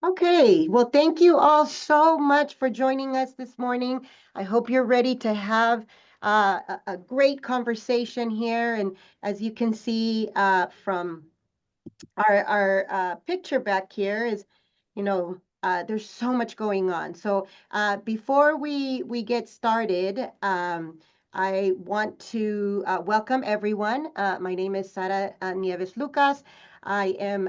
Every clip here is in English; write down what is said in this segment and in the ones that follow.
Okay, well, thank you all so much for joining us this morning. I hope you're ready to have a great conversation here. And as you can see from our picture back here is, there's so much going on. So before we get started, I want to welcome everyone. My name is Sara Nieves Lucas. I am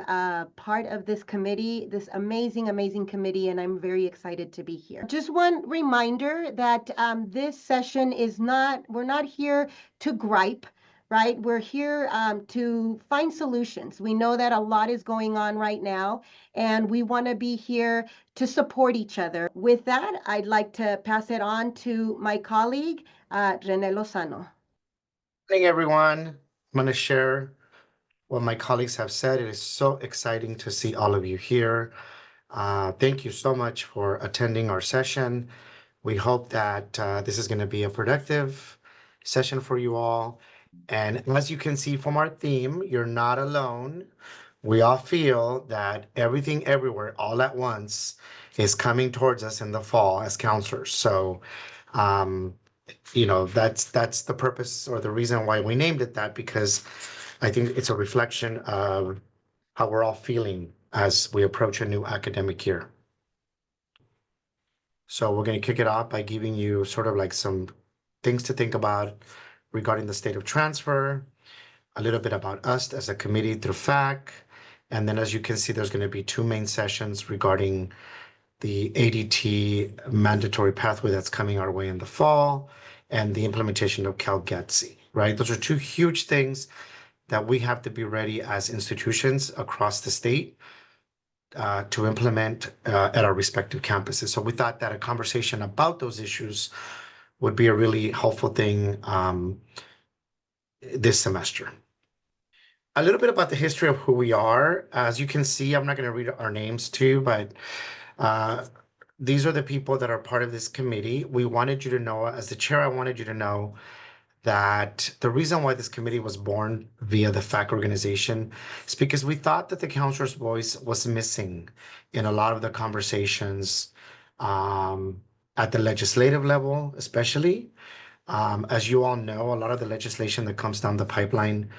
part of this committee, this amazing, amazing committee, and I'm very excited to be here. Just one reminder that this session is not, we're not here to gripe, right? We're here to find solutions. We know that a lot is going on right now, and we want to be here to support each other. With that, I'd like to pass it on to my colleague, Rene Lozano. Good morning, everyone. I'm going to share what my colleagues have said. It is so exciting to see all of you here. Thank you so much for attending our session. We hope that this is going to be a productive session for you all. And as you can see from our theme, you're not alone. We all feel that everything, everywhere, all at once is coming towards us in the fall as counselors. So, um, that's the purpose or the reason why we named it that, because I think it's a reflection of how we're all feeling as we approach a new academic year. So we're going to kick it off by giving you sort of like some things to think about regarding the state of transfer, a little bit about us as a committee through FACCC, and then as you can see, there's going to be two main sessions regarding the ADT mandatory pathway that's coming our way in the fall, and the implementation of CalGETC, right? Those are two huge things that we have to be ready as institutions across the state to implement at our respective campuses. So we thought that a conversation about those issues would be a really helpful thing this semester. A little bit about the history of who we are. As you can see, I'm not going to read our names too, but these are the people that are part of this committee. We wanted you to know, as the chair, I wanted you to know that the reason why this committee was born via the FACCC organization is because we thought that the counselor's voice was missing in a lot of the conversations at the legislative level, especially. As you all know, a lot of the legislation that comes down the pipeline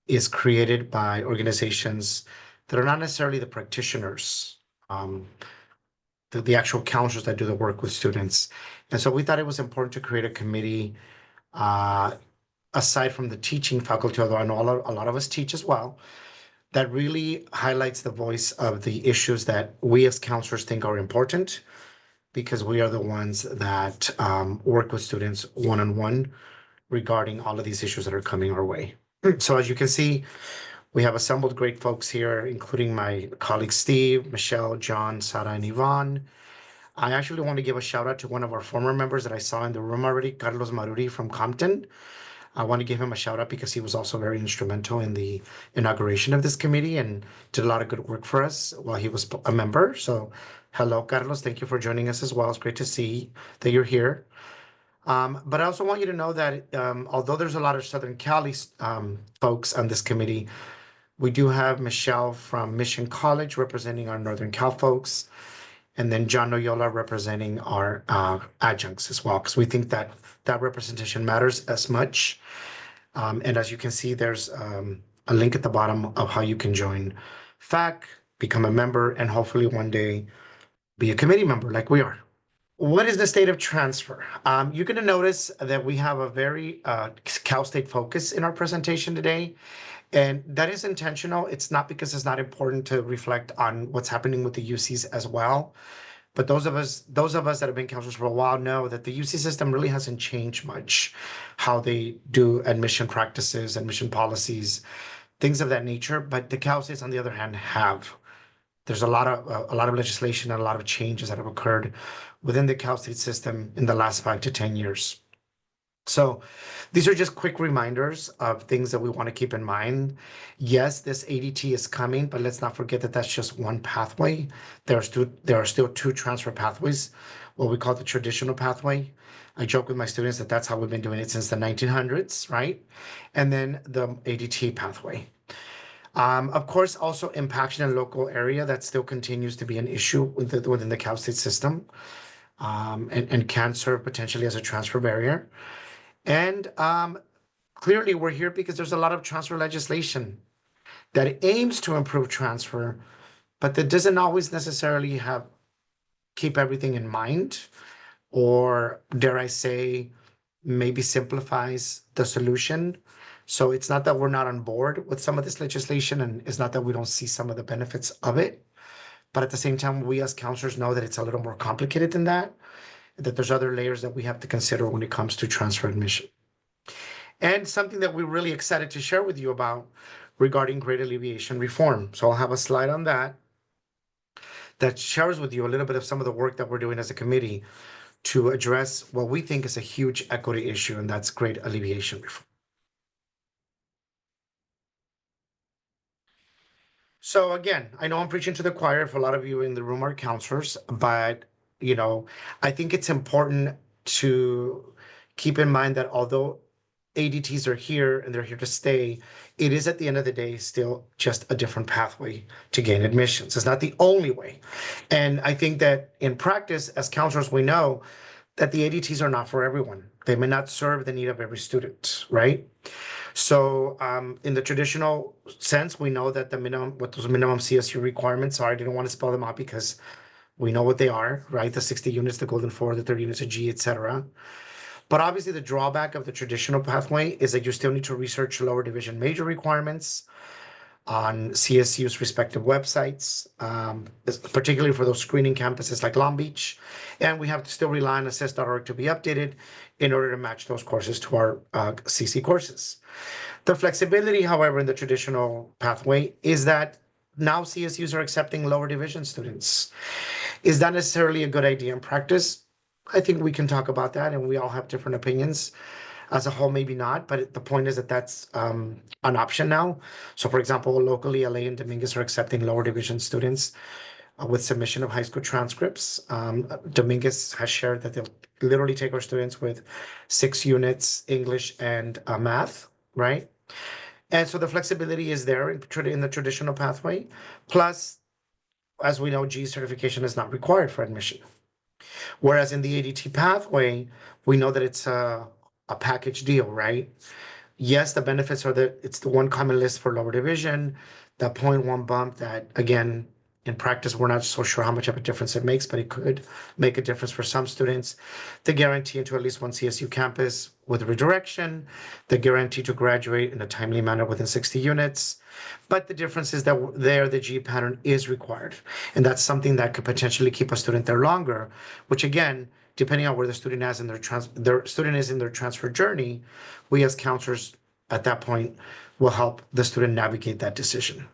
is created by organizations that are not necessarily the practitioners, the actual counselors that do the work with students. And so we thought it was important to create a committee aside from the teaching faculty, although I know a lot of us teach as well, that really highlights the voice of the issues that we as counselors think are important, because we are the ones that work with students one-on-one regarding all of these issues that are coming our way. So as you can see, we have assembled great folks here, including my colleagues Steve, Michelle, John, Sara, and Yvonne. I actually want to give a shout out to one of our former members that I saw in the room already, Carlos Maruri from Compton. I want to give him a shout out because he was also very instrumental in the inauguration of this committee and did a lot of good work for us while he was a member. So hello, Carlos. Thank you for joining us as well. It's great to see that you're here. But I also want you to know that although there's a lot of Southern Cali folks on this committee, we do have Michelle from Mission College representing our Northern Cal folks, and then John Noyola representing our adjuncts as well, because we think that that representation matters as much. And as you can see, there's a link at the bottom of how you can join FACCC, become a member, and hopefully one day be a committee member like we are. What is the state of transfer? You're going to notice that we have a very Cal State focus in our presentation today. And that is intentional. It's not because it's not important to reflect on what's happening with the UCs as well. But those of us that have been counselors for a while know that the UC system really hasn't changed much, how they do admission practices, admission policies, things of that nature. But the Cal States, on the other hand, have. There's a lot of legislation and a lot of changes that have occurred within the Cal State system in the last 5 to 10 years. So these are just quick reminders of things that we want to keep in mind. Yes, this ADT is coming, but let's not forget that that's just one pathway. There are still two transfer pathways, what we call the traditional pathway. I joke with my students that that's how we've been doing it since the 1900s, right? And then the ADT pathway. Of course, also impaction in local area that still continues to be an issue within the Cal State system, and can serve potentially as a transfer barrier. And clearly, we're here because there's a lot of transfer legislation that aims to improve transfer, but that doesn't always necessarily have keep everything in mind, or dare I say, maybe simplifies the solution. So it's not that we're not on board with some of this legislation, and it's not that we don't see some of the benefits of it. But at the same time, we as counselors know that it's a little more complicated than that there's other layers that we have to consider when it comes to transfer admission. And something that we're really excited to share with you about regarding grade alleviation reform. So I'll have a slide on that shares with you a little bit of some of the work that we're doing as a committee to address what we think is a huge equity issue, and that's grade alleviation reform. So again, I know I'm preaching to the choir if a lot of you in the room are counselors, but I think it's important to keep in mind that although ADTs are here and they're here to stay, it is at the end of the day still just a different pathway to gain admissions. It's not the only way. And I think that in practice, as counselors, we know that the ADTs are not for everyone. They may not serve the need of every student, right? So in the traditional sense, we know that what those minimum CSU requirements are. I didn't want to spell them out because we know what they are, right? The 60 units, the golden four, the 30 units of G, etc. But obviously the drawback of the traditional pathway is that you still need to research lower division major requirements on CSU's respective websites, particularly for those screening campuses like Long Beach. And we have to still rely on assist.org to be updated in order to match those courses to our CC courses. The flexibility, however, in the traditional pathway is that now CSUs are accepting lower division students. Is that necessarily a good idea in practice? I think we can talk about that, and we all have different opinions. As a whole, maybe not, but the point is that that's an option now. So, for example, locally, LA and Dominguez are accepting lower division students with submission of high school transcripts. Dominguez has shared that they'll literally take our students with 6 units English and math, right? And so the flexibility is there in the traditional pathway. Plus, as we know, G certification is not required for admission. Whereas in the ADT pathway, we know that it's a package deal, right? Yes, the benefits are that it's the one common list for lower division, that 0.1 bump that, again, in practice, we're not so sure how much of a difference it makes, but it could make a difference for some students. The guarantee into at least one CSU campus with redirection, the guarantee to graduate in a timely manner within 60 units. But the difference is that there, the G pattern is required. And that's something that could potentially keep a student there longer, which again, depending on where the student is in their transfer journey, we as counselors at that point will help the student navigate that decision.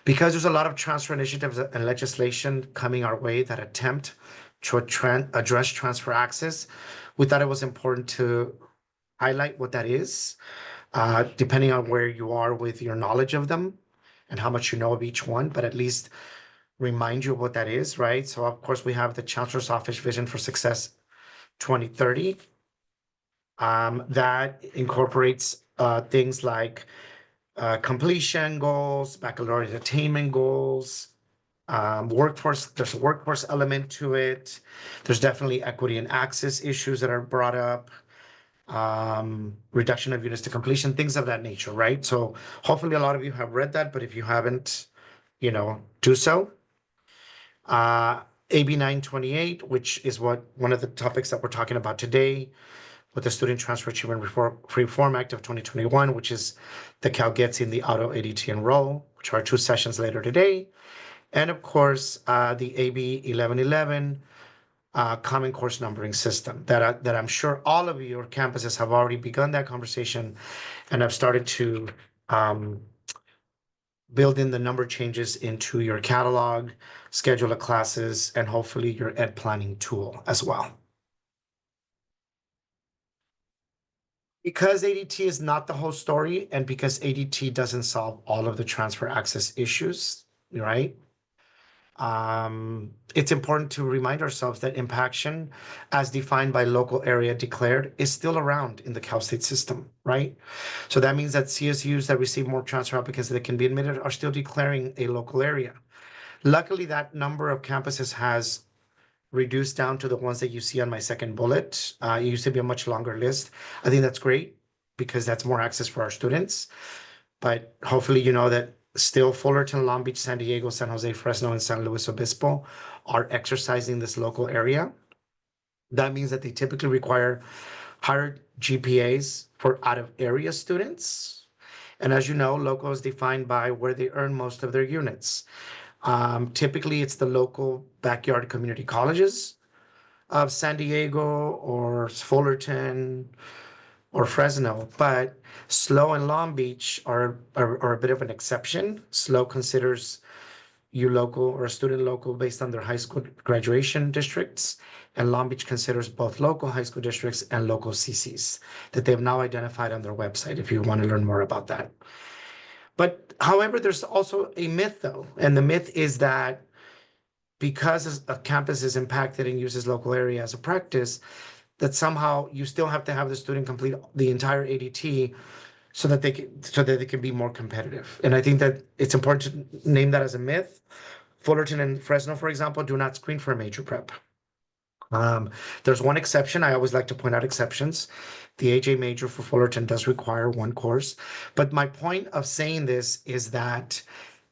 Because there's a lot of transfer initiatives and legislation coming our way that attempt to address transfer access, we thought it was important to highlight what that is, depending on where you are with your knowledge of them and how much you know of each one, but at least remind you of what that is, right? So of course we have the Chancellor's Office Vision for Success 2030 that incorporates things like completion goals, baccalaureate attainment goals, workforce. There's a workforce element to it. There's definitely equity and access issues that are brought up, reduction of units to completion, things of that nature, right? So hopefully a lot of you have read that, but if you haven't, do so. AB 928, which is one of the topics that we're talking about today, with the Student Transfer Achievement Reform Act of 2021, which is the CalGETC and the Auto ADT Enroll, which are 2 sessions later today. And of course, the AB 1111 Common Course Numbering System that I'm sure all of your campuses have already begun that conversation and have started to build in the number changes into your catalog, schedule of classes, and hopefully your ed planning tool as well. Because ADT is not the whole story, and because ADT doesn't solve all of the transfer access issues, right? It's important to remind ourselves that impaction, as defined by local area declared, is still around in the Cal State system, right? So that means that CSUs that receive more transfer applicants that can be admitted are still declaring a local area. Luckily, that number of campuses has reduced down to the ones that you see on my second bullet. It used to be a much longer list. I think that's great because that's more access for our students. But hopefully, you know that still Fullerton, Long Beach, San Diego, San Jose, Fresno, and San Luis Obispo are exercising this local area. That means that they typically require higher GPAs for out of area students. And as you know, local is defined by where they earn most of their units. Typically, it's the local backyard community colleges of San Diego or Fullerton or Fresno, but SLO and Long Beach are a bit of an exception. SLO considers you local or a student local based on their high school graduation districts, and Long Beach considers both local high school districts and local CCs that they've now identified on their website if you want to learn more about that. But however, there's also a myth though, and the myth is that because a campus is impacted and uses local area as a practice, that somehow you still have to have the student complete the entire ADT so that they can be more competitive. And I think that it's important to name that as a myth. Fullerton and Fresno, for example, do not screen for a major prep. There's one exception. I always like to point out exceptions. The AJ major for Fullerton does require one course. But my point of saying this is that,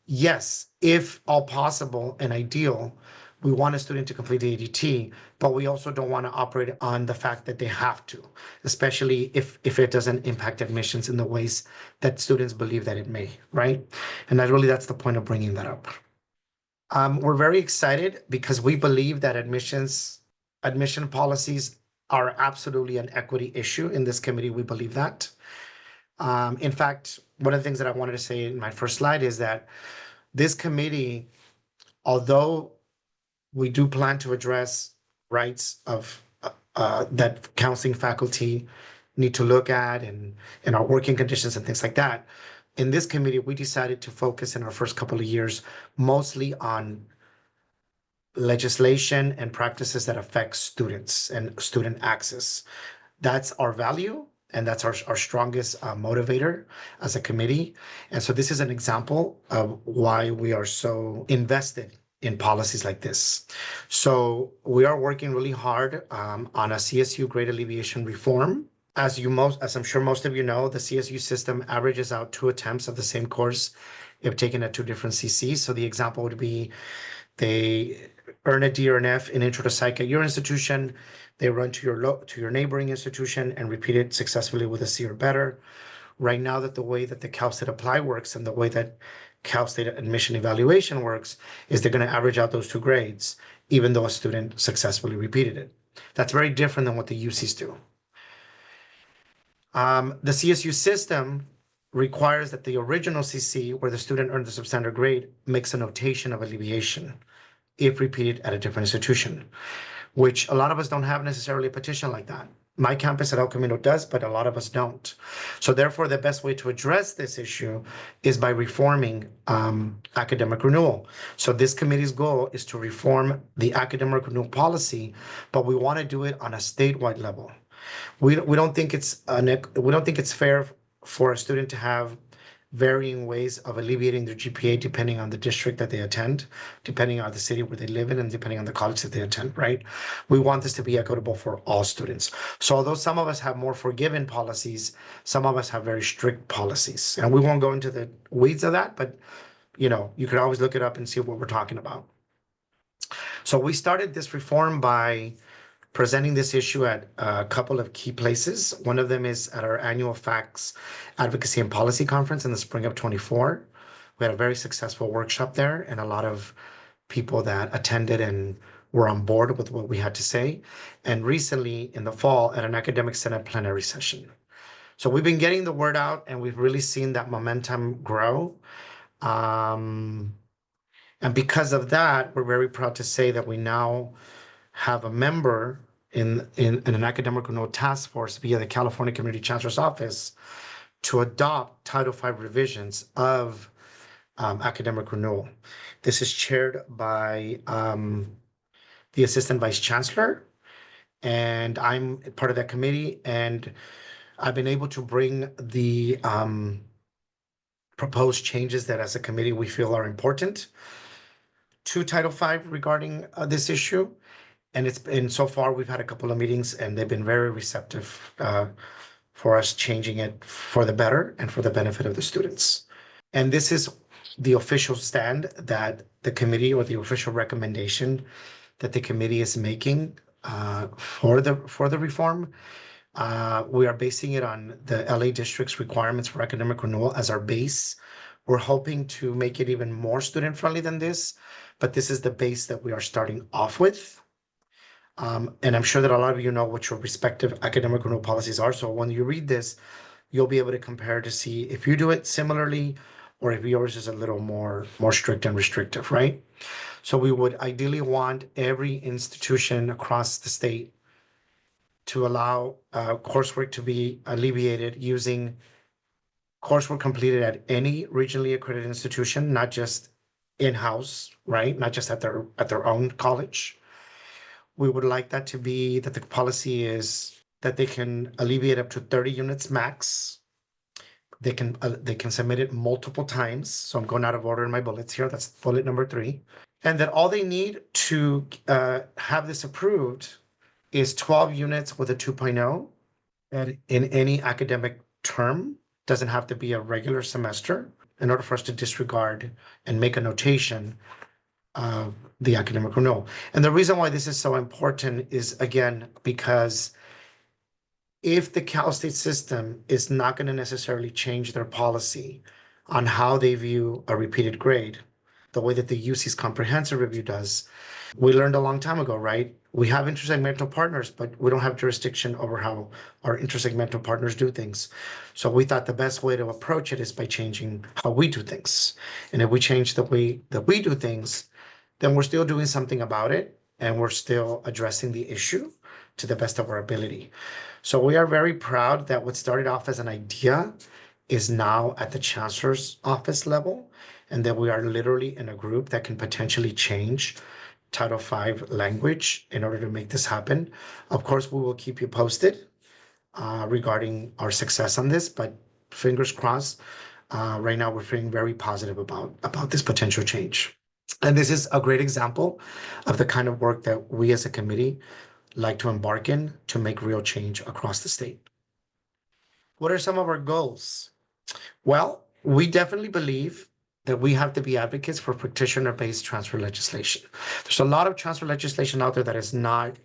yes, if all possible and ideal, we want a student to complete the ADT, but we also don't want to operate on the fact that they have to, especially if it doesn't impact admissions in the ways that students believe that it may, right? And that's the point of bringing that up. We're very excited because we believe that admission policies are absolutely an equity issue in this committee. We believe that. In fact, one of the things that I wanted to say in my first slide is that this committee, although we do plan to address rights of that counseling faculty need to look at and our working conditions and things like that. In this committee, we decided to focus in our first couple of years mostly on legislation and practices that affect students and student access. That's our value, and that's our strongest motivator as a committee. And so this is an example of why we are so invested in policies like this. So we are working really hard on a CSU grade alleviation reform. As I'm sure most of you know, the CSU system averages out 2 attempts of the same course if taken at 2 different CCs. So the example would be they earn a D or an F in Intro to Psych at your institution, they run to your neighboring institution and repeat it successfully with a C or better. Right now, that the way that the Cal State Apply works and the way that Cal State admission evaluation works is they're going to average out those 2 grades, even though a student successfully repeated it. That's very different than what the UCs do. The CSU system requires that the original CC, where the student earned the substandard grade, makes a notation of alleviation if repeated at a different institution, which a lot of us don't have necessarily a petition like that. My campus at El Camino does, but a lot of us don't. So therefore, the best way to address this issue is by reforming academic renewal. So this committee's goal is to reform the academic renewal policy, but we want to do it on a statewide level. We don't think it's fair for a student to have varying ways of alleviating their GPA depending on the district that they attend, depending on the city where they live in, and depending on the college that they attend, right? We want this to be equitable for all students. So although some of us have more forgiving policies, some of us have very strict policies. And we won't go into the weeds of that, but you can always look it up and see what we're talking about. So we started this reform by presenting this issue at a couple of key places. One of them is at our annual FACCC Advocacy and Policy Conference in the spring of 24. We had a very successful workshop there and a lot of people that attended and were on board with what we had to say. And recently in the fall at an Academic Senate plenary session. So we've been getting the word out and we've really seen that momentum grow. And because of that, we're very proud to say that we now have a member in an academic renewal task force via the California Community Chancellor's Office to adopt Title V revisions of academic renewal. This is chaired by the Assistant Vice Chancellor, and I'm part of that committee. And I've been able to bring the proposed changes that as a committee we feel are important to Title V regarding this issue. And it's been, so far, we've had a couple of meetings and they've been very receptive for us changing it for the better and for the benefit of the students. And this is the official stand that the committee, or the official recommendation that the committee is making for the reform. We are basing it on the LA District's requirements for academic renewal as our base. We're hoping to make it even more student-friendly than this, but this is the base that we are starting off with. And I'm sure that a lot of you know what your respective academic renewal policies are. So when you read this, you'll be able to compare to see if you do it similarly or if yours is a little more strict and restrictive, right? So we would ideally want every institution across the state to allow coursework to be alleviated using coursework completed at any regionally accredited institution, not just in-house, right? Not just at their own college. We would like that to be that the policy is that they can alleviate up to 30 units max. They can submit it multiple times. So I'm going out of order in my bullets here. That's bullet number 3. And that all they need to have this approved is 12 units with a 2.0 and in any academic term. Doesn't have to be a regular semester in order for us to disregard and make a notation of the academic renewal. And the reason why this is so important is, again, because if the Cal State system is not going to necessarily change their policy on how they view a repeated grade, the way that the UC's comprehensive review does, we learned a long time ago, right? We have intersegmental partners, but we don't have jurisdiction over how our intersegmental partners do things. So we thought the best way to approach it is by changing how we do things. And if we change the way that we do things, then we're still doing something about it, and we're still addressing the issue to the best of our ability. So we are very proud that what started off as an idea is now at the chancellor's office level, and that we are literally in a group that can potentially change Title V language in order to make this happen. Of course, we will keep you posted regarding our success on this, but fingers crossed. Right now, we're feeling very positive about this potential change. And this is a great example of the kind of work that we as a committee like to embark in to make real change across the state. What are some of our goals? Well, we definitely believe that we have to be advocates for practitioner-based transfer legislation. There's a lot of transfer legislation out there that is not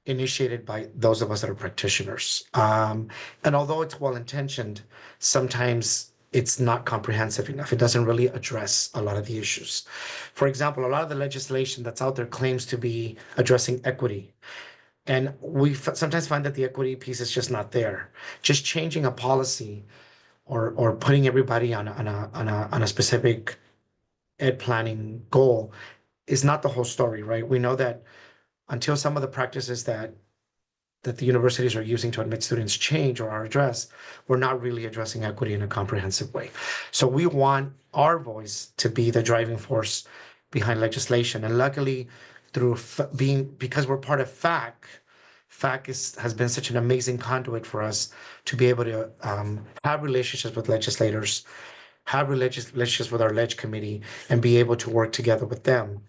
initiated by those of us that are practitioners. And although it's well-intentioned, sometimes it's not comprehensive enough. It doesn't really address a lot of the issues. For example, a lot of the legislation that's out there claims to be addressing equity. And we sometimes find that the equity piece is just not there. Just changing a policy or putting everybody on a specific ed planning goal is not the whole story, right? We know that until some of the practices that the universities are using to admit students change or are addressed, we're not really addressing equity in a comprehensive way. So we want our voice to be the driving force behind legislation. And luckily, because we're part of FACCC has been such an amazing conduit for us to be able to have relationships with legislators, have relationships with our leg committee, and be able to work together with them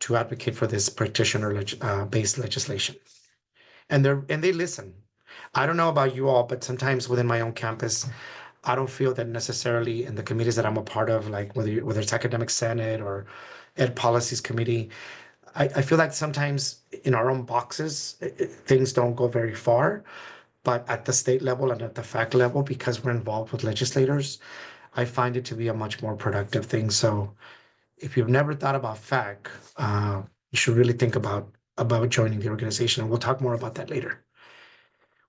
to advocate for this practitioner-based legislation. And they listen. I don't know about you all, but sometimes within my own campus, I don't feel that necessarily in the committees that I'm a part of, like whether it's Academic Senate or Ed Policies Committee, I feel like sometimes in our own boxes, things don't go very far. But at the state level and at the FACC level, because we're involved with legislators, I find it to be a much more productive thing. So if you've never thought about FACC, you should really think about joining the organization. And we'll talk more about that later.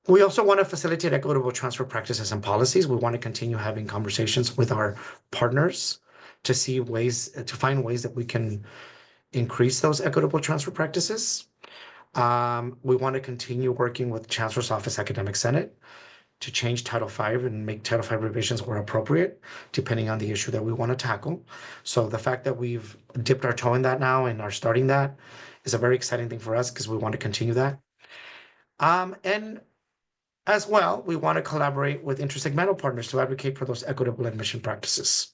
We also want to facilitate equitable transfer practices and policies. We want to continue having conversations with our partners to find ways that we can increase those equitable transfer practices. We want to continue working with Chancellor's Office Academic Senate to change Title V and make Title V revisions where appropriate, depending on the issue that we want to tackle. So the fact that we've dipped our toe in that now and are starting that is a very exciting thing for us because we want to continue that. And as well, we want to collaborate with intersegmental partners to advocate for those equitable admission practices.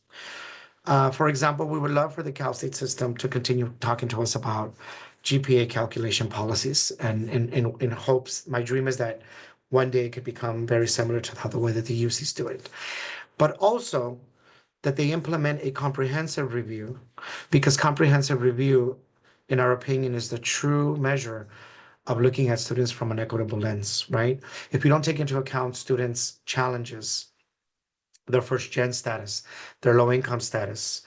For example, we would love for the Cal State system to continue talking to us about GPA calculation policies, and in hopes, my dream is that one day it could become very similar to how the way that the UCs do it. But also that they implement a comprehensive review, because comprehensive review, in our opinion, is the true measure of looking at students from an equitable lens, right? If you don't take into account students' challenges, their first gen status, their low income status,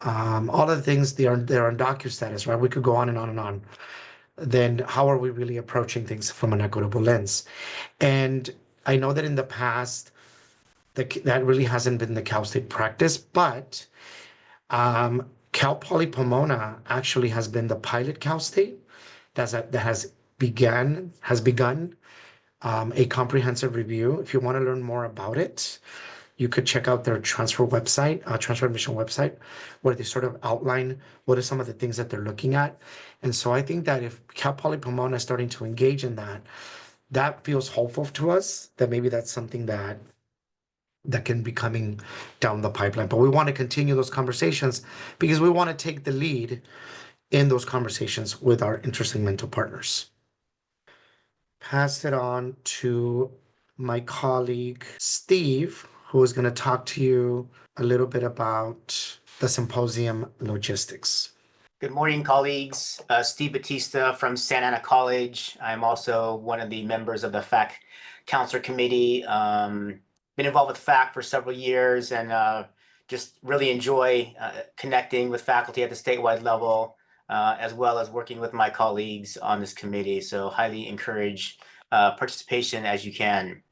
all of the things they're on docu status, right? We could go on and on and on. Then how are we really approaching things from an equitable lens? And I know that in the past, that really hasn't been the Cal State practice, but Cal Poly Pomona actually has been the pilot Cal State that has begun a comprehensive review. If you want to learn more about it, you could check out their transfer admission website, where they sort of outline what are some of the things that they're looking at. And so I think that if Cal Poly Pomona is starting to engage in that, that feels hopeful to us, that maybe that's something that can be coming down the pipeline. But we want to continue those conversations because we want to take the lead in those conversations with our intersegmental partners. Pass it on to my colleague, Steve, who is going to talk to you a little bit about the symposium logistics. Good morning, colleagues. Steve Batista from Santa Ana College. I'm also one of the members of the FACCC Counselor Committee. Been involved with FACCC for several years and just really enjoy connecting with faculty at the statewide level, as well as working with my colleagues on this committee. So highly encourage participation as you can.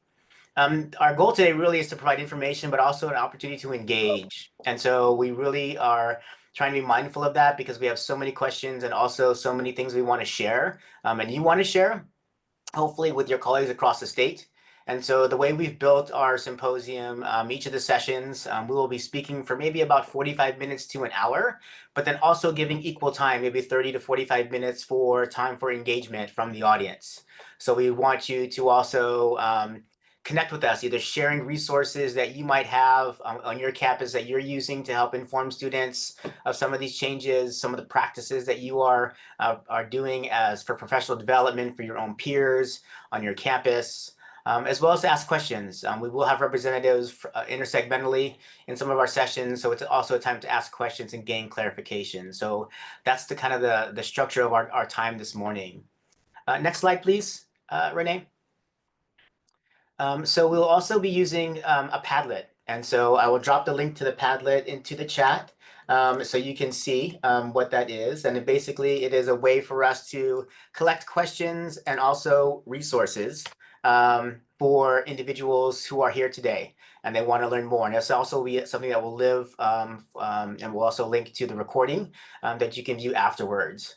Our goal today really is to provide information, but also an opportunity to engage. And so we really are trying to be mindful of that because we have so many questions and also so many things we want to share. And you want to share, hopefully, with your colleagues across the state. And so the way we've built our symposium, each of the sessions, we will be speaking for maybe about 45 minutes to an hour, but then also giving equal time, maybe 30 to 45 minutes for time for engagement from the audience. So we want you to also connect with us, either sharing resources that you might have on your campus that you're using to help inform students of some of these changes, some of the practices that you are doing as for professional development for your own peers on your campus. As well as to ask questions. We will have representatives intersegmentally in some of our sessions, so it's also a time to ask questions and gain clarification. So that's the kind of the structure of our time this morning. Next slide, please, Renee. So we'll also be using a Padlet, and so I will drop the link to the Padlet into the chat so you can see what that is. And basically, it is a way for us to collect questions and also resources for individuals who are here today and they want to learn more. And it's also something that will live and we'll also link to the recording that you can view afterwards.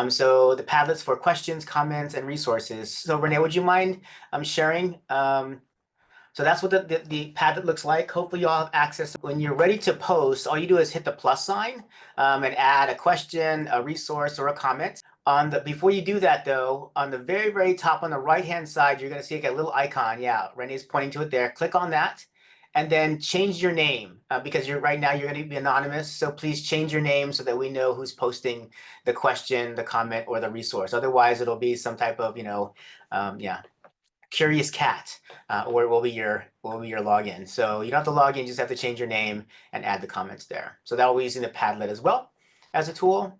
So the Padlets for questions, comments, and resources. So Renee, would you mind sharing? So that's what the Padlet looks like. Hopefully you all have access. When you're ready to post, all you do is hit the plus sign and add a question, a resource, or a comment. Before you do that, though, on the very, very top on the right-hand side, you're going to see like a little icon. Yeah, Renee's pointing to it there. Click on that and then change your name because right now you're going to be anonymous. So please change your name so that we know who's posting the question, the comment, or the resource. Otherwise, it'll be some type of, curious cat, or it will be your login. So you don't have to log in, you just have to change your name and add the comments there. So that will be using the Padlet as well as a tool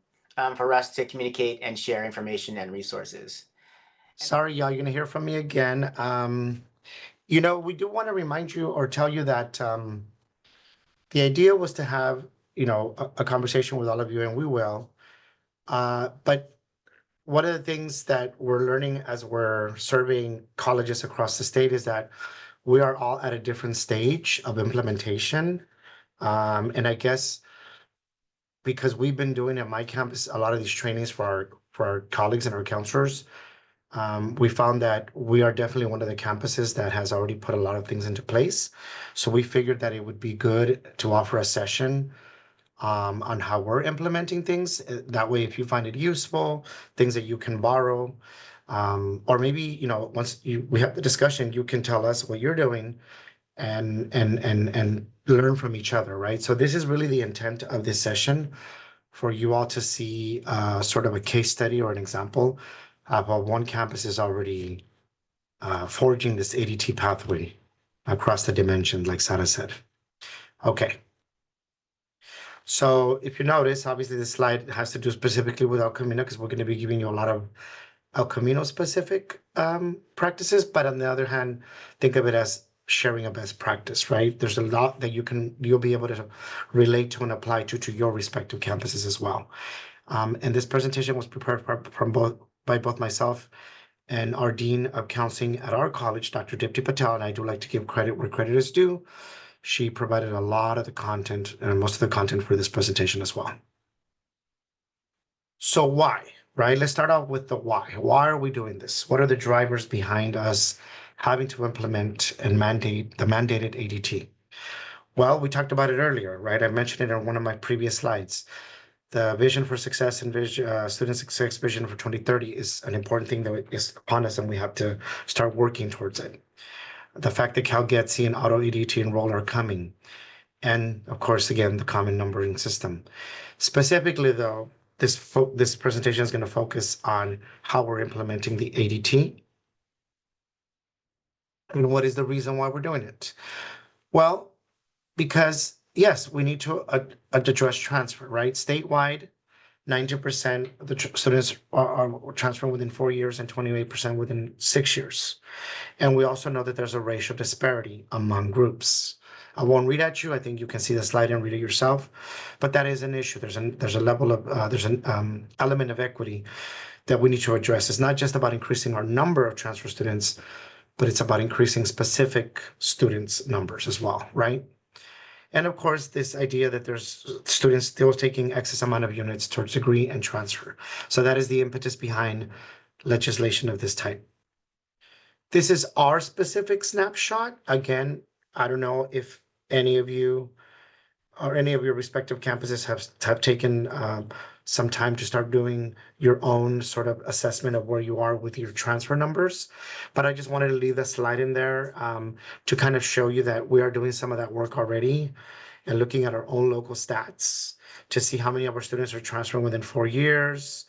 for us to communicate and share information and resources. Sorry, y'all, you're going to hear from me again. We do want to remind you or tell you that the idea was to have, a conversation with all of you, and we will. But one of the things that we're learning as we're serving colleges across the state is that we are all at a different stage of implementation. And I guess because we've been doing at my campus a lot of these trainings for our colleagues and our counselors, We found that we are definitely one of the campuses that has already put a lot of things into place. So we figured that it would be good to offer a session on how we're implementing things. That way, if you find it useful, things that you can borrow, or maybe, once we have the discussion, you can tell us what you're doing and learn from each other, right? So this is really the intent of this session, for you all to see sort of a case study or an example of how one campus is already forging this ADT pathway across the dimension, like Sarah said. Okay. So if you notice, obviously this slide has to do specifically with El Camino, because we're going to be giving you a lot of El Camino specific practices. But on the other hand, think of it as sharing a best practice, right? There's a lot that you'll be able to relate to and apply to your respective campuses as well. And this presentation was prepared by both myself and our Dean of Counseling at our college, Dr. Dipti Patel, and I do like to give credit where credit is due. She provided a lot of the content and most of the content for this presentation as well. So why, right? Let's start out with the why. Why are we doing this? What are the drivers behind us having to implement and mandate the mandated ADT? Well, we talked about it earlier, right? I mentioned it on one of my previous slides. The vision for success and student success vision for 2030 is an important thing that is upon us, and we have to start working towards it. The fact that CalGETC and auto ADT enroll are coming. And of course, again, the common numbering system. Specifically, though, this presentation is going to focus on how we're implementing the ADT and what is the reason why we're doing it. Well, because yes, we need to address transfer, right? Statewide, 90% of the students are transferring within 4 years and 28% within 6 years. And we also know that there's a racial disparity among groups. I won't read at you. I think you can see the slide and read it yourself. But that is an issue. There's a level of there's an element of equity that we need to address. It's not just about increasing our number of transfer students, but it's about increasing specific students' numbers as well, right? And of course, this idea that there's students still taking excess amount of units towards degree and transfer. So that is the impetus behind legislation of this type. This is our specific snapshot. Again, I don't know if any of you or any of your respective campuses have taken some time to start doing your own sort of assessment of where you are with your transfer numbers. But I just wanted to leave the slide in there to kind of show you that we are doing some of that work already and looking at our own local stats to see how many of our students are transferring within 4 years.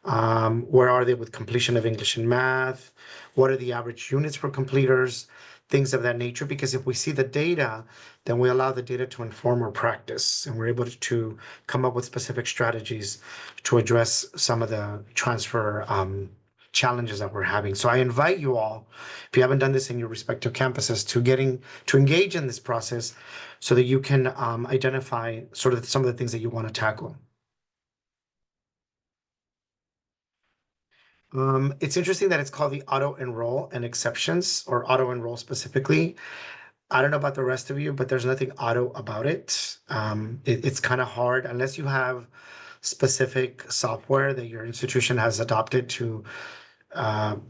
Where are they with completion of English and math? What are the average units for completers? Things of that nature. Because if we see the data, then we allow the data to inform our practice, and we're able to come up with specific strategies to address some of the transfer challenges that we're having. So I invite you all, if you haven't done this in your respective campuses, to engage in this process so that you can identify sort of some of the things that you want to tackle. It's interesting that it's called the auto enroll and exceptions, or auto enroll specifically. I don't know about the rest of you, but there's nothing auto about it. It's kind of hard unless you have specific software that your institution has adopted to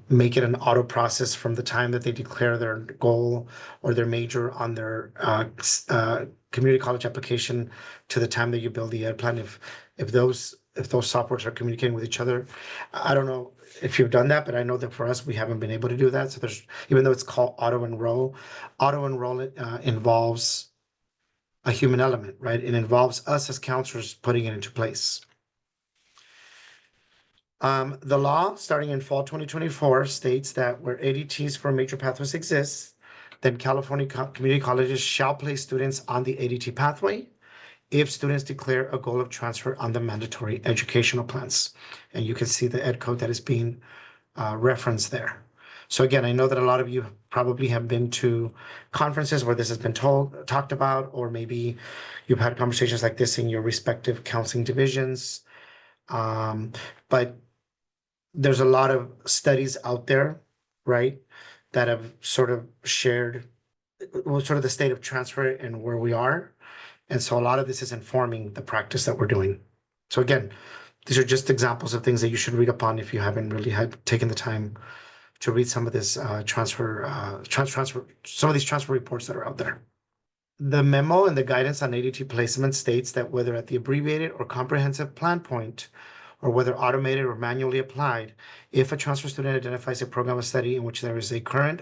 make it an auto process from the time that they declare their goal or their major on their community college application to the time that you build the ed plan. If those softwares are communicating with each other, I don't know if you've done that, but I know that for us, we haven't been able to do that. So there's, even though it's called auto enroll involves a human element, right? It involves us as counselors putting it into place. The law, starting in fall 2024, states that where ADTs for major pathways exist, then California community colleges shall place students on the ADT pathway if students declare a goal of transfer on the mandatory educational plans. And you can see the ed code that is being referenced there. So again, I know that a lot of you probably have been to conferences where this has been talked about, or maybe you've had conversations like this in your respective counseling divisions. But there's a lot of studies out there, right, that have sort of shared sort of the state of transfer and where we are. And so a lot of this is informing the practice that we're doing. So again, These are just examples of things that you should read upon if you haven't really had taken the time to read some of this transfer, some of these transfer reports that are out there. The memo and the guidance on ADT placement states that whether at the abbreviated or comprehensive plan point, or whether automated or manually applied, if a transfer student identifies a program of study in which there is a current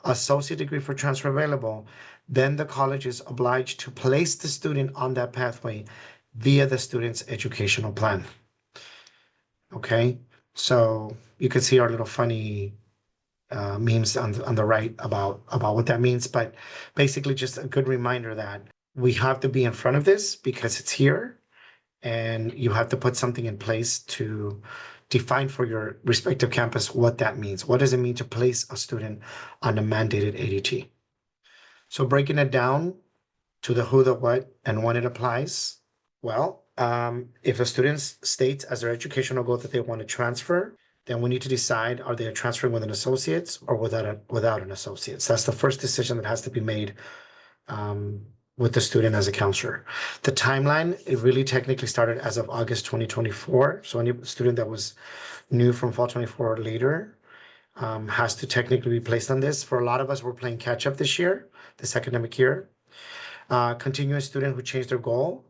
associate degree for transfer available, then the college is obliged to place the student on that pathway via the student's educational plan. Okay, so you can see our little funny memes on the right about what that means, but basically just a good reminder that we have to be in front of this because it's here, and you have to put something in place to define for your respective campus what that means. What does it mean to place a student on a mandated ADT? So breaking it down to the who, the what, and when it applies. Well, if a student states as their educational goal that they want to transfer, then we need to decide, are they transferring with an associate's or without an associate's? That's the first decision that has to be made with the student as a counselor. The timeline, it really technically started as of August 2024. So any student that was new from fall 24 or later has to technically be placed on this. For a lot of us, we're playing catch up this year, this academic year. Continuous student who changed their goal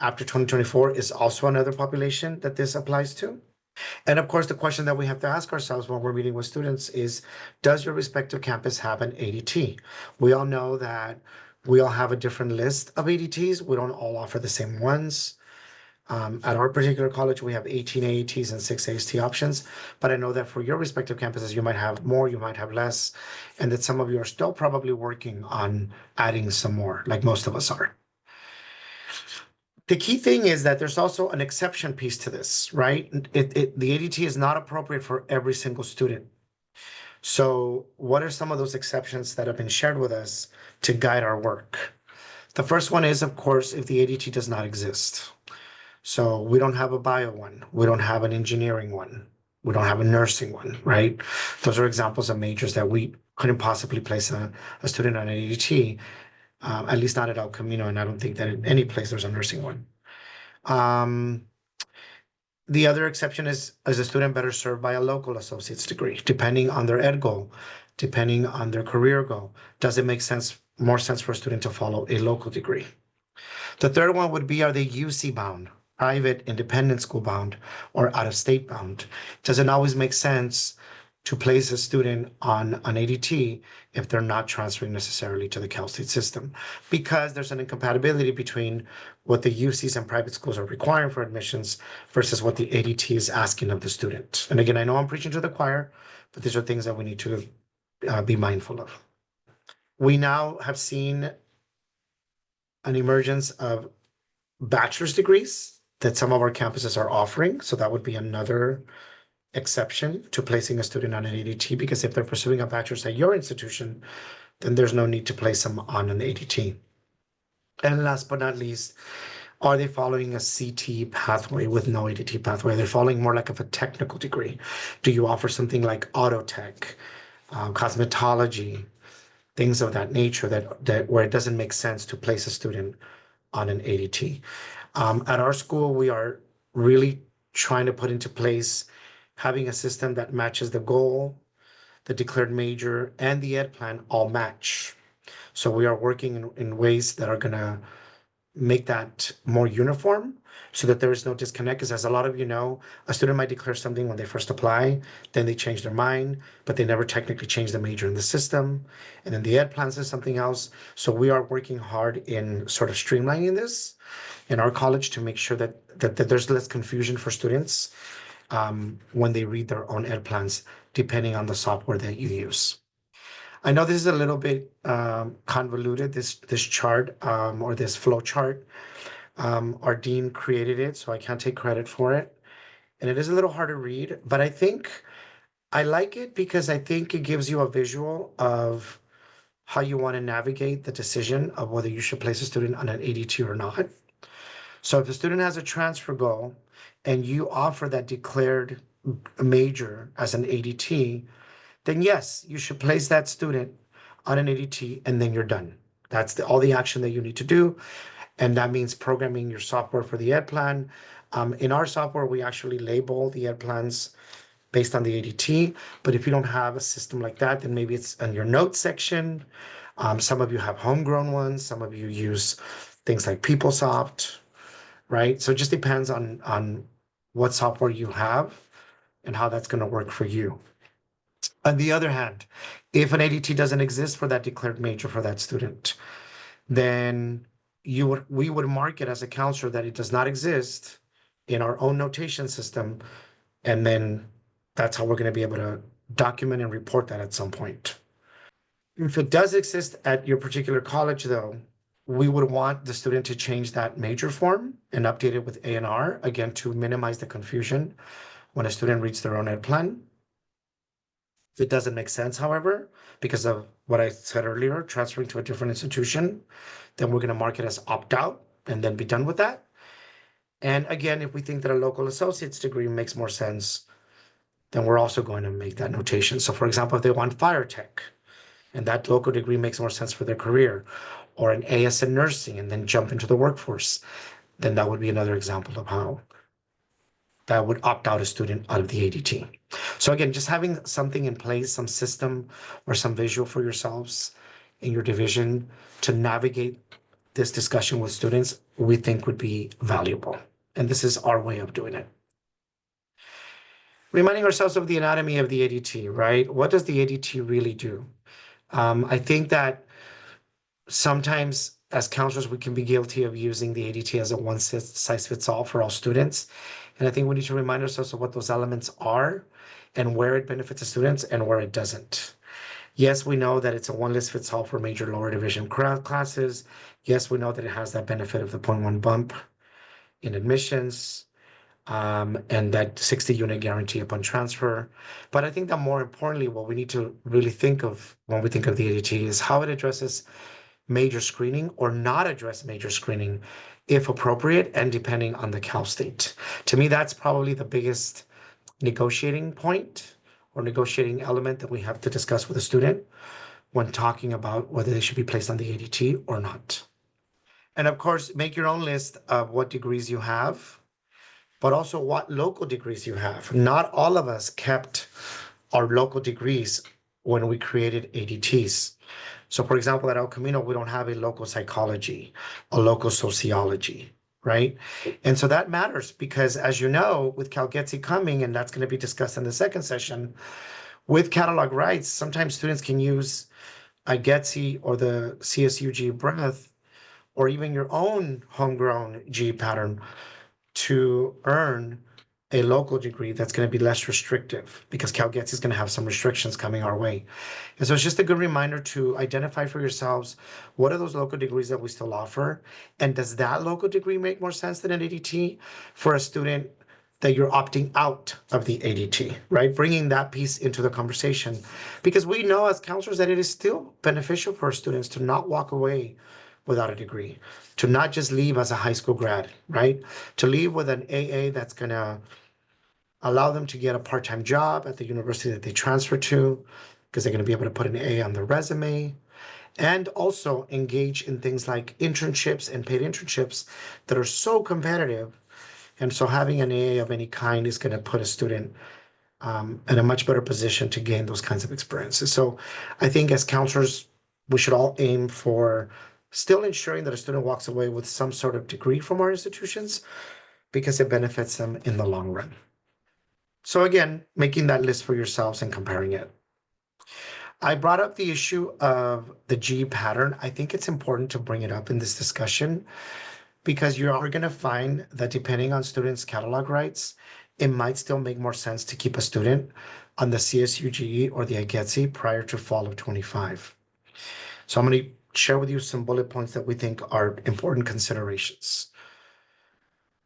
after 2024 is also another population that this applies to. And of course, the question that we have to ask ourselves when we're meeting with students is, does your respective campus have an ADT? We all know that we all have a different list of ADTs. We don't all offer the same ones. At our particular college, we have 18 AATs and 6 AST options, but I know that for your respective campuses, you might have more, you might have less, and that some of you are still probably working on adding some more, like most of us are. The key thing is that there's also an exception piece to this, right? The ADT is not appropriate for every single student. So what are some of those exceptions that have been shared with us to guide our work? The first one is, of course, if the ADT does not exist. So we don't have a bio one. We don't have an engineering one. We don't have a nursing one, right? Those are examples of majors that we couldn't possibly place a student on an ADT, at least not at El Camino, and I don't think that in any place there's a nursing one. The other exception is a student better served by a local associate's degree, depending on their ed goal, depending on their career goal. Does it make more sense for a student to follow a local degree? The third one would be, are they UC bound, private, independent school bound, or out of state bound? Does it always make sense to place a student on an ADT if they're not transferring necessarily to the Cal State system? Because there's an incompatibility between what the UCs and private schools are requiring for admissions versus what the ADT is asking of the student. And again, I know I'm preaching to the choir, but these are things that we need to be mindful of. We now have seen an emergence of bachelor's degrees that some of our campuses are offering. So that would be another exception to placing a student on an ADT, because if they're pursuing a bachelor's at your institution, then there's no need to place them on an ADT. And last but not least, are they following a CT pathway with no ADT pathway? They're following more like of a technical degree. Do you offer something like auto tech, cosmetology, things of that nature that where it doesn't make sense to place a student on an ADT? At our school, we are really trying to put into place having a system that matches the goal, the declared major, and the ed plan all match. So we are working in ways that are going to make that more uniform so that there is no disconnect. Because as a lot of you know, a student might declare something when they first apply, then they change their mind, but they never technically change the major in the system. And then the ed plan says something else. So we are working hard in sort of streamlining this in our college to make sure that there's less confusion for students when they read their own ed plans, depending on the software that you use. I know this is a little bit convoluted, this chart or this flow chart. Our dean created it, so I can't take credit for it. And it is a little hard to read, but I think I like it because I think it gives you a visual of how you want to navigate the decision of whether you should place a student on an ADT or not. So if the student has a transfer goal and you offer that declared major as an ADT, then yes, you should place that student on an ADT and then you're done. That's all the action that you need to do. And that means programming your software for the ed plan, In our software, we actually label the ed plans based on the ADT, but if you don't have a system like that, then maybe it's in your notes section. Some of you have homegrown ones, some of you use things like PeopleSoft, right? So it just depends on what software you have and how that's going to work for you. On the other hand, if an ADT doesn't exist for that declared major for that student, then we would mark it as a counselor that it does not exist in our own notation system, and then that's how we're going to be able to document and report that at some point. If it does exist at your particular college, though, we would want the student to change that major form and update it with A&R, again, to minimize the confusion when a student reads their own ed plan. If it doesn't make sense, however, because of what I said earlier, transferring to a different institution, then we're going to mark it as opt-out and then be done with that. And again, if we think that a local associate's degree makes more sense, then we're also going to make that notation. So for example, if they want fire tech and that local degree makes more sense for their career, or an AS in nursing and then jump into the workforce, then that would be another example of how that would opt out a student out of the ADT. So again, just having something in place, some system or some visual for yourselves in your division to navigate this discussion with students, we think would be valuable. And this is our way of doing it. Reminding ourselves of the anatomy of the ADT, right? What does the ADT really do? I think that sometimes as counselors, we can be guilty of using the ADT as a one-size-fits-all for all students. And I think we need to remind ourselves of what those elements are and where it benefits the students and where it doesn't. Yes, we know that it's a one-list-fits-all for major lower division classes. Yes, we know that it has that benefit of the 0.1 bump in admissions, and that 60-unit guarantee upon transfer. But I think that more importantly, what we need to really think of when we think of the ADT is how it addresses major screening or not address major screening if appropriate and depending on the Cal State. To me, that's probably the biggest negotiating point or negotiating element that we have to discuss with a student when talking about whether they should be placed on the ADT or not. And of course, make your own list of what degrees you have, but also what local degrees you have. Not all of us kept our local degrees when we created ADTs. So for example, at El Camino, we don't have a local psychology, a local sociology, right? And so that matters because as you know, with CalGETC coming, and that's going to be discussed in the second session, with catalog rights, sometimes students can use a GETC or the CSUG breadth, or even your own homegrown G pattern to earn a local degree that's going to be less restrictive because CalGETC is going to have some restrictions coming our way. And so it's just a good reminder to identify for yourselves, what are those local degrees that we still offer? And does that local degree make more sense than an ADT for a student that you're opting out of the ADT, right? Bringing that piece into the conversation. Because we know as counselors that it is still beneficial for students to not walk away without a degree, to not just leave as a high school grad, right? To leave with an AA that's going to allow them to get a part-time job at the university that they transfer to, because they're going to be able to put an A on their resume, and also engage in things like internships and paid internships that are so competitive. And so having an AA of any kind is going to put a student in a much better position to gain those kinds of experiences. So I think as counselors, we should all aim for still ensuring that a student walks away with some sort of degree from our institutions because it benefits them in the long run. So again, making that list for yourselves and comparing it. I brought up the issue of the G pattern. I think it's important to bring it up in this discussion because you are going to find that depending on students' catalog rights, it might still make more sense to keep a student on the CSUGE or the IGETC prior to fall of 25. So I'm going to share with you some bullet points that we think are important considerations.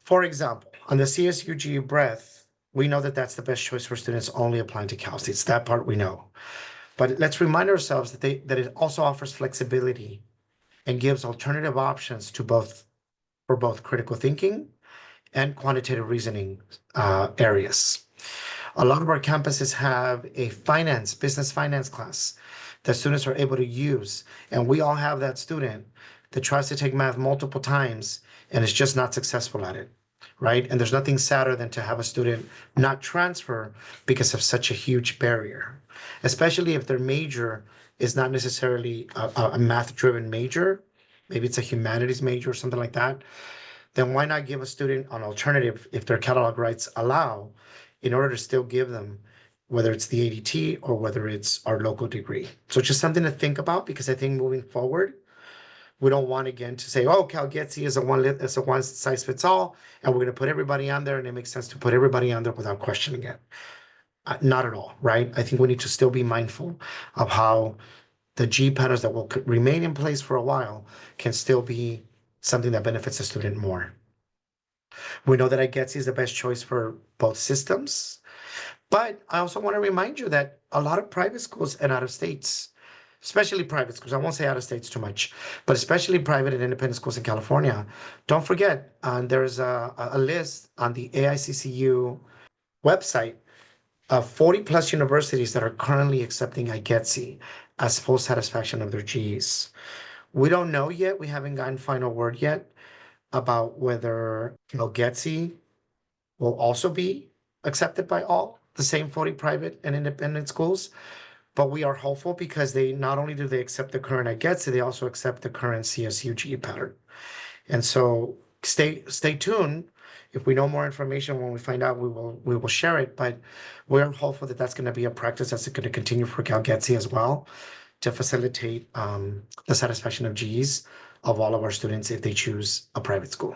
For example, on the CSUGE breadth, we know that that's the best choice for students only applying to Cal States. That part we know. But let's remind ourselves that it also offers flexibility and gives alternative options to for both critical thinking and quantitative reasoning areas. A lot of our campuses have a business finance class that students are able to use. And we all have that student that tries to take math multiple times and is just not successful at it. right? And there's nothing sadder than to have a student not transfer because of such a huge barrier, especially if their major is not necessarily a math-driven major. Maybe it's a humanities major or something like that. Then why not give a student an alternative if their catalog rights allow, in order to still give them, whether it's the ADT or whether it's our local degree. So just something to think about, because I think moving forward, we don't want again to say, oh, CalGETC is a one size fits all, and we're going to put everybody on there, and it makes sense to put everybody on there without questioning it. Not at all, right? I think we need to still be mindful of how the G patterns that will remain in place for a while can still be something that benefits the student more. We know that IGETC is the best choice for both systems, but I also want to remind you that a lot of private schools and out of states, especially private schools, I won't say out of states too much, but especially private and independent schools in California, don't forget, there's a list on the AICCU website of 40 plus universities that are currently accepting IGETC as full satisfaction of their Gs. We don't know yet. We haven't gotten final word yet about whether CalGETC will also be accepted by all the same 40 private and independent schools. But we are hopeful, because they not only do they accept the current IGETC, they also accept the current CSUG pattern. And so stay tuned. If we know more information, when we find out, we will share it. But we're hopeful that that's going to be a practice that's going to continue for CalGETC as well, to facilitate the satisfaction of Gs of all of our students if they choose a private school.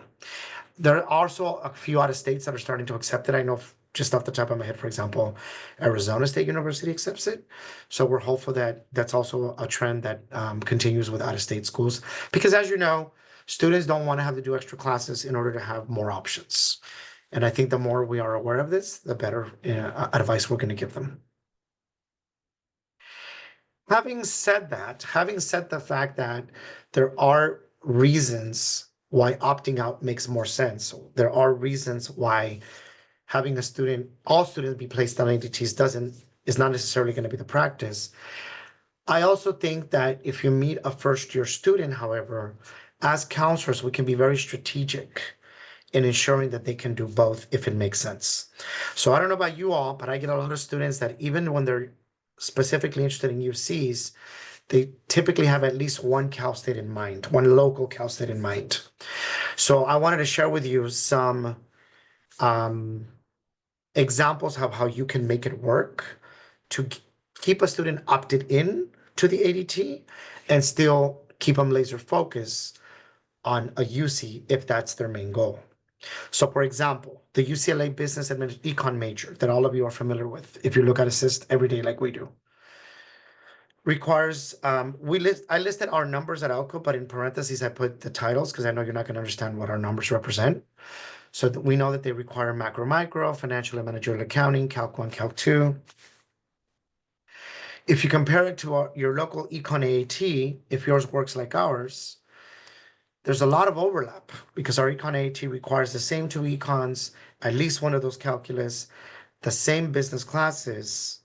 There are also a few out of states that are starting to accept it. I know just off the top of my head, for example, Arizona State University accepts it. So we're hopeful that that's also a trend that continues with out of state schools. Because as you know, students don't want to have to do extra classes in order to have more options. And I think the more we are aware of this, the better advice we're going to give them. Having said the fact that there are reasons why opting out makes more sense. There are reasons why having all students be placed on ADTs is not necessarily going to be the practice. I also think that if you meet a first-year student, however, as counselors, we can be very strategic in ensuring that they can do both if it makes sense. So I don't know about you all, but I get a lot of students that even when they're specifically interested in UCs, they typically have at least one Cal State in mind, one local Cal State in mind. So I wanted to share with you some examples of how you can make it work to keep a student opted in to the ADT and still keep them laser focused on a UC if that's their main goal. So for example, the UCLA Business Administration Econ major that all of you are familiar with, if you look at Assist every day like we do, requires, I listed our numbers at Alco, but in parentheses, I put the titles because I know you're not going to understand what our numbers represent. So that we know that they require macro, micro, financial and managerial accounting, Calc 1, Calc 2. If you compare it to your local Econ AAT, if yours works like ours, there's a lot of overlap because our Econ AAT requires the same two econs, at least one of those calculus, the same business classes,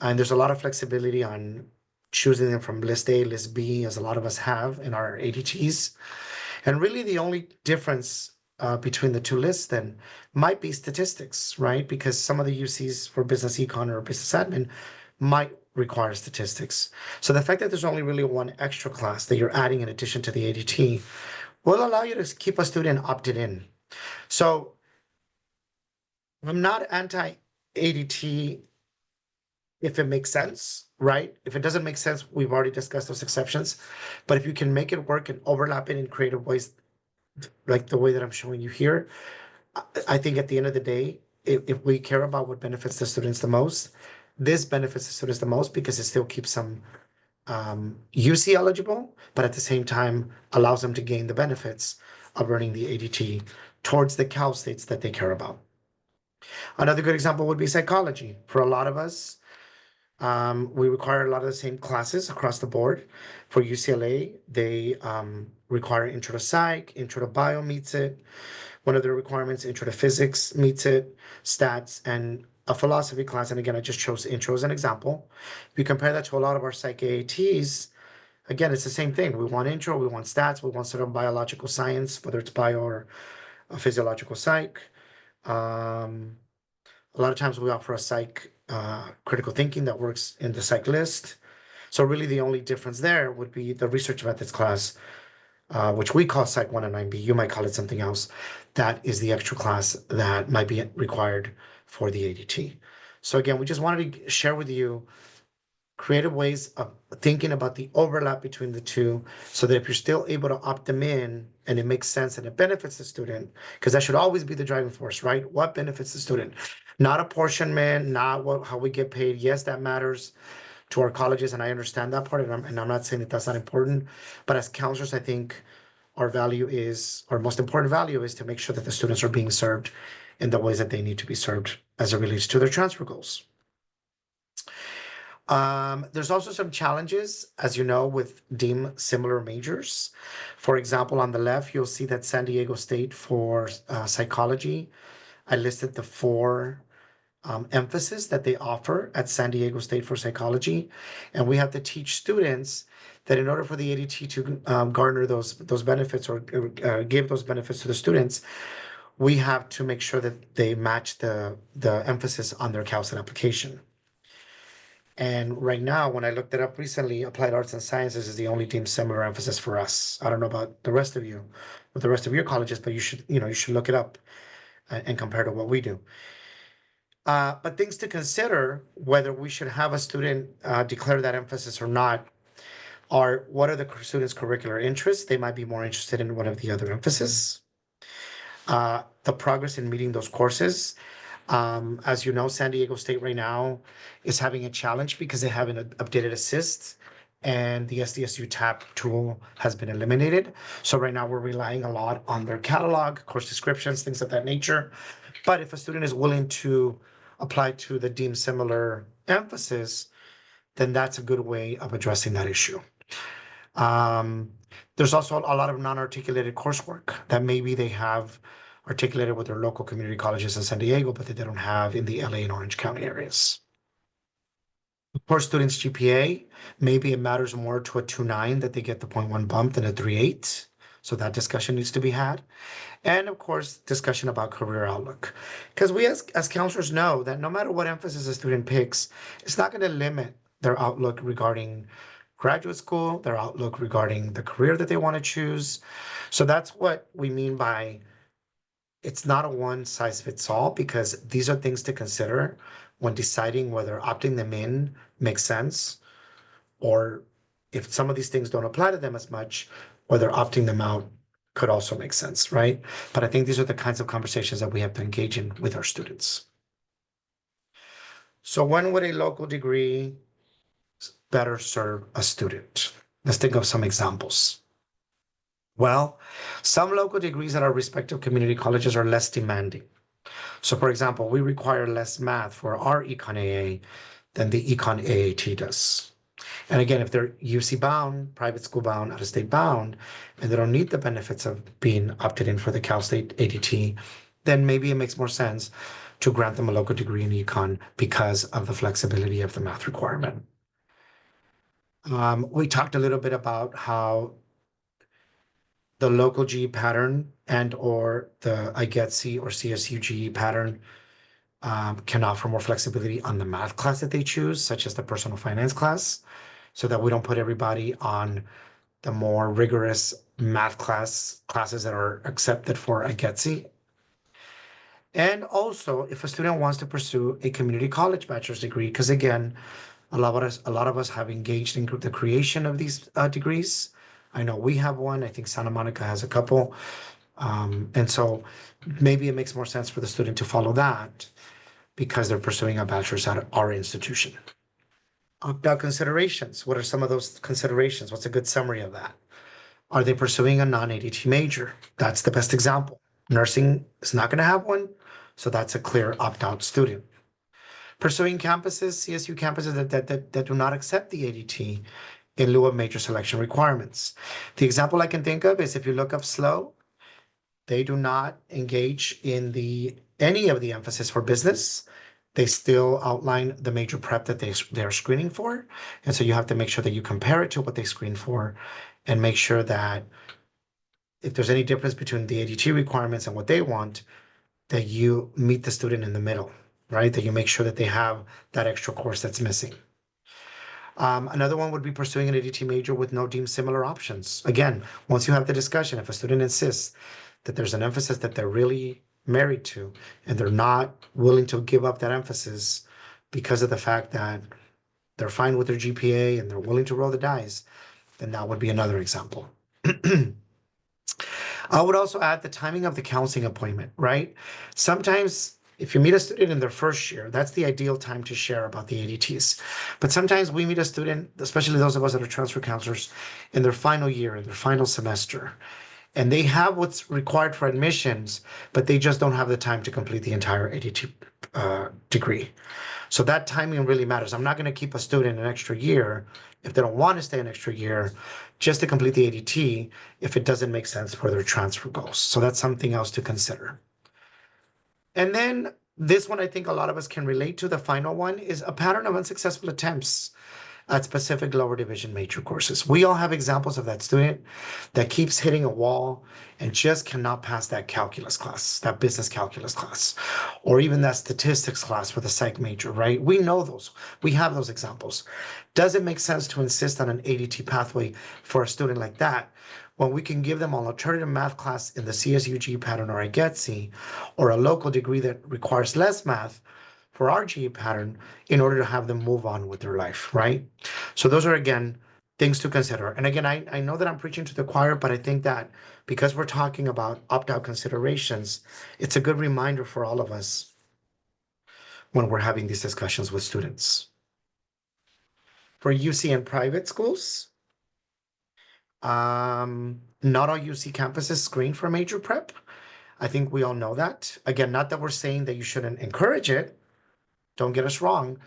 and there's a lot of flexibility on choosing them from list A, list B, as a lot of us have in our ADTs. And really the only difference between the two lists then might be statistics, right? Because some of the UCs for business econ or business admin might require statistics. So the fact that there's only really one extra class that you're adding in addition to the ADT will allow you to keep a student opted in. So I'm not anti-ADT if it makes sense, right? If it doesn't make sense, we've already discussed those exceptions. But if you can make it work and overlap it in creative ways, like the way that I'm showing you here, I think at the end of the day, if we care about what benefits the students the most, this benefits the students the most because it still keeps them UC eligible, but at the same time allows them to gain the benefits of earning the ADT towards the Cal States that they care about. Another good example would be psychology. For a lot of us, we require a lot of the same classes across the board. For UCLA, they require Intro to Psych, Intro to Bio meets it. One of the requirements, Intro to Physics meets it, Stats, and a philosophy class. And again, I just chose Intro as an example. If you compare that to a lot of our Psych AATs, again, it's the same thing. We want Intro, we want Stats, we want sort of biological science, whether it's bio or a physiological psych. A lot of times we offer a psych critical thinking that works in the psych list. So really the only difference there would be the research methods class, which we call Psych 109B. You might call it something else. That is the extra class that might be required for the ADT. So again, we just wanted to share with you creative ways of thinking about the overlap between the two, so that if you're still able to opt them in and it makes sense and it benefits the student, because that should always be the driving force, right? What benefits the student? Not apportionment, not how we get paid. Yes, that matters to our colleges, and I understand that part, and I'm not saying that that's not important, but as counselors, I think our most important value is to make sure that the students are being served in the ways that they need to be served as it relates to their transfer goals. There's also some challenges, as you know, with deemed similar majors. For example, on the left, you'll see that San Diego State for psychology, I listed the 4 emphasis that they offer at San Diego State for psychology. And we have to teach students that in order for the ADT to garner those benefits or give those benefits to the students, we have to make sure that they match the emphasis on their CalSTAT application. And right now, when I looked it up recently, applied arts and sciences is the only deemed similar emphasis for us. I don't know about the rest of you, with the rest of your colleges, but you should look it up and compare to what we do. But things to consider whether we should have a student declare that emphasis or not are, what are the student's curricular interests? They might be more interested in one of the other emphasis. The progress in meeting those courses. As you know, San Diego State right now is having a challenge because they haven't updated assist, and the SDSU TAP tool has been eliminated. So right now we're relying a lot on their catalog, course descriptions, things of that nature. But if a student is willing to apply to the deemed similar emphasis, then that's a good way of addressing that issue. There's also a lot of non-articulated coursework that maybe they have articulated with their local community colleges in San Diego, but that they don't have in the LA and Orange County areas. For students' GPA, maybe it matters more to a 2.9 that they get the 0.1 bump than a 3.8. So that discussion needs to be had. And of course, discussion about career outlook. Because we as counselors know that no matter what emphasis a student picks, it's not going to limit their outlook regarding graduate school, their outlook regarding the career that they want to choose. So that's what we mean by it's not a one size fits all, because these are things to consider when deciding whether opting them in makes sense, or if some of these things don't apply to them as much, whether opting them out could also make sense, right? But I think these are the kinds of conversations that we have to engage in with our students. So when would a local degree better serve a student? Let's think of some examples. Well, some local degrees at our respective community colleges are less demanding. So for example, we require less math for our Econ AA than the Econ AAT does. And again, if they're UC bound, private school bound, out of state bound, and they don't need the benefits of being opted in for the Cal State ADT, then maybe it makes more sense to grant them a local degree in econ because of the flexibility of the math requirement. We talked a little bit about how the local GE pattern and or the CalGETC or CSU GE pattern can offer more flexibility on the math class that they choose, such as the personal finance class, so that we don't put everybody on the more rigorous math classes that are accepted for CalGETC. And also, if a student wants to pursue a community college bachelor's degree, because again, a lot of us have engaged in the creation of these degrees. I know we have one. I think Santa Monica has a couple. And so maybe it makes more sense for the student to follow that because they're pursuing a bachelor's at our institution. Opt-out considerations. What are some of those considerations? What's a good summary of that? Are they pursuing a non-ADT major? That's the best example. Nursing is not going to have one, so that's a clear opt-out student. Pursuing campuses, CSU campuses that do not accept the ADT in lieu of major selection requirements. The example I can think of is if you look up SLO, they do not engage in any of the emphasis for business. They still outline the major prep that they're screening for. And so you have to make sure that you compare it to what they screen for and make sure that if there's any difference between the ADT requirements and what they want, that you meet the student in the middle, right? That you make sure that they have that extra course that's missing. Another one would be pursuing an ADT major with no deemed similar options. Again, once you have the discussion, if a student insists that there's an emphasis that they're really married to and they're not willing to give up that emphasis because of the fact that they're fine with their GPA and they're willing to roll the dice, then that would be another example. I would also add the timing of the counseling appointment, right? Sometimes if you meet a student in their first year, that's the ideal time to share about the ADTs. But sometimes we meet a student, especially those of us that are transfer counselors, in their final year, in their final semester, and they have what's required for admissions, but they just don't have the time to complete the entire ADT degree. So that timing really matters. I'm not going to keep a student an extra year if they don't want to stay an extra year just to complete the ADT if it doesn't make sense for their transfer goals. So that's something else to consider. And then this one, I think a lot of us can relate to. The final one is a pattern of unsuccessful attempts at specific lower division major courses. We all have examples of that student that keeps hitting a wall and just cannot pass that calculus class, that business calculus class, or even that statistics class for the psych major, right? We know those. We have those examples. Does it make sense to insist on an ADT pathway for a student like that when we can give them an alternative math class in the CSUG pattern or a GETC, or a local degree that requires less math for our GE pattern in order to have them move on with their life, right? So those are, again, things to consider. And again, I know that I'm preaching to the choir, but I think that because we're talking about opt-out considerations, it's a good reminder for all of us when we're having these discussions with students. For UC and private schools, not all UC campuses screen for major prep. I think we all know that. Again, not that we're saying that you shouldn't encourage it. Don't get us wrong.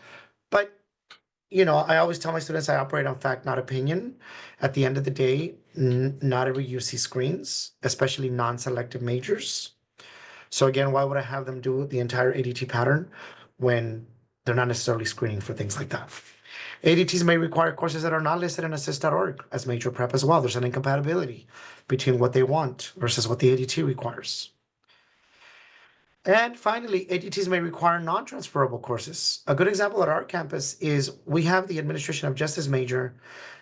But, I always tell my students I operate on fact, not opinion. At the end of the day, not every UC screens, especially non-selective majors. So again, why would I have them do the entire ADT pattern when they're not necessarily screening for things like that? ADTs may require courses that are not listed in assist.org as major prep as well. There's an incompatibility between what they want versus what the ADT requires. And finally, ADTs may require non-transferable courses. A good example at our campus is we have the Administration of Justice major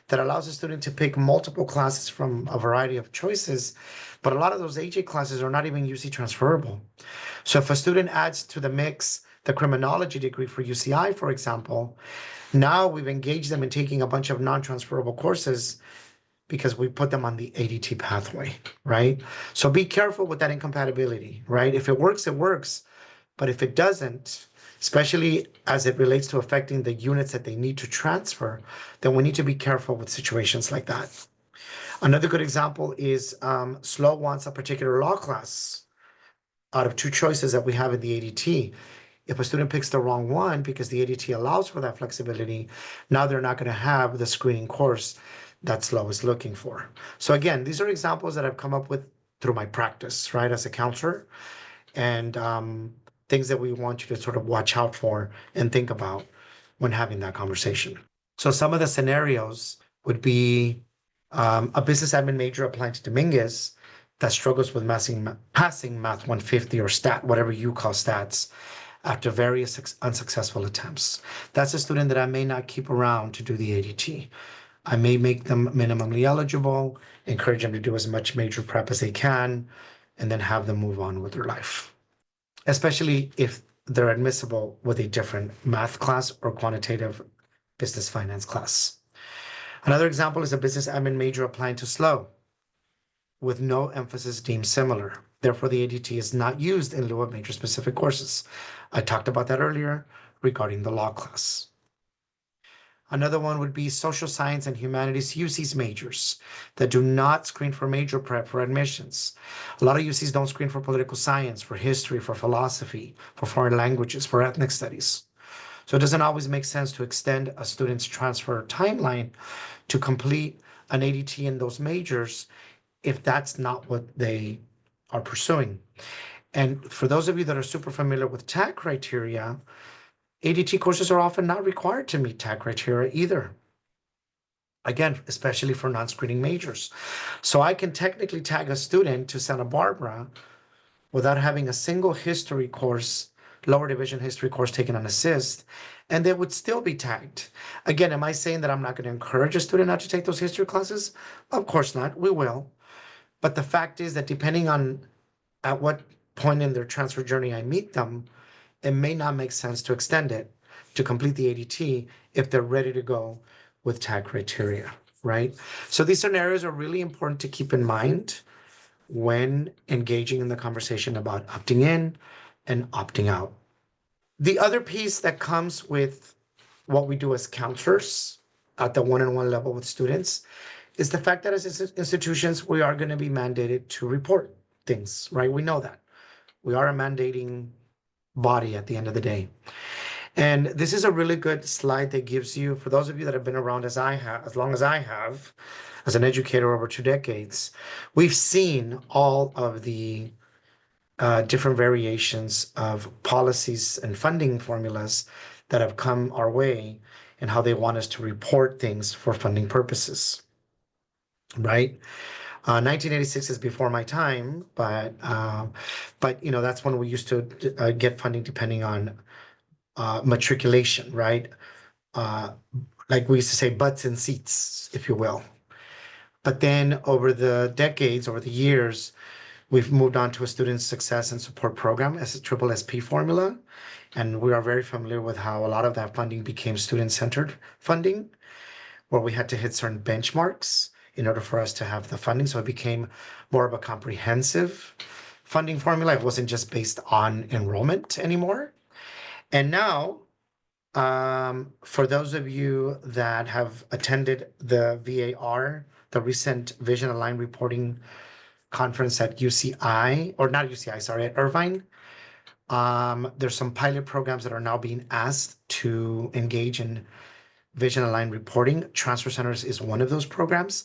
that allows a student to pick multiple classes from a variety of choices, but a lot of those AJ classes are not even UC transferable. So if a student adds to the mix the criminology degree for UCI, for example, now we've engaged them in taking a bunch of non-transferable courses because we put them on the ADT pathway, right? So be careful with that incompatibility, right? If it works, it works. But if it doesn't, especially as it relates to affecting the units that they need to transfer, then we need to be careful with situations like that. Another good example is SLO wants a particular law class out of two choices that we have in the ADT. If a student picks the wrong one because the ADT allows for that flexibility, now they're not going to have the screening course that SLO is looking for. So again, these are examples that I've come up with through my practice, right, as a counselor, and things that we want you to sort of watch out for and think about when having that conversation. So some of the scenarios would be a business admin major applying to Dominguez that struggles with passing Math 150 or stat, whatever you call stats, after various unsuccessful attempts. That's a student that I may not keep around to do the ADT. I may make them minimally eligible, encourage them to do as much major prep as they can, and then have them move on with their life, especially if they're admissible with a different math class or quantitative business finance class. Another example is a business admin major applying to SLO with no emphasis deemed similar. Therefore, the ADT is not used in lieu of major specific courses. I talked about that earlier regarding the law class. Another one would be social science and humanities UCs majors that do not screen for major prep for admissions. A lot of UCs don't screen for political science, for history, for philosophy, for foreign languages, for ethnic studies. So it doesn't always make sense to extend a student's transfer timeline to complete an ADT in those majors if that's not what they are pursuing. And for those of you that are super familiar with TAC criteria, ADT courses are often not required to meet TAC criteria either. Again, especially for non-screening majors. So I can technically tag a student to Santa Barbara without having a single history course, lower division history course taken on assist, and they would still be tagged. Again, am I saying that I'm not going to encourage a student not to take those history classes? Of course not. We will. But the fact is that depending on at what point in their transfer journey I meet them, it may not make sense to extend it to complete the ADT if they're ready to go with tag criteria, right? So these scenarios are really important to keep in mind when engaging in the conversation about opting in and opting out. The other piece that comes with what we do as counselors at the one-on-one level with students is the fact that as institutions, we are going to be mandated to report things, right? We know that. We are a mandating body at the end of the day. And this is a really good slide that gives you, for those of you that have been around as I have, as long as I have, as an educator over 2 decades, we've seen all of the different variations of policies and funding formulas that have come our way and how they want us to report things for funding purposes, right? 1986 is before my time, but that's when we used to get funding depending on matriculation, right? Uh, like we used to say, butts and seats, if you will. But then over the decades, over the years, we've moved on to a student success and support program as a triple SP formula. And we are very familiar with how a lot of that funding became student-centered funding, where we had to hit certain benchmarks in order for us to have the funding. So it became more of a comprehensive funding formula. It wasn't just based on enrollment anymore. And now, for those of you that have attended the VAR, the recent Vision Aligned Reporting Conference at UCI, or not UCI, sorry, at Irvine, there's some pilot programs that are now being asked to engage in Vision Aligned Reporting. Transfer Centers is one of those programs,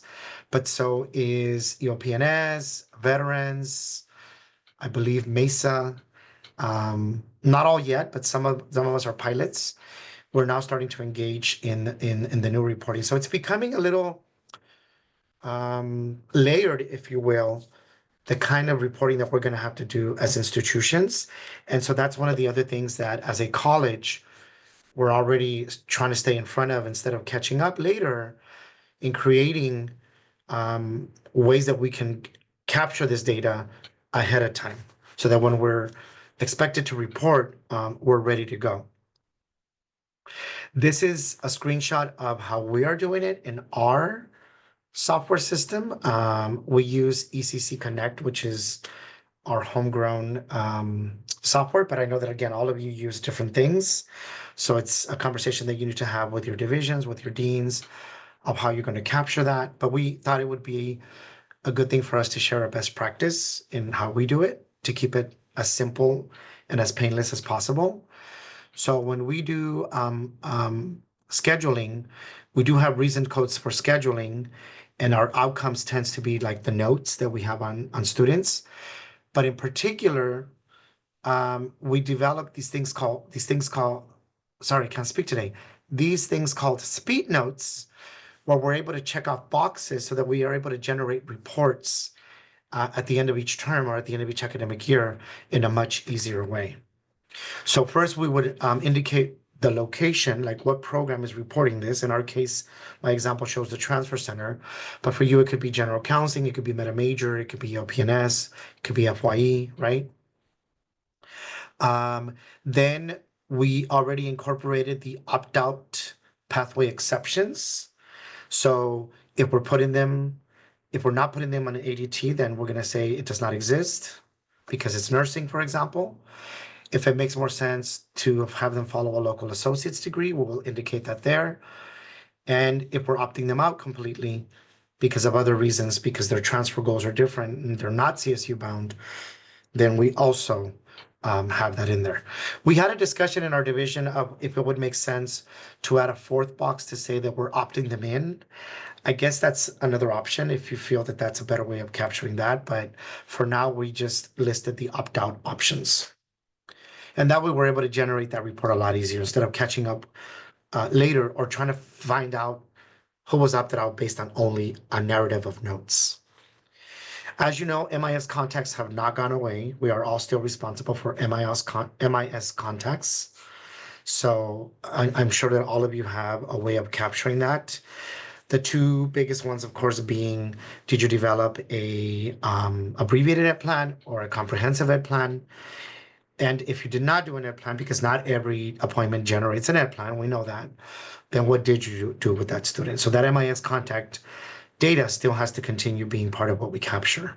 but so is EOPNS, Veterans, I believe MESA. Not all yet, but some of us are pilots. We're now starting to engage in the new reporting. So it's becoming a little layered, if you will, the kind of reporting that we're going to have to do as institutions. And so that's one of the other things that as a college, we're already trying to stay in front of instead of catching up later in creating ways that we can capture this data ahead of time so that when we're expected to report, we're ready to go. This is a screenshot of how we are doing it in our software system. We use ECC Connect, which is our homegrown software, but I know that, again, all of you use different things. So it's a conversation that you need to have with your divisions, with your deans, of how you're going to capture that. But we thought it would be a good thing for us to share a best practice in how we do it, to keep it as simple and as painless as possible. So when we do scheduling, we do have reason codes for scheduling, and our outcomes tends to be like the notes that we have on students. But in particular, we developed these things called, sorry, I can't speak today. These things called speed notes, where we're able to check off boxes so that we are able to generate reports at the end of each term or at the end of each academic year in a much easier way. So first we would indicate the location, like what program is reporting this. In our case, my example shows the transfer center, but for you, it could be general counseling, it could be meta major, it could be OPNS, it could be FYE, right? Then we already incorporated the opt-out pathway exceptions. So if we're not putting them on an ADT, then we're going to say it does not exist because it's nursing, for example. If it makes more sense to have them follow a local associate's degree, we will indicate that there. And if we're opting them out completely because of other reasons, because their transfer goals are different and they're not CSU bound, then we also have that in there. We had a discussion in our division of if it would make sense to add a fourth box to say that we're opting them in. I guess that's another option if you feel that that's a better way of capturing that. But for now, we just listed the opt-out options. And that way we're able to generate that report a lot easier instead of catching up later or trying to find out who was opted out based on only a narrative of notes. As you know, MIS contacts have not gone away. We are all still responsible for MIS contacts. So I'm sure that all of you have a way of capturing that. The two biggest ones, of course, being, did you develop a abbreviated ed plan or a comprehensive ed plan? And if you did not do an ed plan, because not every appointment generates an ed plan, we know that, then what did you do with that student? So that MIS contact data still has to continue being part of what we capture.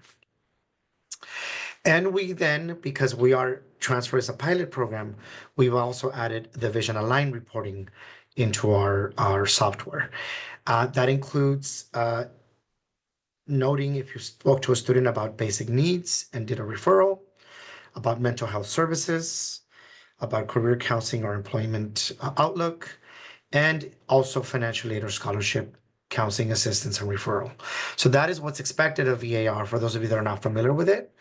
And we then, because we are transfer as a pilot program, we've also added the vision aligned reporting into our software. That includes noting if you spoke to a student about basic needs and did a referral, about mental health services, about career counseling or employment outlook, and also financial aid or scholarship counseling assistance and referral. So that is what's expected of VAR for those of you that are not familiar with it.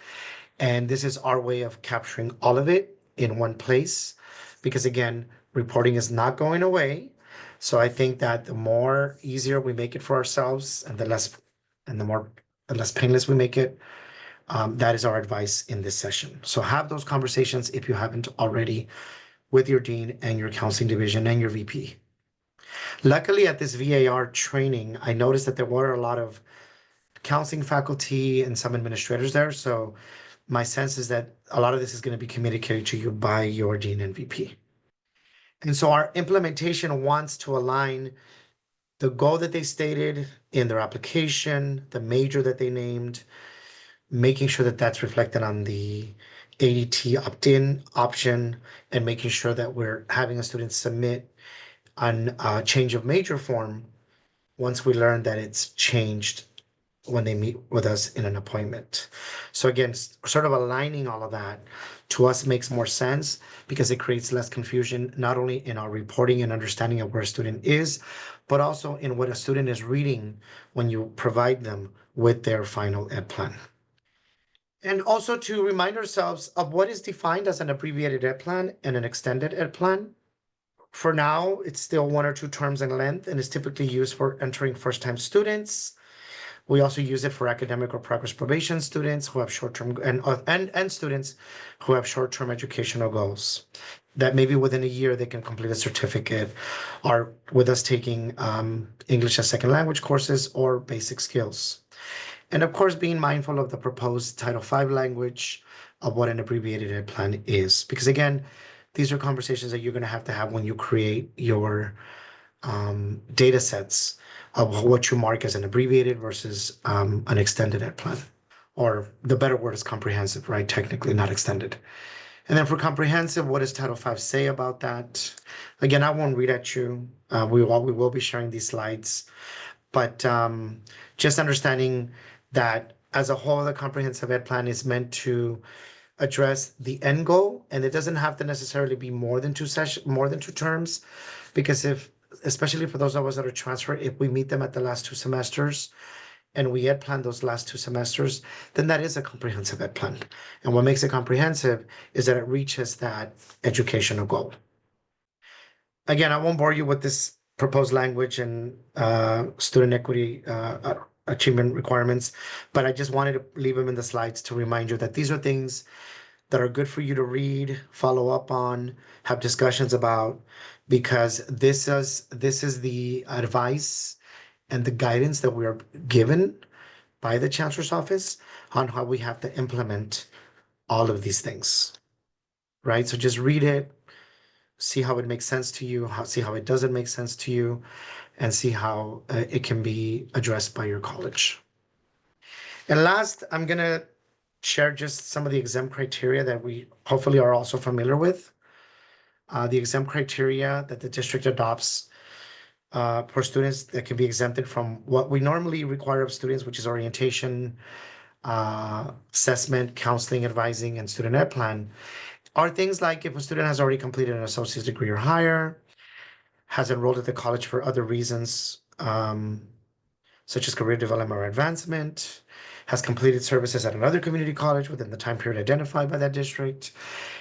And this is our way of capturing all of it in one place, because again, reporting is not going away. So I think that the more easier we make it for ourselves and the less painless we make it, that is our advice in this session. So have those conversations if you haven't already with your dean and your counseling division and your VP. Luckily at this VAR training, I noticed that there were a lot of counseling faculty and some administrators there. So my sense is that a lot of this is going to be communicated to you by your dean and VP. And so our implementation wants to align the goal that they stated in their application, the major that they named, making sure that that's reflected on the ADT opt-in option, and making sure that we're having a student submit on a change of major form once we learn that it's changed when they meet with us in an appointment. So again, sort of aligning all of that to us makes more sense because it creates less confusion, not only in our reporting and understanding of where a student is, but also in what a student is reading when you provide them with their final ed plan. And also to remind ourselves of what is defined as an abbreviated ed plan and an extended ed plan. For now, it's still 1 or 2 terms in length and is typically used for entering first-time students. We also use it for academic or progress probation students who have short-term and students who have short-term educational goals that maybe within a year they can complete a certificate, or with us taking English as second language courses or basic skills. And of course, being mindful of the proposed Title V language of what an abbreviated ed plan is. Because again, these are conversations that you're going to have when you create your data sets of what you mark as an abbreviated versus an extended ed plan. Or the better word is comprehensive, right? Technically, not extended. And then for comprehensive, what does Title V say about that? Again, I won't read at you. We will be sharing these slides. But just understanding that as a whole, the comprehensive ed plan is meant to address the end goal, and it doesn't have to necessarily be more than 2 terms, because especially for those of us that are transferred, if we meet them at the last 2 semesters and we ed plan those last 2 semesters, then that is a comprehensive ed plan. And what makes it comprehensive is that it reaches that educational goal. Again, I won't bore you with this proposed language and student equity achievement requirements, but I just wanted to leave them in the slides to remind you that these are things that are good for you to read, follow up on, have discussions about, because this is the advice and the guidance that we are given by the Chancellor's Office on how we have to implement all of these things, right? So just read it, see how it makes sense to you, see how it doesn't make sense to you, and see how it can be addressed by your college. And last, I'm going to share just some of the exempt criteria that we hopefully are also familiar with. The exempt criteria that the district adopts for students that can be exempted from what we normally require of students, which is orientation, assessment, counseling, advising, and student ed plan, are things like if a student has already completed an associate's degree or higher, has enrolled at the college for other reasons, such as career development or advancement, has completed services at another community college within the time period identified by that district,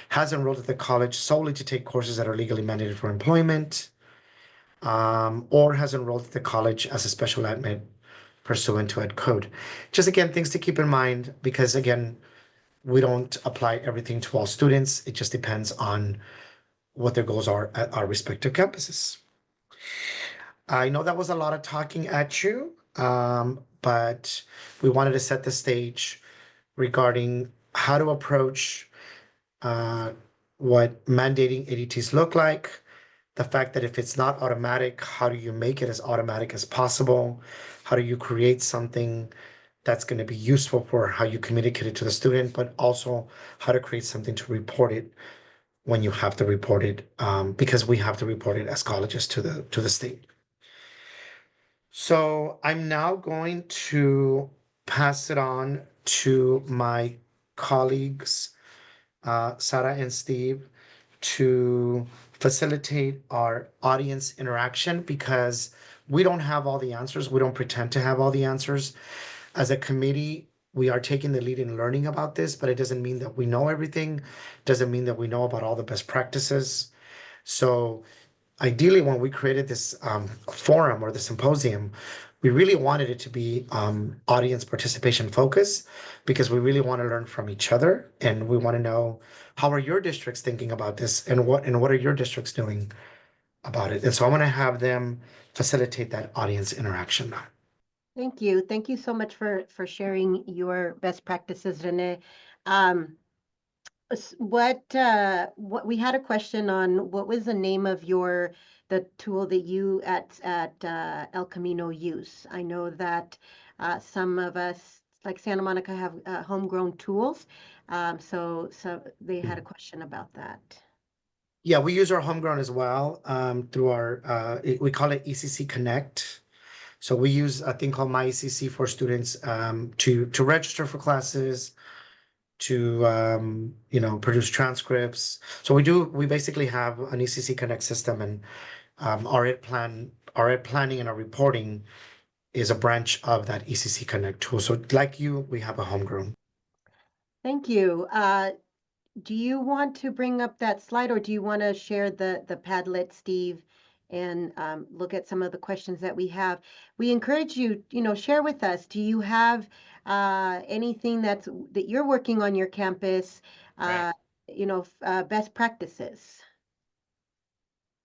has enrolled at the college solely to take courses that are legally mandated for employment, or has enrolled at the college as a special admit pursuant to ed code. Just again, things to keep in mind because again, we don't apply everything to all students. It just depends on what their goals are at our respective campuses. I know that was a lot of talking at you, but we wanted to set the stage regarding how to approach uh, what mandating ADTs look like, the fact that if it's not automatic, how do you make it as automatic as possible? How do you create something that's going to be useful for how you communicate it to the student, but also how to create something to report it when you have to report it, because we have to report it as colleges to the state. So I'm now going to pass it on to my colleagues, Sarah and Steve, to facilitate our audience interaction because we don't have all the answers. We don't pretend to have all the answers. As a committee, we are taking the lead in learning about this, but it doesn't mean that we know everything. Doesn't mean that we know about all the best practices. So ideally, when we created this forum or the symposium, we really wanted it to be audience participation focused because we really want to learn from each other and we want to know how are your districts thinking about this and what are your districts doing about it. And so I want to have them facilitate that audience interaction now. Thank you. Thank you so much for sharing your best practices, Renee. Um, what we had a question on what was the name of the tool that you at El Camino use? I know that some of us, like Santa Monica, have homegrown tools. So they had a question about that. Yeah, we use our homegrown as well through our, we call it ECC Connect. So we use a thing called MyECC for students to register for classes, to produce transcripts. So we basically have an ECC Connect system, and our ed planning and our reporting is a branch of that ECC Connect tool. So like you, we have a homegrown. Thank you. Do you want to bring up that slide or do you want to share the Padlet, Steve, and look at some of the questions that we have? We encourage you, share with us. Do you have anything that you're working on your campus, Right. best practices?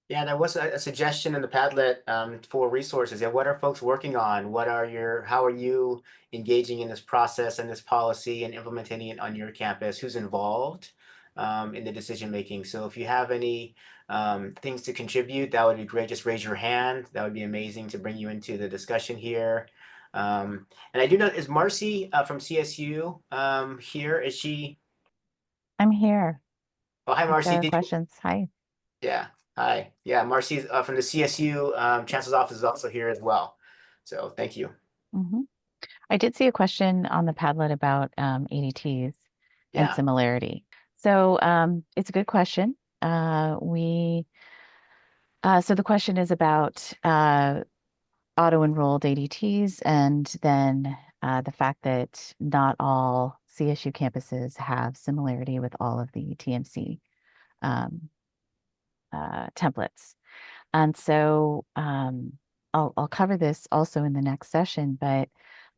Yeah, there was a suggestion in the Padlet for resources. Yeah, what are folks working on? How are you engaging in this process and this policy and implementing it on your campus? Who's involved in the decision making? So if you have any things to contribute, that would be great. Just raise your hand. That would be amazing to bring you into the discussion here. And I do know, is Marcy from CSU here? Is she? I'm here. Oh, hi, If Marcy. there are Did you? questions, hi. Yeah. Hi. Yeah, Marcy from the CSU Chancellor's office is also here as well. So thank you. Mhm. I did see a question on the Padlet about ADTs and Yeah. similarity. So it's a good question. So the question is about auto-enrolled ADTs and then the fact that not all CSU campuses have similarity with all of the TMC templates. And so I'll cover this also in the next session, but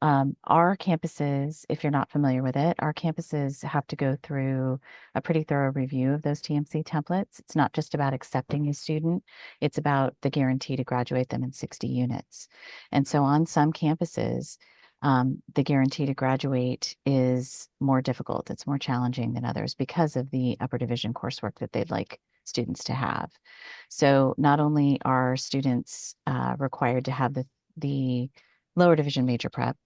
our campuses, if you're not familiar with it, our campuses have to go through a pretty thorough review of those TMC templates. It's not just about accepting a student, it's about the guarantee to graduate them in 60 units. And so on some campuses, the guarantee to graduate is more difficult. It's more challenging than others because of the upper division coursework that they'd like students to have. So not only are students required to have the lower division major prep,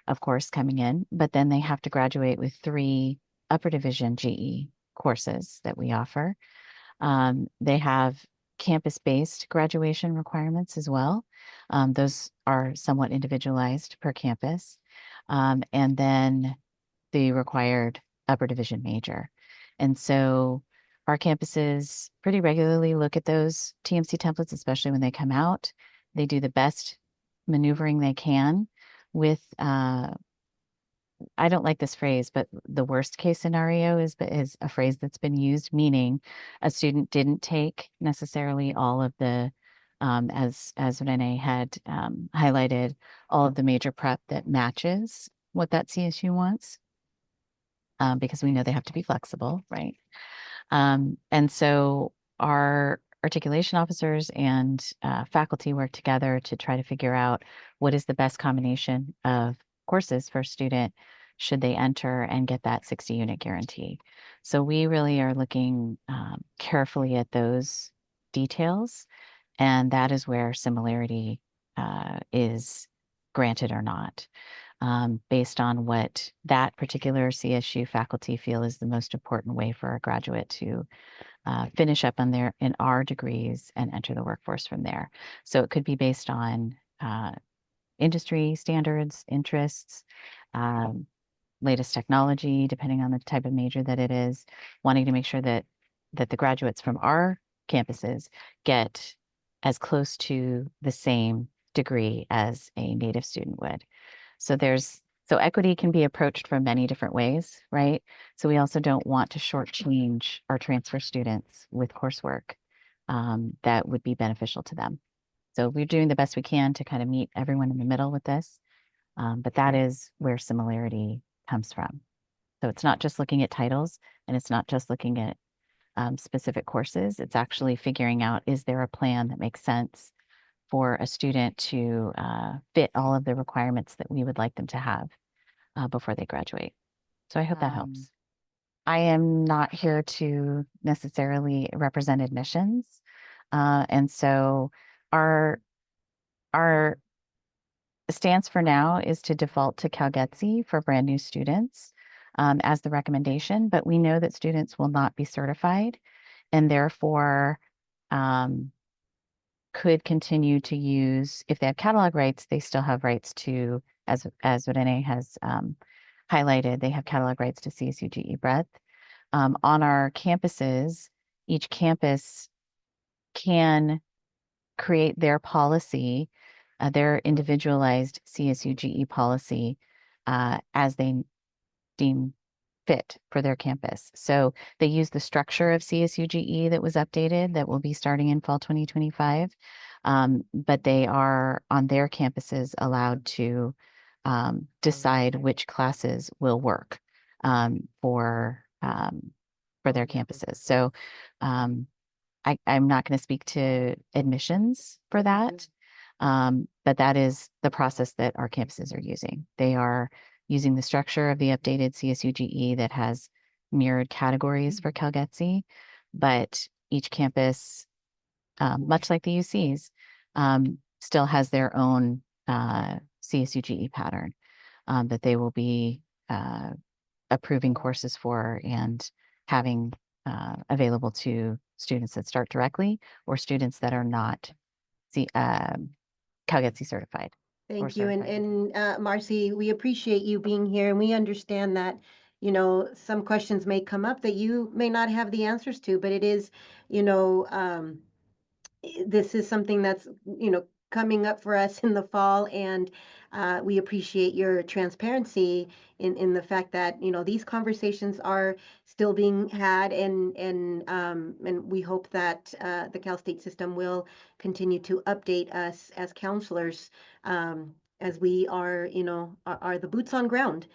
of course, coming in, but then they have to graduate with 3 upper division GE courses that we offer. They have campus-based graduation requirements as well. Those are somewhat individualized per campus. And then the required upper division major. And so our campuses pretty regularly look at those TMC templates, especially when they come out. They do the best maneuvering they can with, I don't like this phrase, but the worst case scenario is a phrase that's been used, meaning a student didn't take necessarily all of the as Renee had highlighted, all of the major prep that matches what that CSU wants, because we know they have to be flexible, right? And so our articulation officers and faculty work together to try to figure out what is the best combination of courses for a student should they enter and get that 60-unit guarantee. So we really are looking carefully at those details, and that is where similarity is granted or not, based on what that particular CSU faculty feel is the most important way for a graduate to finish up on in our degrees and enter the workforce from there. So it could be based on industry standards, interests, latest technology, depending on the type of major that it is, wanting to make sure that the graduates from our campuses get as close to the same degree as a native student would. So equity can be approached from many different ways, right? So we also don't want to shortchange our transfer students with coursework that would be beneficial to them. So we're doing the best we can to kind of meet everyone in the middle with this, but that is where similarity comes from. So it's not just looking at titles, and it's not just looking at specific courses. It's actually figuring out, is there a plan that makes sense for a student to fit all of the requirements that we would like them to have before they graduate. So I hope that helps. I am not here to necessarily represent admissions. And so our stance for now is to default to CalGETC for brand new students as the recommendation, but we know that students will not be certified and therefore could continue to use, if they have catalog rights, they still have rights to, as Renee has highlighted, they have catalog rights to CSU GE breadth. On our campuses, each campus can create their policy, their individualized CSU GE policy as they deem fit for their campus. So they use the structure of CSU GE that was updated, that will be starting in fall 2025, but they are on their campuses allowed to decide which classes will work for their campuses. So I'm not going to speak to admissions for that, but that is the process that our campuses are using. They are using the structure of the updated CSU GE that has mirrored categories for CalGETC, but each campus, much like the UCs, still has their own CSU GE pattern that they will be approving courses for and having available to students that start directly or students that are not CalGETC certified. Thank you. And Marcy, we appreciate you being here, and we understand that, you know, some questions may come up that you may not have the answers to, but it is, you know, this is something that's, you know, coming up for us in the fall, and we appreciate your transparency in the fact that, you know, these conversations are still being had, and we hope that the Cal State system will continue to update us as counselors, as we are, you know, are the boots on ground.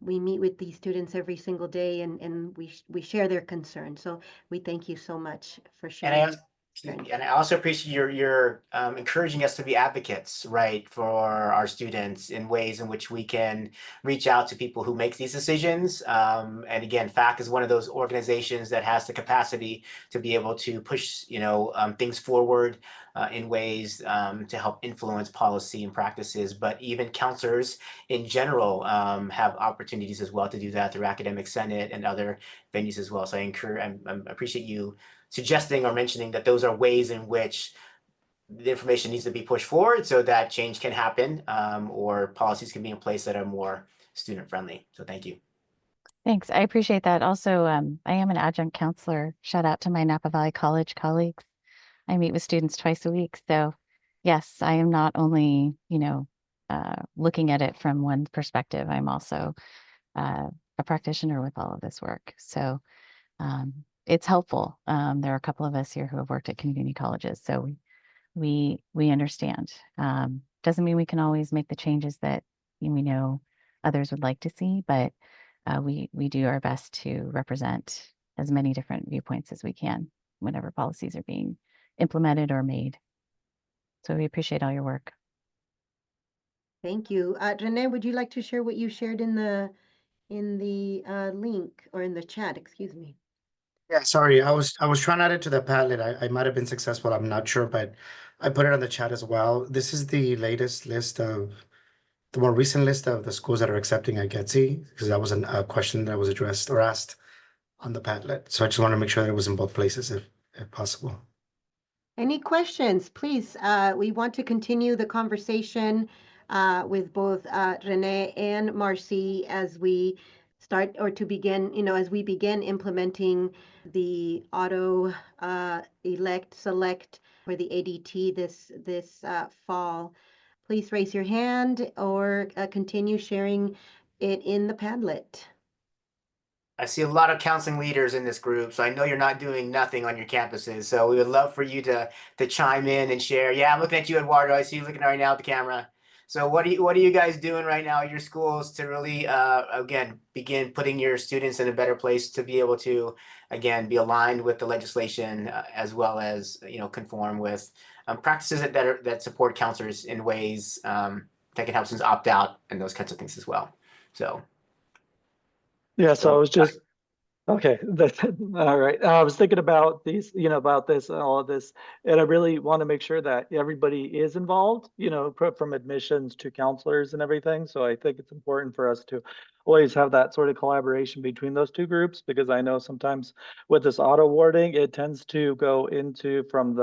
We meet with these students every single day, and we share their concerns. So we thank you so much for sharing. And I also appreciate your encouraging us to be advocates, right, for our students in ways in which we can reach out to people who make these decisions. And again, FACC is one of those organizations that has the capacity to be able to push, you know, things forward in ways to help influence policy and practices. But even counselors in general have opportunities as well to do that through Academic Senate and other venues as well. So I appreciate you suggesting or mentioning that those are ways in which the information needs to be pushed forward so that change can happen, or policies can be in place that are more student friendly. So thank you. Thanks. I appreciate that. Also, I am an adjunct counselor. Shout out to my Napa Valley College colleagues. I meet with students twice a week. So yes, I am not only, you know, looking at it from one perspective, I'm also a practitioner with all of this work. So it's helpful. There are a couple of us here who have worked at community colleges, so we understand. Doesn't mean we can always make the changes that we know others would like to see, but we do our best to represent as many different viewpoints as we can whenever policies are being implemented or made. So we appreciate all your work. Thank you. Renee, would you like to share what you shared in the link or in the chat, excuse me? Yeah, sorry, I was trying to add it to the Padlet. I might have been successful, I'm not sure, but I put it on the chat as well. This is the latest list of the more recent list of the schools that are accepting at GETC, because that was a question that was addressed or asked on the Padlet. So I just want to make sure that it was in both places if possible. Any questions, please? We want to continue the conversation with both Renee and Marcy as we start or to begin, as we begin implementing the auto elect select or the ADT this fall. Please raise your hand or continue sharing it in the Padlet. I see a lot of counseling leaders in this group, so I know you're not doing nothing on your campuses. So we would love for you to chime in and share. Yeah, I'm looking at you, Eduardo. I see you looking right now at the camera. So what are you guys doing right now at your schools to really again begin putting your students in a better place to be able to again be aligned with the legislation as well as conform with practices that support counselors in ways that can help students opt out and those kinds of things as well. So. Yeah, so I was just okay. All right. I was thinking about these, about this and all of this, and I really want to make sure that everybody is involved, from admissions to counselors and everything. So I think it's important for us to always have that sort of collaboration between those two groups, because I know sometimes with this auto awarding, it tends to go into from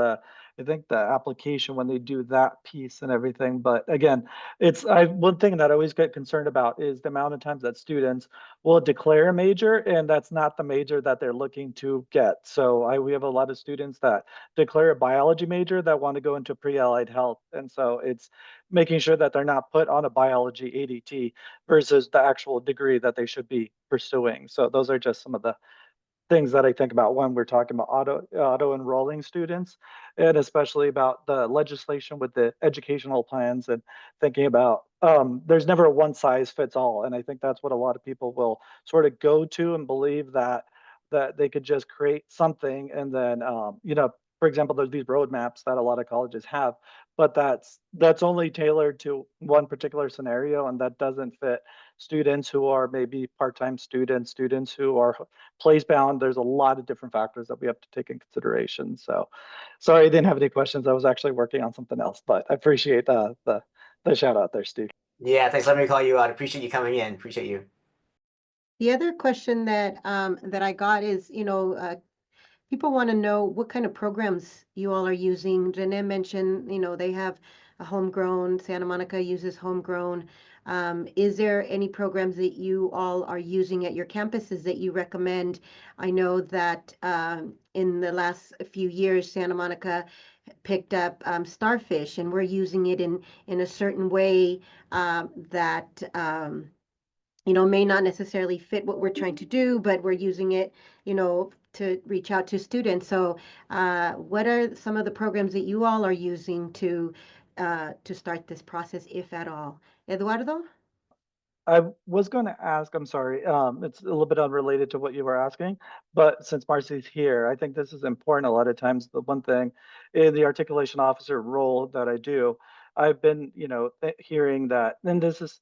I think the application when they do that piece and everything. But again, one thing that I always get concerned about is the amount of times that students will declare a major and that's not the major that they're looking to get. So we have a lot of students that declare a biology major that want to go into pre-allied health. And so it's making sure that they're not put on a biology ADT versus the actual degree that they should be pursuing. So those are just some of the things that I think about when we're talking about auto enrolling students, and especially about the legislation with the educational plans and thinking about there's never a one size fits all. And I think that's what a lot of people will sort of go to and believe that they could just create something and then for example, there's these roadmaps that a lot of colleges have, but that's only tailored to one particular scenario, and that doesn't fit students who are maybe part-time students who are place bound. There's a lot of different factors that we have to take in consideration. So sorry I didn't have any questions. I was actually working on something else, but I appreciate the shout out there, Steve. Yeah, thanks. Let me call you out. Appreciate you coming in. Appreciate you. The other question that I got is, people want to know what kind of programs you all are using. Renee mentioned, they have a homegrown, Santa Monica uses homegrown. Is there any programs that you all are using at your campuses that you recommend? I know that in the last few years, Santa Monica picked up Starfish, and we're using it in a certain way that may not necessarily fit what we're trying to do, but we're using it, to reach out to students. So what are some of the programs that you all are using to start this process, if at all? Eduardo? I was going to ask, I'm sorry, it's a little bit unrelated to what you were asking, but since Marcy's here, I think this is important. A lot of times, the one thing in the articulation officer role that I do, I've been, hearing that, and this is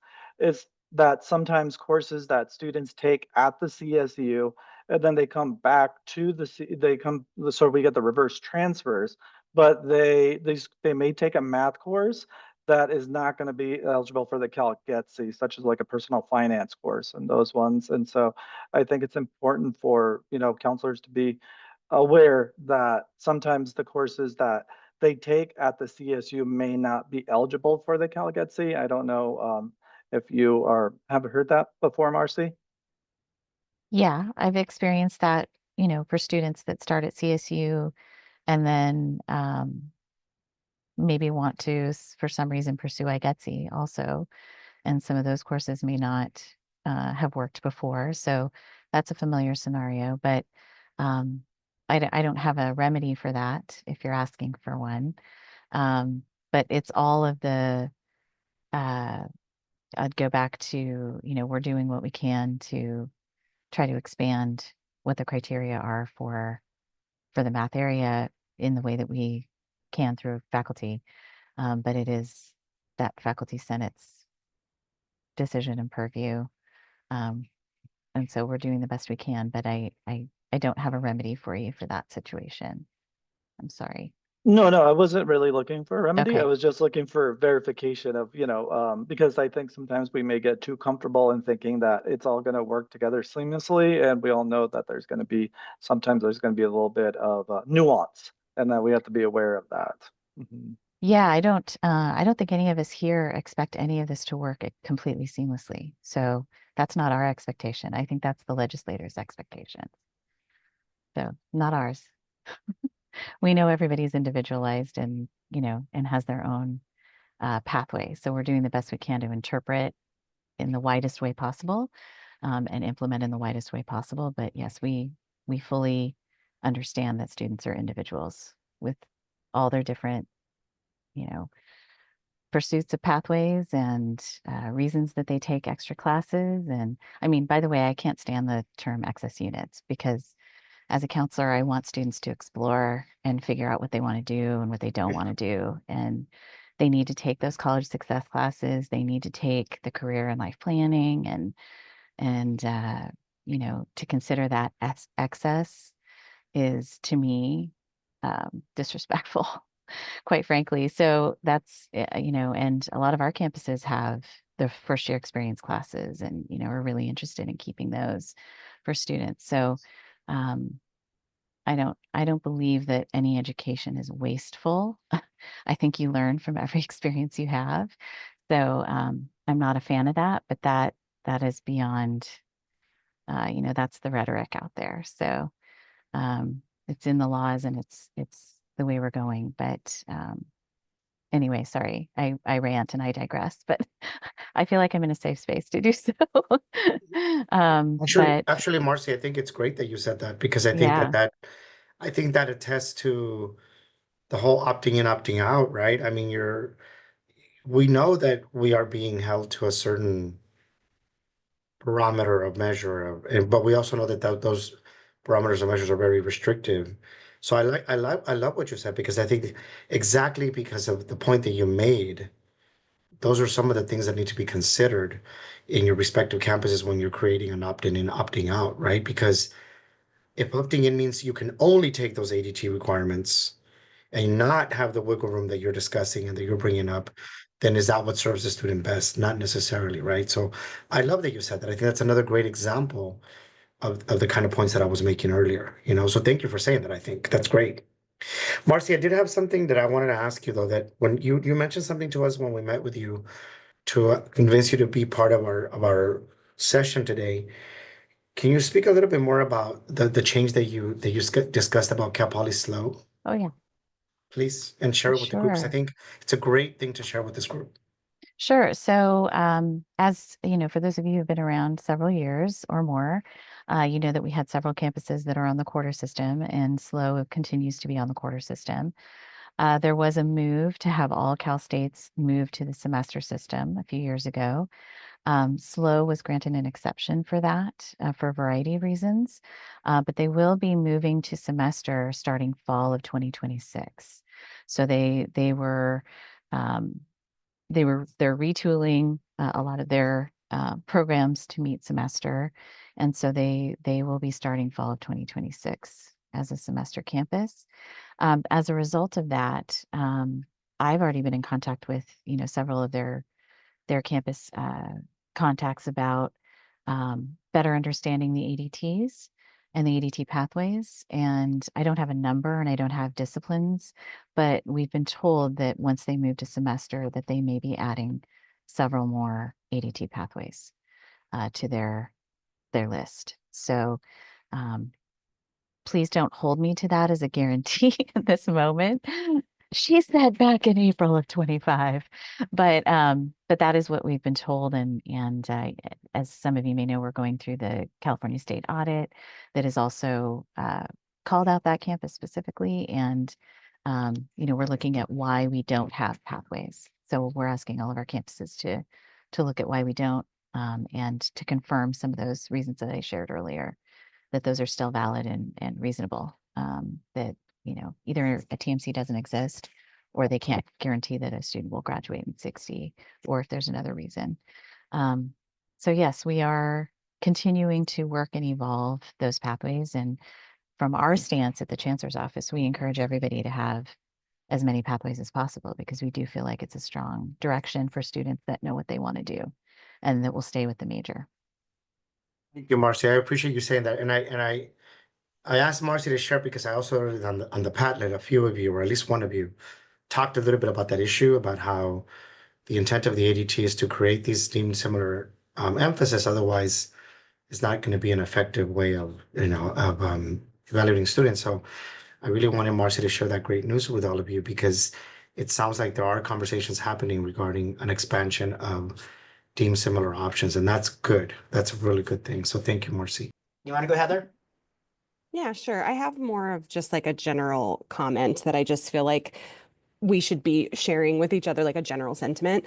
that sometimes courses that students take at the CSU, and then they come back to so we get the reverse transfers, but they may take a math course that is not going to be eligible for the CalGETC, such as like a personal finance course and those ones. And so I think it's important for, counselors to be aware that sometimes the courses that they take at the CSU may not be eligible for the CalGETC. I don't know if you have heard that before, Marcy. Yeah, I've experienced that, for students that start at CSU and then maybe want to, for some reason, pursue IGETC also. And some of those courses may not have worked before. So that's a familiar scenario, but I don't have a remedy for that if you're asking for one. But it's all of the, I'd go back to, we're doing what we can to try to expand what the criteria are for the math area in the way that we can through faculty. But it is that faculty senate's decision and purview. And so we're doing the best we can, but I don't have a remedy for you for that situation. I'm sorry. No, I wasn't really looking for a remedy. Okay. I was just looking for verification of, because I think sometimes we may get too comfortable in thinking that it's all going to work together seamlessly. And we all know that sometimes there's going to be a little bit of nuance, and that we have to be aware of that. Mhm. Yeah, I don't think any of us here expect any of this to work completely seamlessly. So that's not our expectation. I think that's the legislators' expectation. So not ours. We know everybody's individualized and, and has their own pathway. So we're doing the best we can to interpret in the widest way possible, and implement in the widest way possible. But yes, we fully understand that students are individuals with all their different, pursuits of pathways and reasons that they take extra classes. And I mean, by the way, I can't stand the term excess units, because as a counselor, I want students to explore and figure out what they want to do and what they don't want to do. And they need to take those college success classes. They need to take the career and life planning, and to consider that as excess is, to me, disrespectful, quite frankly. So that's, and a lot of our campuses have the first year experience classes, and, are really interested in keeping those for students. So, I don't believe that any education is wasteful. I think you learn from every experience you have. So, I'm not a fan of that, but that is beyond, that's the rhetoric out there. So, it's in the laws, and it's the way we're going. But, anyway, sorry, I rant and I digress, but I feel like I'm in a safe space to do so. But Actually, Marcy, I think it's great that you said that, because I think yeah, I think that attests to the whole opting in, opting out, right? I mean, we know that we are being held to a certain parameter of measure but we also know that those parameters and measures are very restrictive. So I love what you said, because I think exactly because of the point that you made, those are some of the things that need to be considered in your respective campuses when you're creating an opt-in and opting out, right? Because if opting in means you can only take those ADT requirements and not have the wiggle room that you're discussing and that you're bringing up, then is that what serves the student best? Not necessarily, right? So I love that you said that. I think that's another great example of the kind of points that I was making earlier, So thank you for saying that. I think that's great. Marcy, I did have something that I wanted to ask you, though, that when you mentioned something to us when we met with you to convince you to be part of our session today. Can you speak a little bit more about the change that you discussed about Cal Poly Slow, oh yeah, please, and share it with the groups? I sure. think it's a great thing to share with this group. Sure. So, as you know, for those of you who've been around several years or more, you know that we had several campuses that are on the quarter system, and SLO continues to be on the quarter system. There was a move to have all Cal States move to the semester system a few years ago. SLO was granted an exception for that, for a variety of reasons, but they will be moving to semester starting fall of 2026. So um, they're retooling a lot of their programs to meet semester, and so they will be starting fall of 2026 as a semester campus. As a result of that, I've already been in contact with several of their campus contacts about better understanding the ADTs and the ADT pathways. And I don't have a number and I don't have disciplines, but we've been told that once they move to semester, that they may be adding several more ADT pathways to their list. So please don't hold me to that as a guarantee in this moment. She said back in April of 25, but that is what we've been told. And as some of you may know, we're going through the California State audit that has also called out that campus specifically. And we're looking at why we don't have pathways. So we're asking all of our campuses to look at why we don't, and to confirm some of those reasons that I shared earlier, that those are still valid and reasonable. That either a TMC doesn't exist, or they can't guarantee that a student will graduate in 60, or if there's another reason. So yes, we are continuing to work and evolve those pathways. And from our stance at the Chancellor's Office, we encourage everybody to have as many pathways as possible, because we do feel like it's a strong direction for students that know what they want to do and that will stay with the major. Thank you, Marcy. I appreciate you saying that. And I asked Marcy to share because I also heard on the Padlet, a few of you, or at least one of you, talked a little bit about that issue, about how the intent of the ADT is to create these deemed similar emphasis. Otherwise, it's not going to be an effective way of evaluating students. So I really wanted Marcy to share that great news with all of you, because it sounds like there are conversations happening regarding an expansion of deemed similar options, and that's good. That's a really good thing. So thank you, Marcy. You want to go, Heather? Yeah, sure. I have more of just like a general comment that I just feel like we should be sharing with each other, like a general sentiment.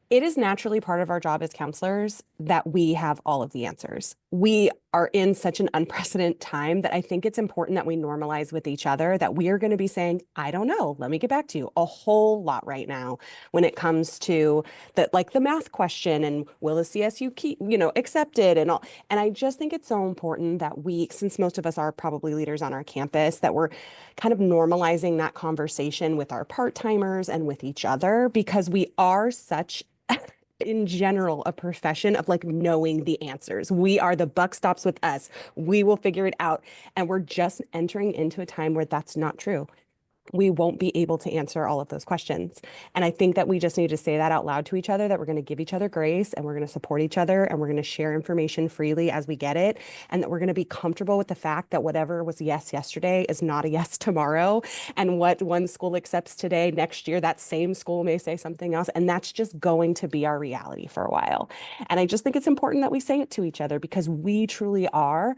It is naturally part of our job as counselors that we have all of the answers. We are in such an unprecedented time that I think it's important that we normalize with each other that we are going to be saying, I don't know, let me get back to you, a whole lot right now when it comes to the math question and will the CSU keep, accept it and all. And I just think it's so important that we, since most of us are probably leaders on our campus, that we're kind of normalizing that conversation with our part-timers and with each other, because we are such in general, a profession of knowing the answers. We are, the buck stops with us. We will figure it out. And we're just entering into a time where that's not true. We won't be able to answer all of those questions. And I think that we just need to say that out loud to each other, that we're going to give each other grace and we're going to support each other and we're going to share information freely as we get it. And that we're going to be comfortable with the fact that whatever was yes yesterday is not a yes tomorrow. And what one school accepts today, next year, that same school may say something else. And that's just going to be our reality for a while. And I just think it's important that we say it to each other, because we truly are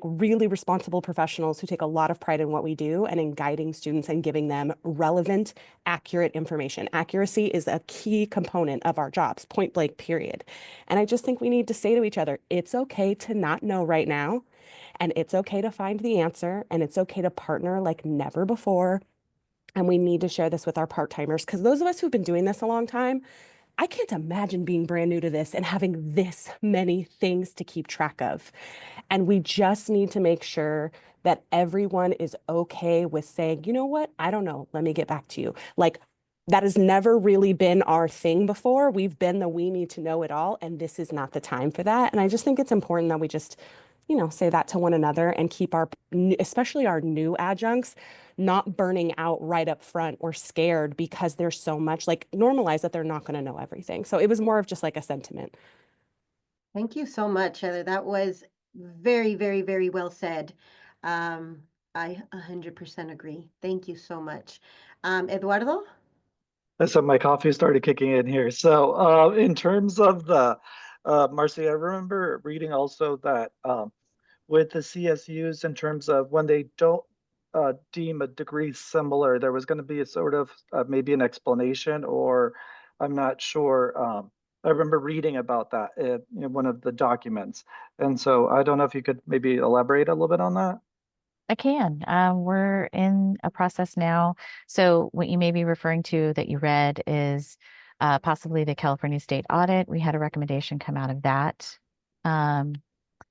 really responsible professionals who take a lot of pride in what we do and in guiding students and giving them relevant, accurate information. Accuracy is a key component of our jobs, point blank, period. And I just think we need to say to each other, it's okay to not know right now, and it's okay to find the answer, and it's okay to partner like never before. And we need to share this with our part-timers, because those of us who've been doing this a long time, I can't imagine being brand new to this and having this many things to keep track of. And we just need to make sure that everyone is okay with saying, you know what, I don't know, let me get back to you. That has never really been our thing before. We've been the we need to know it all, and this is not the time for that. And I just think it's important that we just, say that to one another and keep especially our new adjuncts, not burning out right up front or scared because there's so much, normalize that they're not going to know everything. So it was more of just a sentiment. Thank you so much, Heather. That was very, very, very well said. I 100% agree. Thank you so much. Eduardo? So my coffee started kicking in here. So in terms of the, Marcy, I remember reading also that with the CSUs, in terms of when they don't deem a degree similar, there was going to be a sort of maybe an explanation, or I'm not sure. I remember reading about that in one of the documents. And so I don't know if you could maybe elaborate a little bit on that. I can. We're in a process now. So what you may be referring to that you read is possibly the California State Audit. We had a recommendation come out of that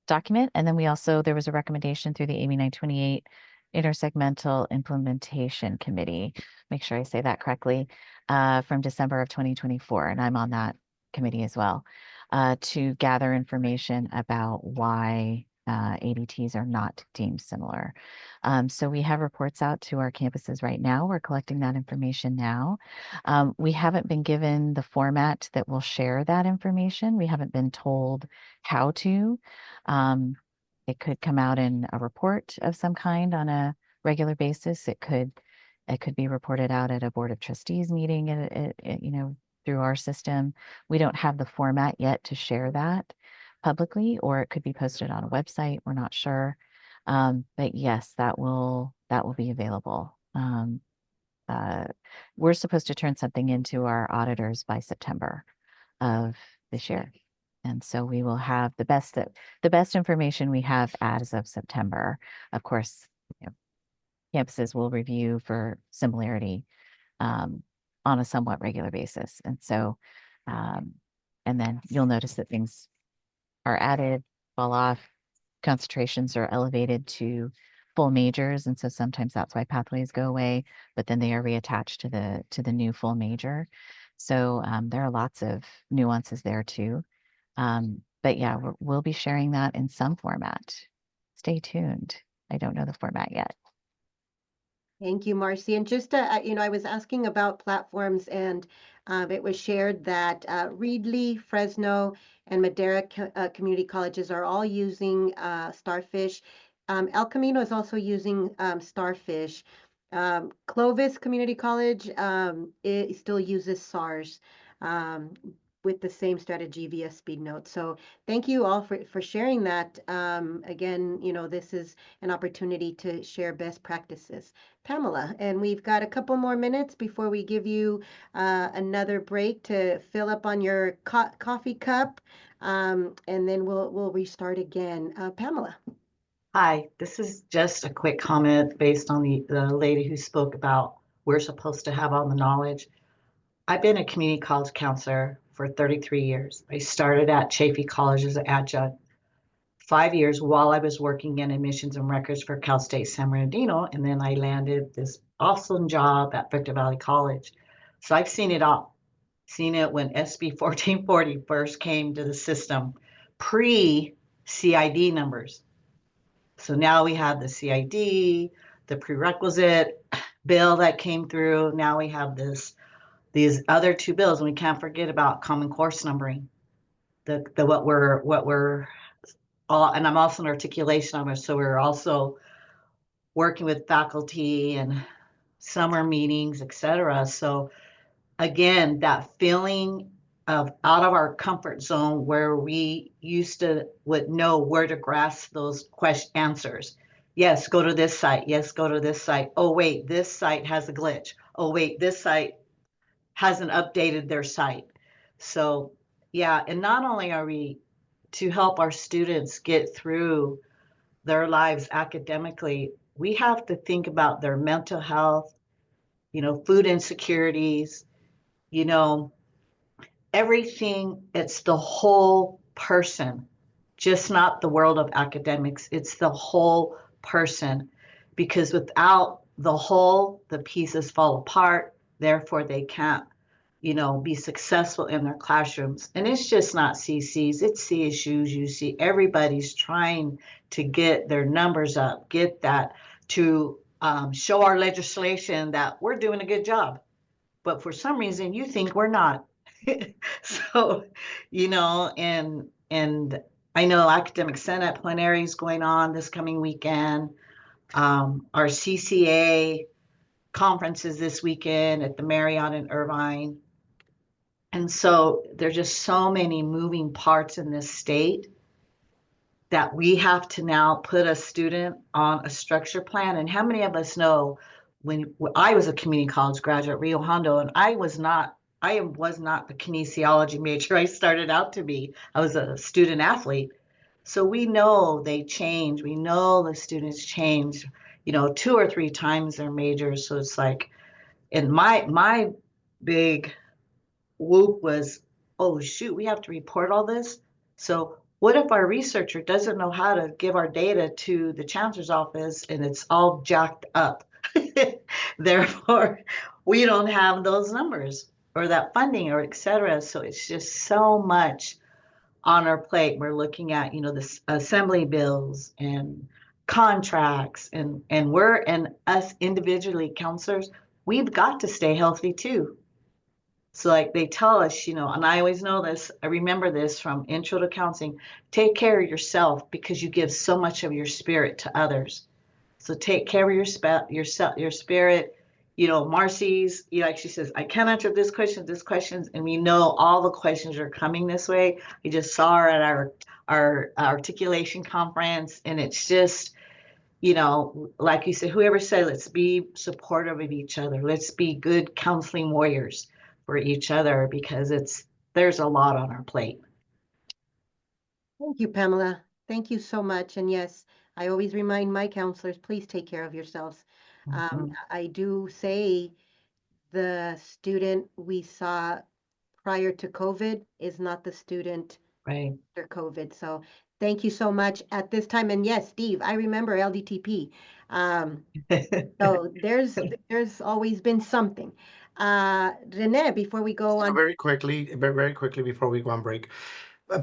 document. And then there was a recommendation through the AB 928 Intersegmental Implementation Committee. Make sure I say that correctly, from December of 2024. And I'm on that committee as well, to gather information about why ADTs are not deemed similar. So we have reports out to our campuses right now. We're collecting that information now. We haven't been given the format that will share that information. We haven't been told how to. It could come out in a report of some kind on a regular basis. It could be reported out at a Board of Trustees meeting, through our system. We don't have the format yet to share that publicly, or it could be posted on a website. We're not sure. But yes, that will be available. we're supposed to turn something into our auditors by September of this year. And so we will have the best information we have as of September. Of course, you know, campuses will review for similarity on a somewhat regular basis. And so, and then you'll notice that things are added, fall off, concentrations are elevated to full majors. And so sometimes that's why pathways go away, but then they are reattached to the new full major. So there are lots of nuances there too. But yeah, we'll be sharing that in some format. Stay tuned. I don't know the format yet. Thank you, Marcy. And just, I was asking about platforms, and it was shared that Reedley, Fresno, and Madera community colleges are all using Starfish. El Camino is also using Starfish. Clovis Community College, it still uses SARS. With the same strategy via SpeedNote. So thank you all for sharing that. Again, this is an opportunity to share best practices. Pamela, and we've got a couple more minutes before we give you another break to fill up on your coffee cup, and then we'll restart again. Pamela. Hi, this is just a quick comment based on the lady who spoke about we're supposed to have all the knowledge. I've been a community college counselor for 33 years. I started at Chaffey College as an adjunct 5 years while I was working in admissions and records for Cal State San Bernardino, and then I landed this awesome job at Victor Valley College. So I've seen it all. Seen it when SB 1440 first came to the system, pre-CID numbers. So now we have the CID, the prerequisite bill that came through. Now we have these other two bills, and we can't forget about common course numbering. What we're all, and I'm also an articulation officer, so we're also working with faculty and summer meetings, etc. So again, that feeling of out of our comfort zone where we would know where to grasp those answers. Yes, go to this site. Yes, go to this site. Oh, wait, this site has a glitch. Oh, wait, this site hasn't updated their site. So yeah, and not only are we to help our students get through their lives academically, we have to think about their mental health, food insecurities, everything. It's the whole person, just not the world of academics. It's the whole person, because without the whole, the pieces fall apart. Therefore, they can't, be successful in their classrooms. And it's just not CCs, it's CSUs, UC. Everybody's trying to get their numbers up, get that to show our legislation that we're doing a good job. But for some reason, you think we're not. So, and I know Academic Senate plenary is going on this coming weekend. Our CCA conference is this weekend at the Marriott in Irvine. And so there's just so many moving parts in this state that we have to now put a student on a structure plan. And how many of us know when I was a community college graduate, Rio Hondo, and I was not the kinesiology major I started out to be. I was a student athlete. So we know they change. We know the students change, 2 or 3 times their majors. So it's like, and my big whoop was, oh shoot, we have to report all this. So what if our researcher doesn't know how to give our data to the chancellor's office and it's all jacked up? Therefore, we don't have those numbers or that funding or et cetera. So it's just so much on our plate. We're looking at, the assembly bills and contracts, and us individually counselors, we've got to stay healthy too. So like they tell us, and I always know this, I remember this from Intro to Counseling, take care of yourself because you give so much of your spirit to others. So take care of your spirit. Marcy's, like she says, I can't answer this questions, and we know all the questions are coming this way. We just saw her at our articulation conference, and it's just, you know, like you said, whoever said, let's be supportive of each other. Let's be good counseling warriors for each other, because there's a lot on our plate. Thank you, Pamela. Thank you so much. And yes, I always remind my counselors, please take care of yourselves. I do say the student we saw prior to COVID is not the student Right. after COVID. So thank you so much at this time. And yes, Steve, I remember LDTP. So there's always been something. Renee, before we go on. Very quickly, very quickly before we go on break.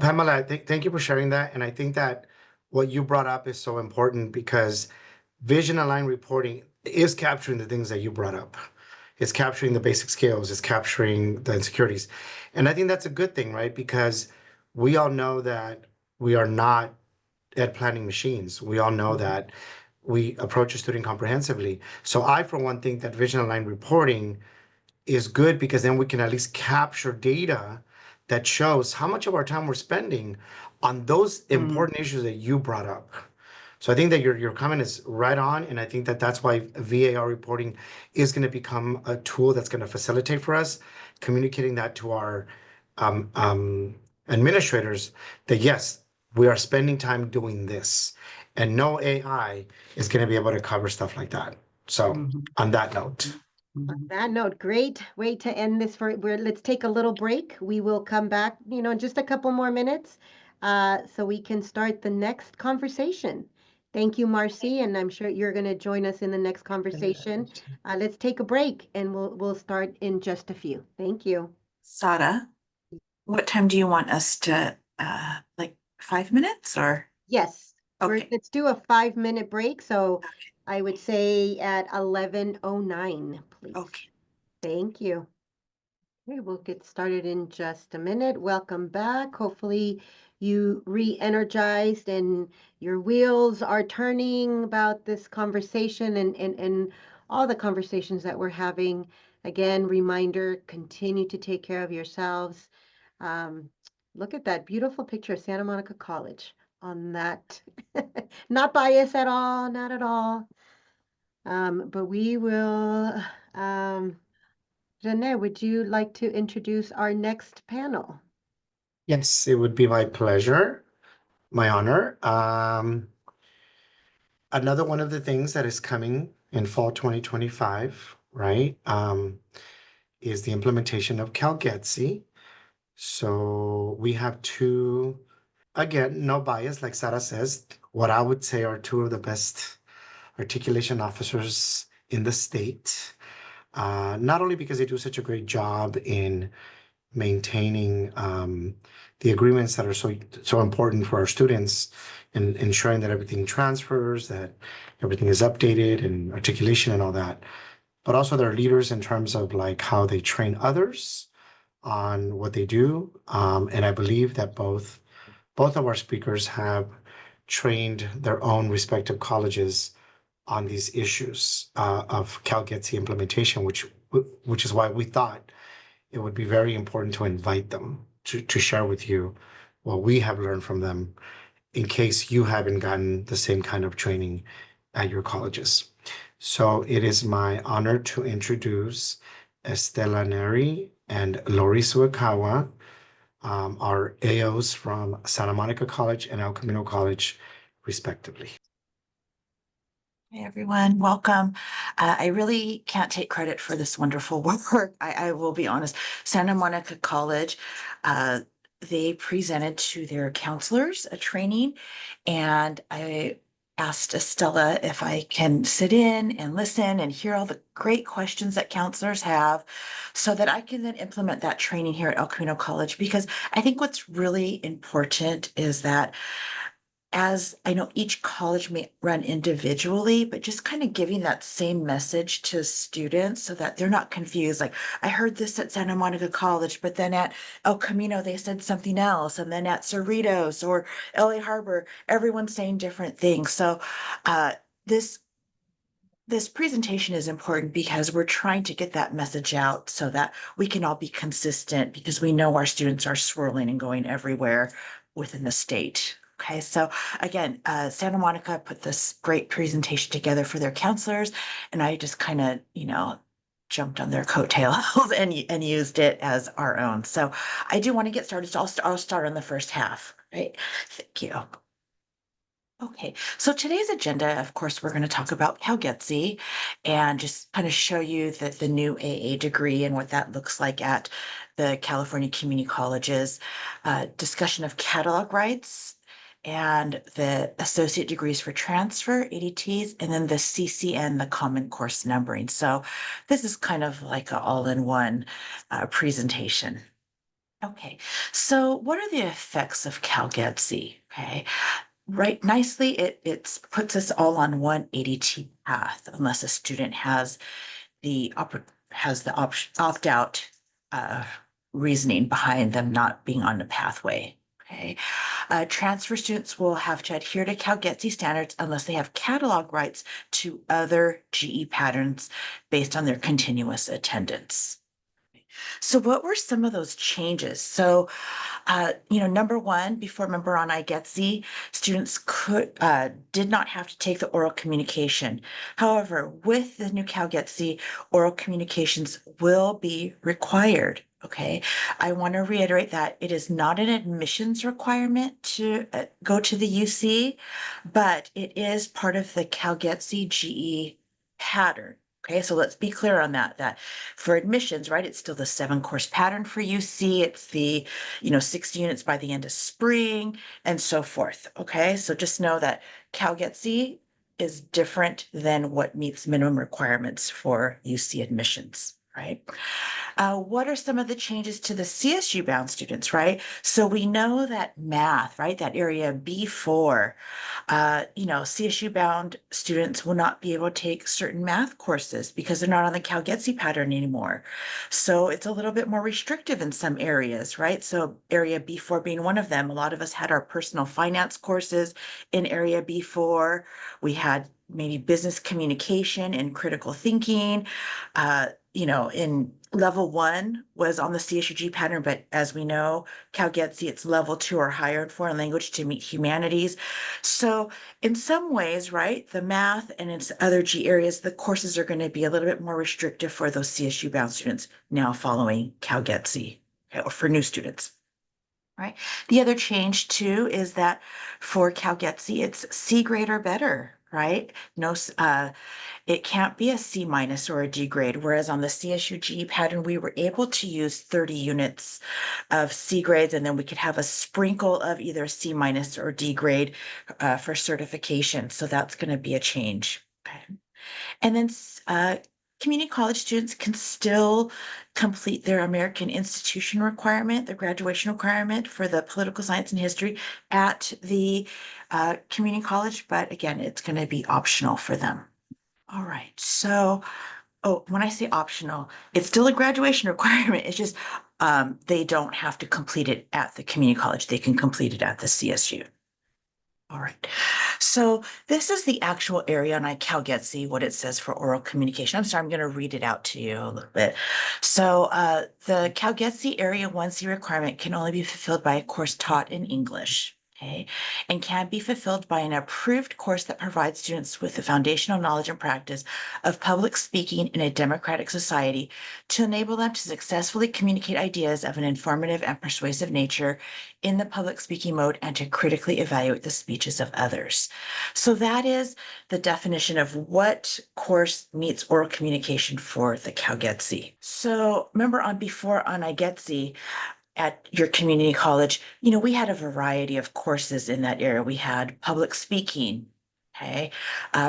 Pamela, thank you for sharing that. And I think that what you brought up is so important because vision aligned reporting is capturing the things that you brought up. It's capturing the basic skills, it's capturing the insecurities. And I think that's a good thing, right? Because we all know that we are not ed planning machines. We all know that we approach a student comprehensively. So I, for one, think that vision aligned reporting is good because then we can at least capture data that shows how much of our time we're spending on those important issues that you brought up. So I think that your comment is right on, and I think that that's why VAR reporting is going to become a tool that's going to facilitate for us, communicating that to our administrators that yes, we are spending time doing this, and no AI is going to be able to cover stuff like that. So on that note. On that note, great way to end this let's take a little break. We will come back, in just a couple more minutes, so we can start the next conversation. Thank you, Marcy, and I'm sure you're going to join us in the next conversation. Let's take a break, and we'll start in just a few. Thank you. Sada, what time do you want us to, like 5 minutes or? Yes. Okay. Let's do a 5-minute break. So I would say at 11:09, please. Okay. Thank you. Okay, we'll get started in just a minute. Welcome back. Hopefully you re-energized and your wheels are turning about this conversation and all the conversations that we're having. Again, reminder, continue to take care of yourselves. Look at that beautiful picture of Santa Monica College on that. Not biased at all, not at all. But we will, Renee, would you like to introduce our next panel? Yes, it would be my pleasure, my honor. Another one of the things that is coming in fall 2025, right, is the implementation of CalGETC. So we have two, again, no bias, like Sarah says, what I would say are two of the best articulation officers in the state. Not only because they do such a great job in maintaining the agreements that are so important for our students and ensuring that everything transfers, that everything is updated and articulation and all that, but also they're leaders in terms of like how they train others on what they do. And I believe that both of our speakers have trained their own respective colleges on these issues of CalGETC implementation, which is why we thought it would be very important to invite them to share with you what we have learned from them in case you haven't gotten the same kind of training at your colleges. So it is my honor to introduce Estela Neri and Lori Suakawa, our AOs from Santa Monica College and El Camino College, respectively. Hey everyone, welcome. I really can't take credit for this wonderful work. I will be honest. Santa Monica College, they presented to their counselors a training, and I asked Estella if I can sit in and listen and hear all the great questions that counselors have so that I can then implement that training here at El Camino College, because I think what's really important is that, as I know each college may run individually, but just kind of giving that same message to students so that they're not confused. Like, I heard this at Santa Monica College, but then at El Camino, they said something else. And then at Cerritos or LA Harbor, everyone's saying different things. So this presentation is important because we're trying to get that message out so that we can all be consistent, because we know our students are swirling and going everywhere within the state. Okay, so again, Santa Monica put this great presentation together for their counselors, and I just kind of, jumped on their coattails and used it as our own. So I do want to get started. So I'll start on the first half, right? Thank you. Okay, so today's agenda, of course, we're going to talk about CalGETC and just kind of show you the new AA degree and what that looks like at the California Community Colleges, discussion of catalog rights and the associate degrees for transfer, ADTs, and then the CCN, the common course numbering. So this is kind of like an all-in-one presentation. Okay, so what are the effects of CalGETC? Okay, right, nicely, it puts us all on one ADT path, unless a student has the opt-out reasoning behind them not being on the pathway. Okay, transfer students will have to adhere to CalGETC standards unless they have catalog rights to other GE patterns based on their continuous attendance. So what were some of those changes? So, number one, before member on IGETC, students did not have to take the oral communication. However, with the new CalGETC, oral communications will be required. Okay, I want to reiterate that it is not an admissions requirement to go to the UC, but it is part of the CalGETC GE pattern. Okay, so let's be clear on that for admissions, right, it's still the 7-course pattern for UC. It's the, 60 units by the end of spring and so forth. Okay, so just know that CalGETC is different than what meets minimum requirements for UC admissions, right? What are some of the changes to the CSU bound students, right? So we know that math, right, that area B4, CSU bound students will not be able to take certain math courses because they're not on the CalGETC pattern anymore. So it's a little bit more restrictive in some areas, right? So area B4 being one of them. A lot of us had our personal finance courses in area B4. We had maybe business communication and critical thinking. In level 1 was on the CSUG pattern, but as we know, CalGETC, it's level 2 or higher in foreign language to meet humanities. So in some ways, right, the math and its other G areas, the courses are going to be a little bit more restrictive for those CSU bound students now following CalGETC, okay, or for new students. Right. The other change too is that for CalGETC, it's C grade or better, right? No, it can't be a C minus or a D grade, whereas on the CSU GE pattern, we were able to use 30 units of C grades, and then we could have a sprinkle of either C minus or D grade for certification. So that's going to be a change. Okay. And then community college students can still complete their American institution requirement, their graduation requirement for the political science and history at the community college, but again, it's going to be optional for them. All right, so, when I say optional, it's still a graduation requirement. It's just they don't have to complete it at the community college. They can complete it at the CSU. All right, so this is the actual area on CalGETC, what it says for oral communication. I'm sorry, I'm going to read it out to you a little bit. So the CalGETC Area 1C requirement can only be fulfilled by a course taught in English. Okay, and can be fulfilled by an approved course that provides students with the foundational knowledge and practice of public speaking in a democratic society to enable them to successfully communicate ideas of an informative and persuasive nature in the public speaking mode and to critically evaluate the speeches of others. So that is the definition of what course meets oral communication for the CalGETC. So remember before on IGETC, at your community college, we had a variety of courses in that area. We had public speaking, okay,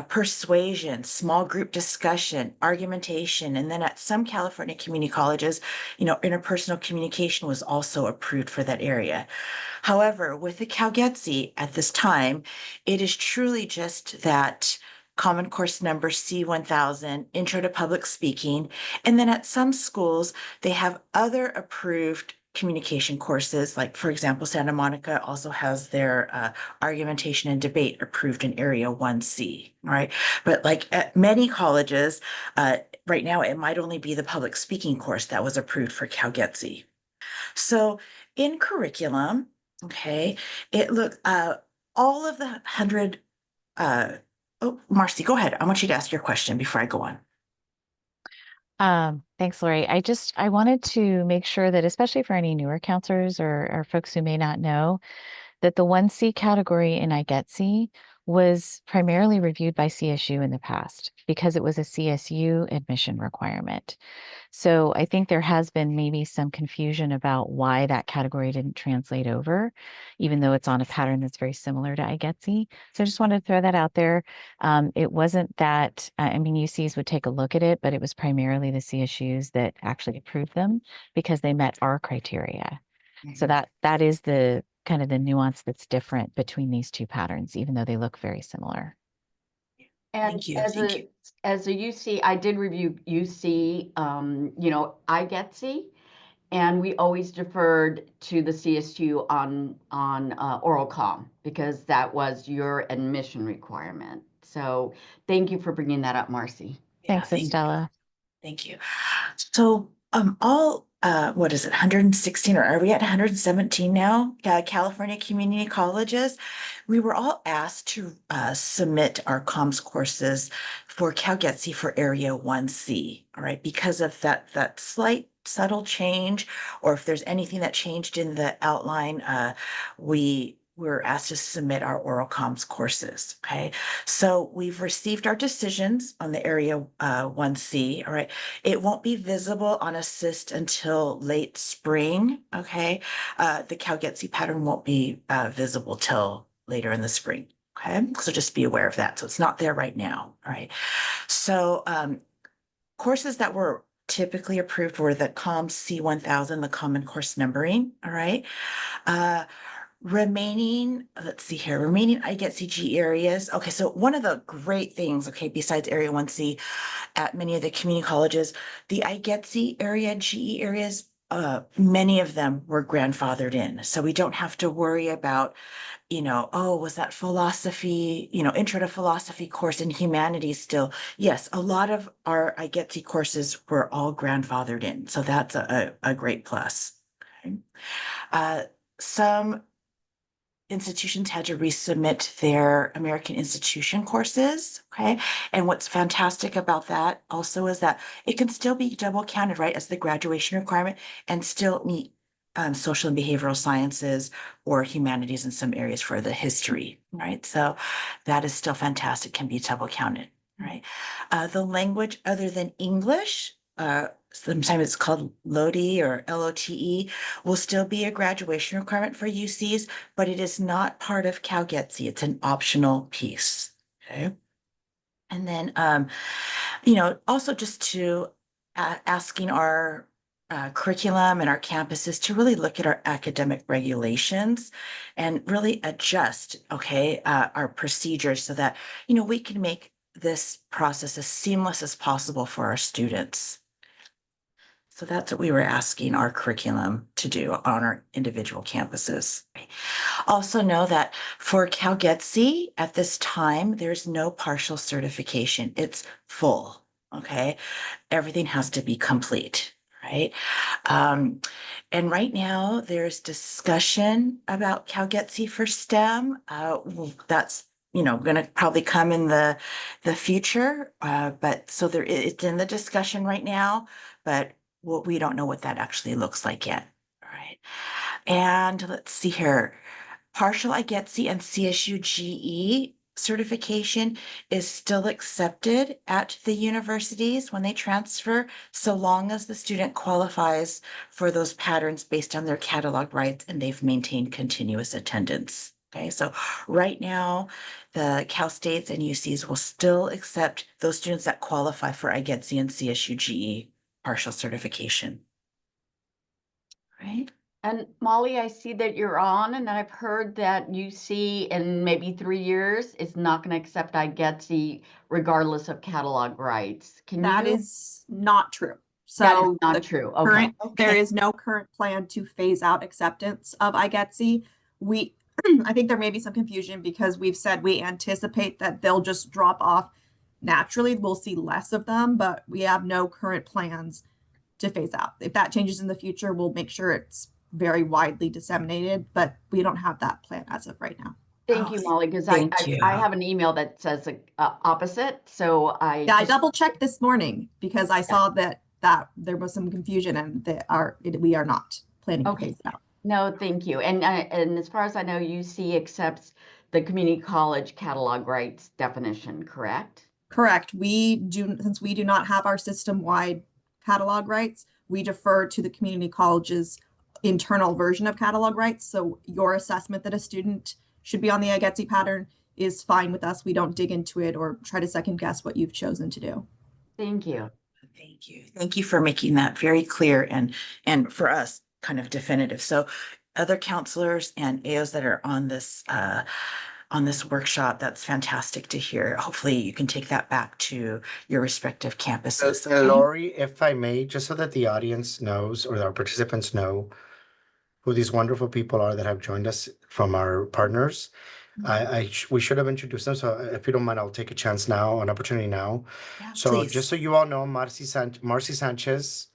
persuasion, small group discussion, argumentation, and then at some California community colleges, interpersonal communication was also approved for that area. However, with the CalGETC at this time, it is truly just that Common Course number C1000, Intro to Public Speaking, and then at some schools, they have other approved communication courses, like for example, Santa Monica also has their argumentation and debate approved in Area 1C, right? But like at many colleges, right now it might only be the public speaking course that was approved for CalGETC. So in curriculum, okay, all of the 100, oh, Marcy, go ahead. I want you to ask your question before I go on. Thanks, Lori. I wanted to make sure that, especially for any newer counselors or folks who may not know, that the 1C category in IGETC was primarily reviewed by CSU in the past because it was a CSU admission requirement. So I think there has been maybe some confusion about why that category didn't translate over, even though it's on a pattern that's very similar to IGETC. So I just wanted to throw that out there. It wasn't that, I mean, UCs would take a look at it, but it was primarily the CSUs that actually approved them because they met our criteria. So that is the kind of the nuance that's different between these two patterns, even though they look very similar. And Thank you. as Thank a you. as a UC, I did review UC, IGETC, and we always deferred to the CSU on oral comm because that was your admission requirement. So thank you for bringing that up, Marcy. Yeah, Thanks, Estella. Thank you. So, what is it, 116, or are we at 117 now? California community colleges, we were all asked to submit our comms courses for CalGETC for Area 1C, all right, because of that slight subtle change, or if there's anything that changed in the outline, we were asked to submit our oral comms courses, okay? So we've received our decisions on the Area 1C, all right? It won't be visible on Assist until late spring, okay? The CalGETC pattern won't be visible till later in the spring, okay? So just be aware of that. So it's not there right now, all right? So courses that were typically approved were the COMS C1000, the Common Course Numbering, all right? Remaining, let's see here, remaining IGETC areas. Okay, so one of the great things, okay, besides Area 1C at many of the community colleges, the IGETC area, GE areas, many of them were grandfathered in. So we don't have to worry about, oh, was that philosophy, intro to philosophy course in humanities still? Yes, a lot of our IGETC courses were all grandfathered in. So that's a great plus. Okay. Some institutions had to resubmit their American institution courses, okay? And what's fantastic about that also is that it can still be double counted, right, as the graduation requirement and still meet social and behavioral sciences or humanities in some areas for the history, right? So that is still fantastic, can be double counted, right? The language other than English, sometimes it's called LOTE or LOTE, will still be a graduation requirement for UCs, but it is not part of CalGETC. It's an optional piece, okay? And then, also just to asking our curriculum and our campuses to really look at our academic regulations and really adjust, okay, our procedures so that, we can make this process as seamless as possible for our students. So that's what we were asking our curriculum to do on our individual campuses. Also know that for CalGETC at this time, there's no partial certification. It's full, okay? Everything has to be complete, right? And right now there's discussion about CalGETC for STEM. That's going to probably come in the future, but so it's in the discussion right now, but we don't know what that actually looks like yet. All right. And let's see here. Partial IGETC and CSU GE certification is still accepted at the universities when they transfer, so long as the student qualifies for those patterns based on their catalog rights and they've maintained continuous attendance. Okay, so right now, the Cal States and UCs will still accept those students that qualify for IGETC and CSU GE partial certification. Right? And Molly, I see that you're on, and I've heard that UC in maybe 3 years is not going to accept IGETC regardless of catalog rights. That is not true. That is So not true. Okay. current, there is no current plan to phase out acceptance of IGETC. I think there may be some confusion because we've said we anticipate that they'll just drop off naturally. We'll see less of them, but we have no current plans to phase out. If that changes in the future, we'll make sure it's very widely disseminated, but we don't have that plan as of right now. Thank Oh, you, Molly, because thank you. I have an email that says opposite. So I Yeah, I just, double checked this morning because I saw that there was some confusion and we are not planning to Okay. phase it out. No, thank you. And as far as I know, UC accepts the community college catalog rights definition, correct? Correct. Since we do not have our system-wide catalog rights, we defer to the community college's internal version of catalog rights. So your assessment that a student should be on the IGETC pattern is fine with us. We don't dig into it or try to second guess what you've chosen to do. Thank you. Thank you. Thank you for making that very clear and for us kind of definitive. So other counselors and AOs that are on this workshop, that's fantastic to hear. Hopefully you can take that back to your respective campuses. And Lori, if I may, just so that the audience knows or our participants know who these wonderful people are that have joined us from our partners, we should have introduced them. So if you don't mind, I'll take a chance now, an opportunity now. Yeah, So please. just so you all know, Marcy Sanchez,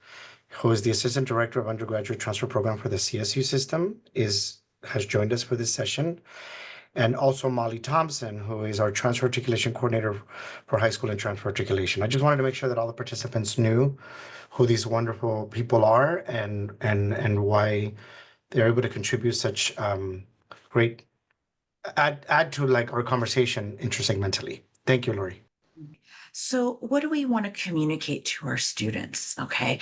who is the Assistant Director of Undergraduate Transfer Program for the CSU system, has joined us for this session. And also Molly Thompson, who is our Transfer Articulation Coordinator for High School and Transfer Articulation. I just wanted to make sure that all the participants knew who these wonderful people are and why they're able to contribute such great add to like our conversation intersegmentally. Thank you, Lori. So what do we want to communicate to our students? Okay.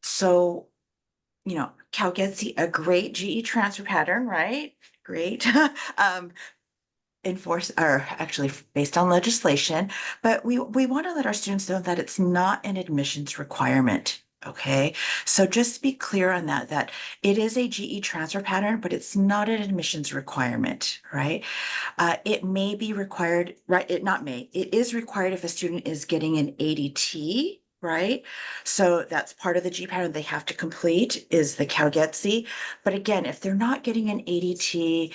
So, CalGETC, a great GE transfer pattern, right? Great. Enforce or actually based on legislation, but we want to let our students know that it's not an admissions requirement. Okay, so just to be clear on that it is a GE transfer pattern, but it's not an admissions requirement, right? It may be required, right? It is required if a student is getting an ADT, right? So that's part of the G pattern they have to complete is the CalGETC. But again, if they're not getting an ADT,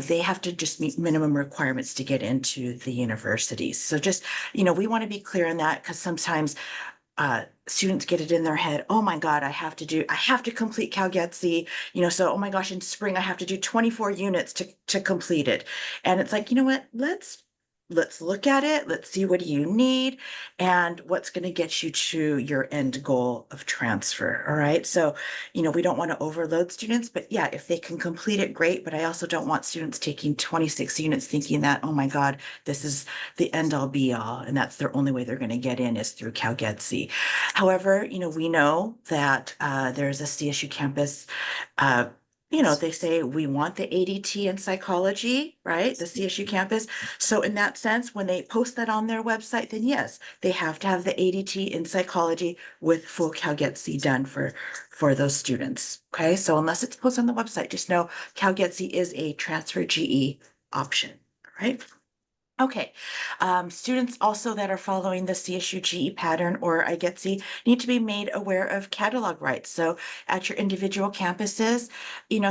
they have to just meet minimum requirements to get into the universities. So just, we want to be clear on that because sometimes students get it in their head, oh my God, I have to complete CalGETC, so, oh my gosh, in spring, I have to do 24 units to complete it. And it's like, you know what, let's look at it. Let's see what do you need and what's going to get you to your end goal of transfer. All right. So, we don't want to overload students, but yeah, if they can complete it, great. But I also don't want students taking 26 units thinking that, oh my God, this is the end all be all. And that's their only way they're going to get in is through CalGETC. However, we know that there's a CSU campus, they say we want the ADT in psychology, right? The CSU campus. So in that sense, when they post that on their website, then yes, they have to have the ADT in psychology with full CalGETC done for those students. Okay, so unless it's posted on the website, just know CalGETC is a transfer GE option, right? Okay, students also that are following the CSU GE pattern or IGETC need to be made aware of catalog rights. So at your individual campuses,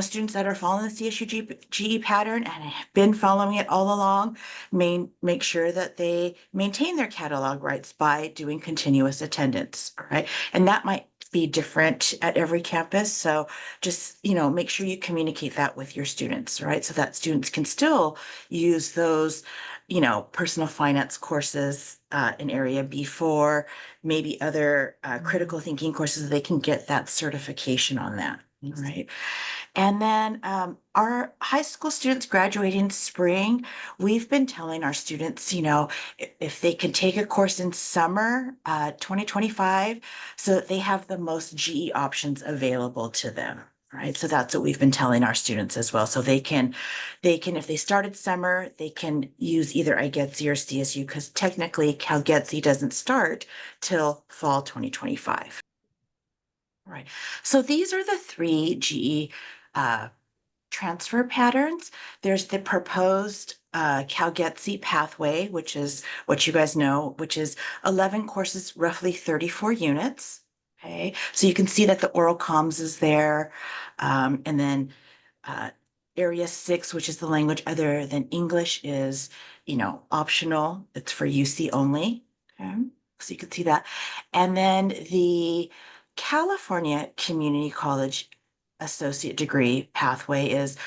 students that are following the CSU GE pattern and have been following it all along, make sure that they maintain their catalog rights by doing continuous attendance, all right? And that might be different at every campus. So just, make sure you communicate that with your students, right? So that students can still use those personal finance courses in area B4, maybe other critical thinking courses, they can get that certification on that, right? And then our high school students graduating spring, we've been telling our students, if they can take a course in summer 2025, so that they have the most GE options available to them. Right. So that's what we've been telling our students as well. So they can, if they started summer, they can use either IGETC or CSU because technically CalGETC doesn't start till fall 2025. Right. So these are the three GE transfer patterns. There's the proposed CalGETC pathway, which is what you guys know, which is 11 courses, roughly 34 units. Okay, so you can see that the oral comms is there. And then area 6, which is the language other than English, is, optional. It's for UC only. Okay, so you can see that. And then the California Community College associate degree pathway is,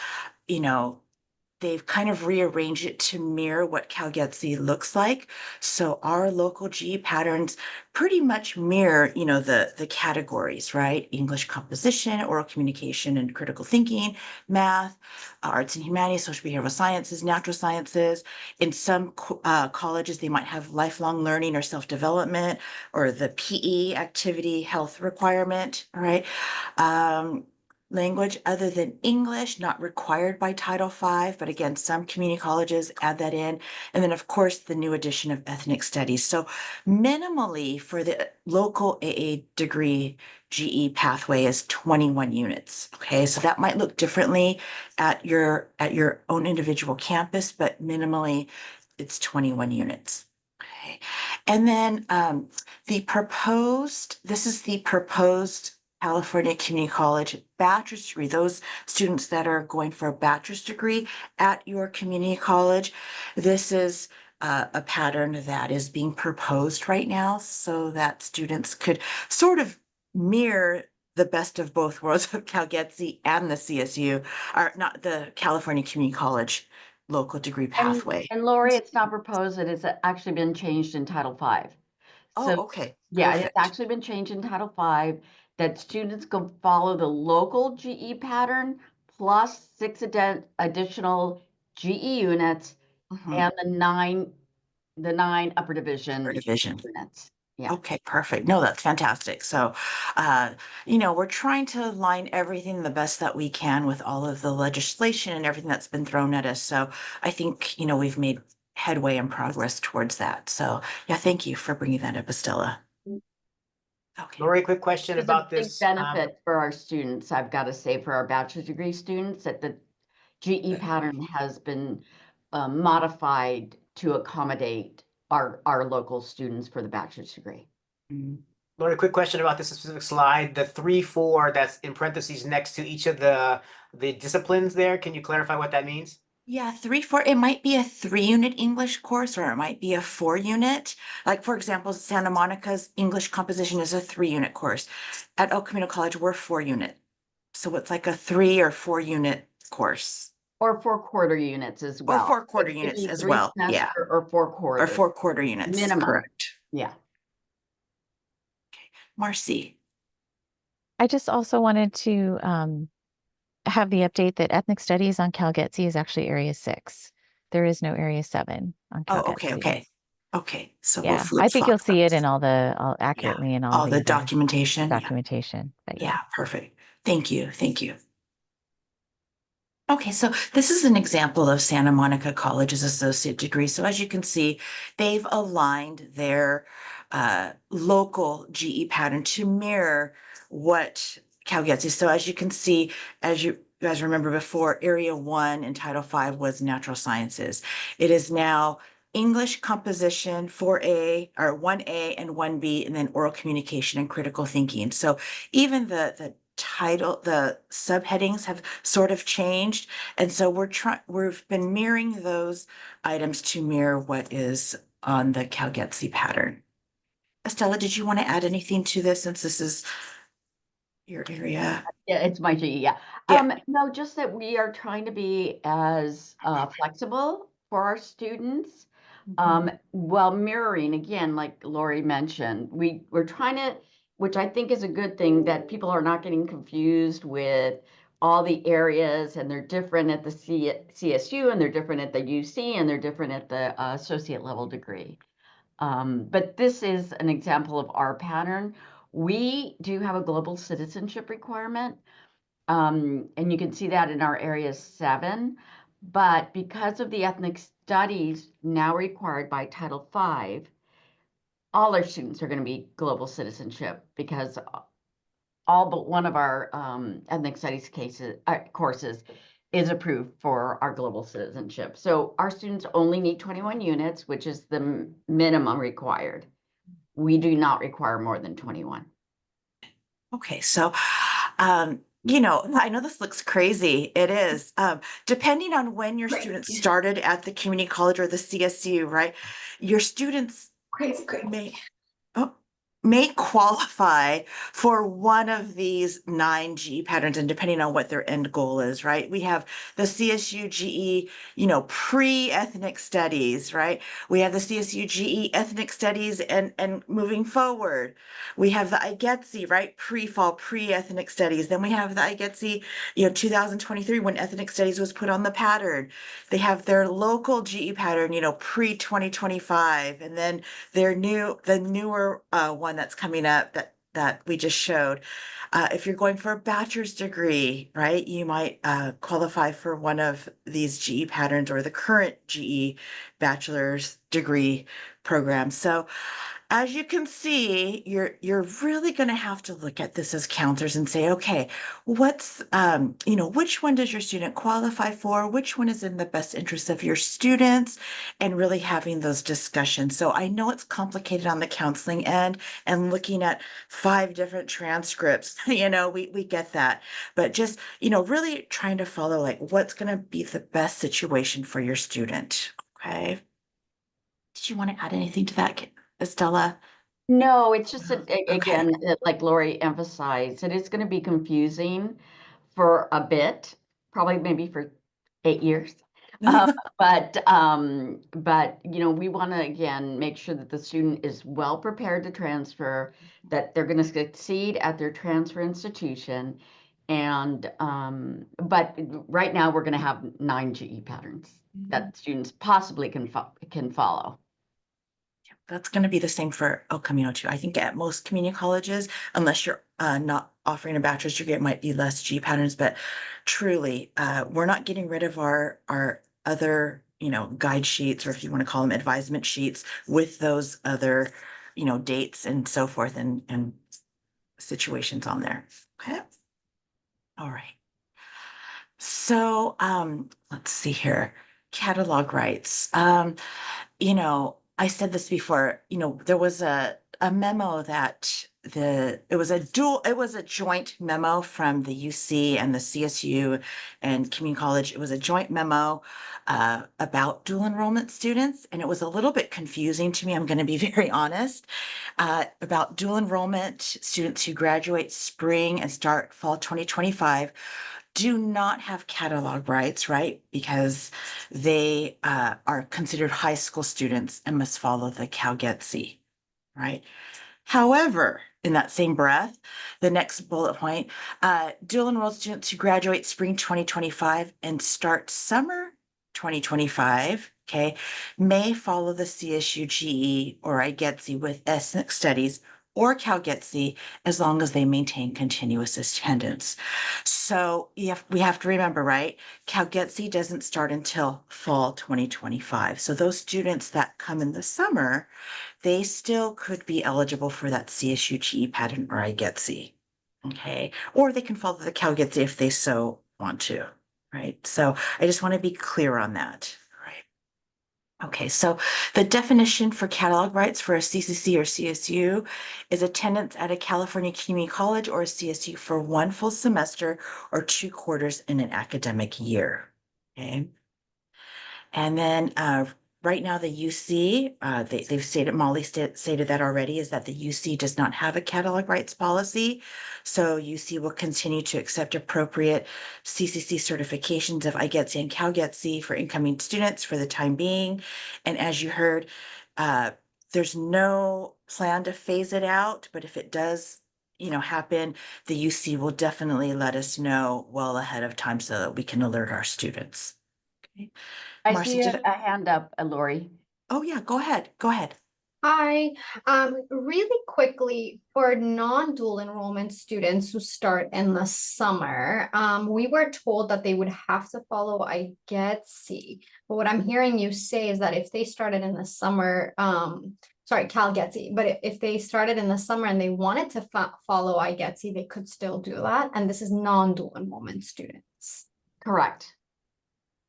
they've kind of rearranged it to mirror what CalGETC looks like. So our local GE patterns pretty much mirror, you know, the categories, right? English composition, oral communication and critical thinking, math, arts and humanities, social behavioral sciences, natural sciences. In some colleges, they might have lifelong learning or self-development, or the PE activity health requirement, right? Language other than English, not required by Title V, but again, some community colleges add that in. And then, of course, the new addition of ethnic studies. So minimally for the local AA degree GE pathway is 21 units. Okay, so that might look differently at your own individual campus, but minimally it's 21 units. Okay, and then this is the proposed California Community College bachelor's degree. Those students that are going for a bachelor's degree at your community college, this is a pattern that is being proposed right now so that students could sort of mirror the best of both worlds of CalGETC and the CSU, or not the California Community College local degree pathway. And Lori, it's not proposed, it has actually been changed in Title V. Oh, So, okay. yeah, it's Perfect. actually been changed in Title V that students can follow the local GE pattern plus 6 additional GE units Mhm. and the nine upper division Upper division. units. Yeah. Okay, perfect. No, that's fantastic. So, you know, we're trying to align everything the best that we can with all of the legislation and everything that's been thrown at us. So I think, you know, we've made headway and progress towards that. So yeah, thank you for bringing that up, Estella. Okay. Lori, quick question It's about a big this. benefit for our students, I've got to say, for our bachelor's degree students, that the GE pattern has been modified to accommodate our local students for the bachelor's degree. Mhm. Lori, quick question about this specific slide. The 3-4 that's in parentheses next to each of the disciplines there. Can you clarify what that means? Yeah, 3-4, it might be a 3-unit English course, or it might be a 4-unit. Like, for example, Santa Monica's English composition is a 3-unit course. At El Camino College, we're 4-unit. So it's like a 3 or 4-unit course. Or 4-quarter units as Or well. 4-quarter It could units be as 3 well. Yeah. semester or 4 Or quarter. 4-quarter units. Minimum. Correct. Yeah. Marcy. I just also wanted to have the update that ethnic studies on CalGETC is actually area 6. There is no area 7 on Oh, CalGETC. okay. So we'll Yeah, I flip think you'll flop see it those. in all the accurately in all All the other documentation. Yeah. documentation. But Yeah, perfect. Thank you. Thank you. Okay, so this is an example of Santa Monica College's associate degree. So as you can see, they've aligned their local GE pattern to mirror what CalGETC. So as you can see, as you guys remember before, Area 1 in Title V was natural sciences. It is now English composition 4A or 1A and 1B, and then oral communication and critical thinking. So even the title, the subheadings have sort of changed. And so we've been mirroring those items to mirror what is on the CalGETC pattern. Estella, did you want to add anything to this since this is your area? Yeah, it's my GE, yeah. Yeah. No, just that we are trying to be as flexible for our students. While mirroring, again, like Lori mentioned, we're trying to, which I think is a good thing, that people are not getting confused with all the areas, and they're different at the CSU, and they're different at the UC, and they're different at the associate level degree. But this is an example of our pattern. We do have a global citizenship requirement, and you can see that in our area 7. But because of the ethnic studies now required by Title V, all our students are going to be global citizenship, because all but one of our ethnic studies courses is approved for our global citizenship. So our students only need 21 units, which is the minimum required. We do not require more than 21. Okay, so you know, I know this looks crazy. It is. Depending on when your students started at the community college or the CSU, right? Your students Crazy. may, oh, may qualify for one of these 9 GE patterns, and depending on what their end goal is, right? We have the CSU GE, pre-ethnic studies, right? We have the CSU GE ethnic studies and moving forward. We have the IGETC, right? Pre-fall, pre-ethnic studies. Then we have the IGETC, 2023 when ethnic studies was put on the pattern. They have their local GE pattern, pre-2025, and then the newer one that's coming up that we just showed. If you're going for a bachelor's degree, right, you might qualify for one of these GE patterns or the current GE bachelor's degree program. So as you can see, you're really going to have to look at this as counselors and say, okay, what's which one does your student qualify for? Which one is in the best interest of your students? And really having those discussions. So I know it's complicated on the counseling end and looking at 5 different transcripts. We get that, but just really trying to follow like what's going to be the best situation for your student. Okay. Did you want to add anything to that, Estella? No, it's just that, Okay. again, like Lori emphasized, it is going to be confusing for a bit, probably maybe for 8 years. But we want to again make sure that the student is well prepared to transfer, that they're going to succeed at their transfer institution, and but right now we're going to have 9 GE patterns that students possibly can follow. That's going to be the same for El Camino too. I think at most community colleges, unless you're not offering a bachelor's degree, it might be less G patterns, but truly, we're not getting rid of our other, guide sheets, or if you want to call them advisement sheets with those other, dates and so forth and situations on there. Okay. All right. So, let's see here. Catalog rights. I said this before, there was a memo that it was a joint memo from the UC and the CSU and community college. It was a joint memo about dual enrollment students. And it was a little bit confusing to me. I'm going to be very honest about dual enrollment students who graduate spring and start fall 2025 do not have catalog rights, right? Because they are considered high school students and must follow the CalGETC, right? However, in that same breath, the next bullet point, dual enrolled students who graduate spring 2025 and start summer 2025, okay, may follow the CSU GE or IGETC with ethnic studies or CalGETC as long as they maintain continuous attendance. So we have to remember, right? CalGETC doesn't start until fall 2025. So those students that come in the summer, they still could be eligible for that CSU GE pattern or IGETC. Okay. Or they can follow the CalGETC if they so want to. Right. So I just want to be clear on that. Okay, so the definition for catalog rights for a CCC or CSU is attendance at a California community college or a CSU for 1 full semester or 2 quarters in an academic year. Okay. And then right now the UC, they've stated, Molly stated that already, is that the UC does not have a catalog rights policy. So UC will continue to accept appropriate CCC certifications of IGETC and CalGETC for incoming students for the time being. And as you heard, there's no plan to phase it out, but if it does, happen, the UC will definitely let us know well ahead of time so that we can alert our students. Okay. I Marcy, see a hand up, Lori. Oh yeah, go ahead. Hi, really quickly, for non-dual enrollment students who start in the summer, we were told that they would have to follow IGETC. But what I'm hearing you say is that if they started in the summer, sorry, CalGETC, but if they started in the summer and they wanted to follow IGETC, they could still do that. And this is non-dual enrollment students. Correct.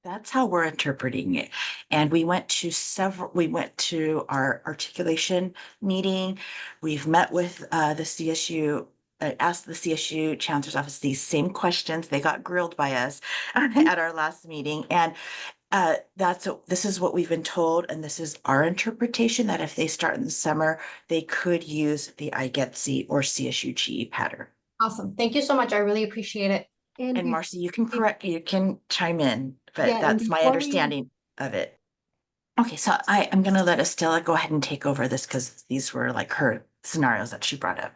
That's how we're interpreting it. And we went to our articulation meeting. We've met with the CSU, asked the CSU chancellor's office these same questions. They got grilled by us at our last meeting. And This is what we've been told, and this is our interpretation, that if they start in the summer, they could use the IGETC or CSUGE pattern. Awesome. Thank you so much. I really appreciate it. And Marcy, you can chime in, but Yeah, and that's my before we- understanding of it. Okay, so I'm gonna let Estella go ahead and take over this because these were like her scenarios that she brought up.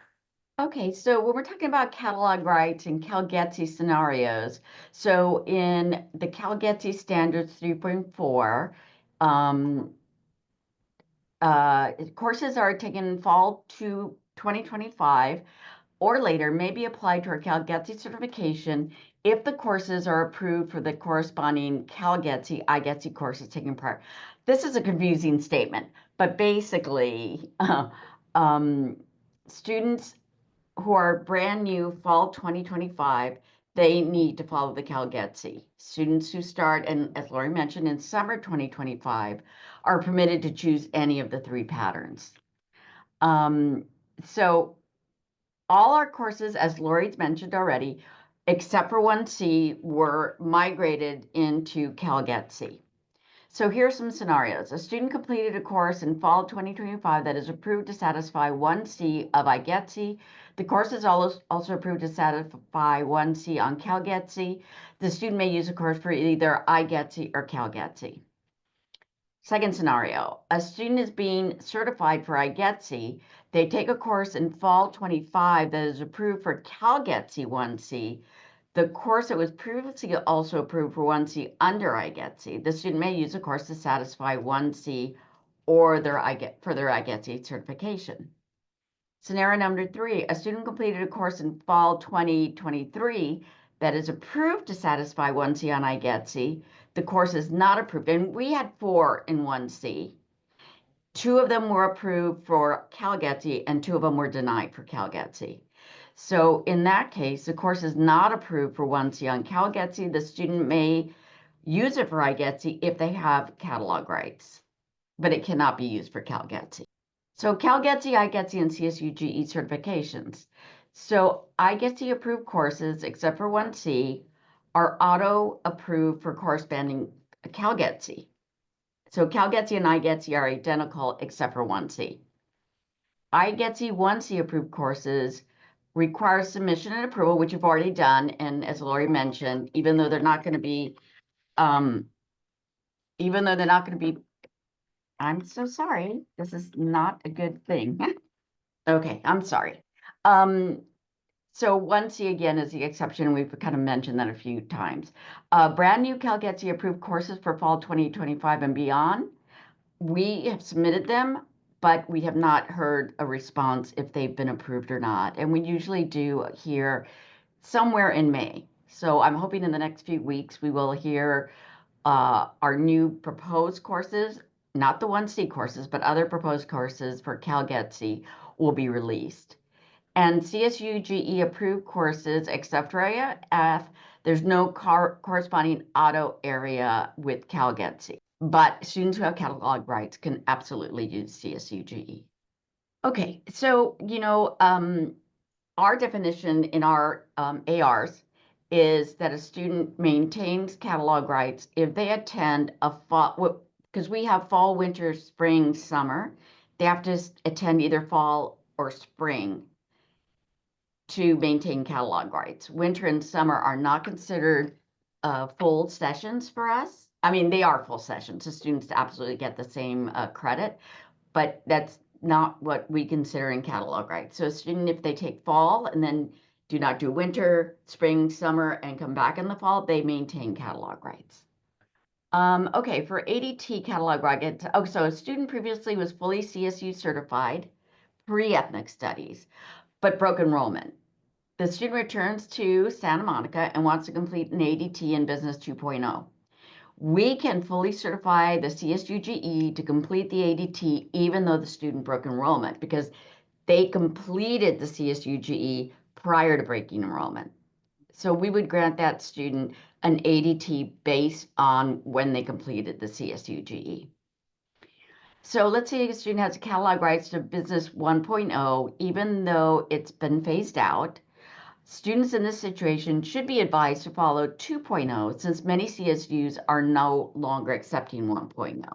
Okay, so when we're talking about catalog rights and CalGETC scenarios, so in the CalGETC Standards 3.4, courses are taken in fall to 2025 or later may be applied to our CalGETC certification if the courses are approved for the corresponding CalGETC, IGETC courses taking part. This is a confusing statement, but basically, students who are brand new fall 2025, they need to follow the CalGETC. Students who start, and as Lori mentioned, in summer 2025 are permitted to choose any of the 3 patterns. So all our courses, as Lori's mentioned already, except for 1C, were migrated into CalGETC. So here are some scenarios. A student completed a course in fall 2025 that is approved to satisfy 1C of IGETC. The course is also approved to satisfy 1C on CalGETC. The student may use a course for either IGETC or CalGETC. Second scenario, a student is being certified for IGETC. They take a course in fall 25 that is approved for CalGETC 1C. The course that was previously also approved for 1C under IGETC, the student may use a course to satisfy 1C or for their IGETC certification. Scenario number 3, a student completed a course in fall 2023 that is approved to satisfy 1C on IGETC. The course is not approved, and we had 4 in 1C. 2 of them were approved for CalGETC, and 2 of them were denied for CalGETC. So in that case, the course is not approved for 1C on CalGETC. The student may use it for IGETC if they have catalog rights, but it cannot be used for CalGETC. So CalGETC, IGETC, and CSUGE certifications. So IGETC approved courses, except for 1C, are auto-approved for corresponding CalGETC. So CalGETC and IGETC are identical except for 1C. IGETC 1C approved courses require submission and approval, which you've already done. And as Lori mentioned, even though they're not going to be, I'm so sorry. This is not a good thing. Okay, I'm sorry. So 1C again is the exception. We've kind of mentioned that a few times. Brand new CalGETC approved courses for fall 2025 and beyond. We have submitted them, but we have not heard a response if they've been approved or not. And we usually do hear somewhere in May. So I'm hoping in the next few weeks we will hear our new proposed courses, not the 1C courses, but other proposed courses for CalGETC will be released. And CSUGE approved courses, except for area F, there's no corresponding auto area with CalGETC. But students who have catalog rights can absolutely use CSUGE. Okay, so, our definition in our ARs is that a student maintains catalog rights if they attend a fall, because we have fall, winter, spring, summer. They have to attend either fall or spring to maintain catalog rights. Winter and summer are not considered full sessions for us. I mean, they are full sessions. The students absolutely get the same credit, but that's not what we consider in catalog rights. So a student, if they take fall and then do not do winter, spring, summer, and come back in the fall, they maintain catalog rights. Okay, for ADT catalog rights, so a student previously was fully CSU certified, pre-ethnic studies, but broke enrollment. The student returns to Santa Monica and wants to complete an ADT in Business 2.0. We can fully certify the CSUGE to complete the ADT even though the student broke enrollment because they completed the CSUGE prior to breaking enrollment. So we would grant that student an ADT based on when they completed the CSUGE. So let's say a student has catalog rights to Business 1.0, even though it's been phased out. Students in this situation should be advised to follow 2.0 since many CSUs are no longer accepting 1.0.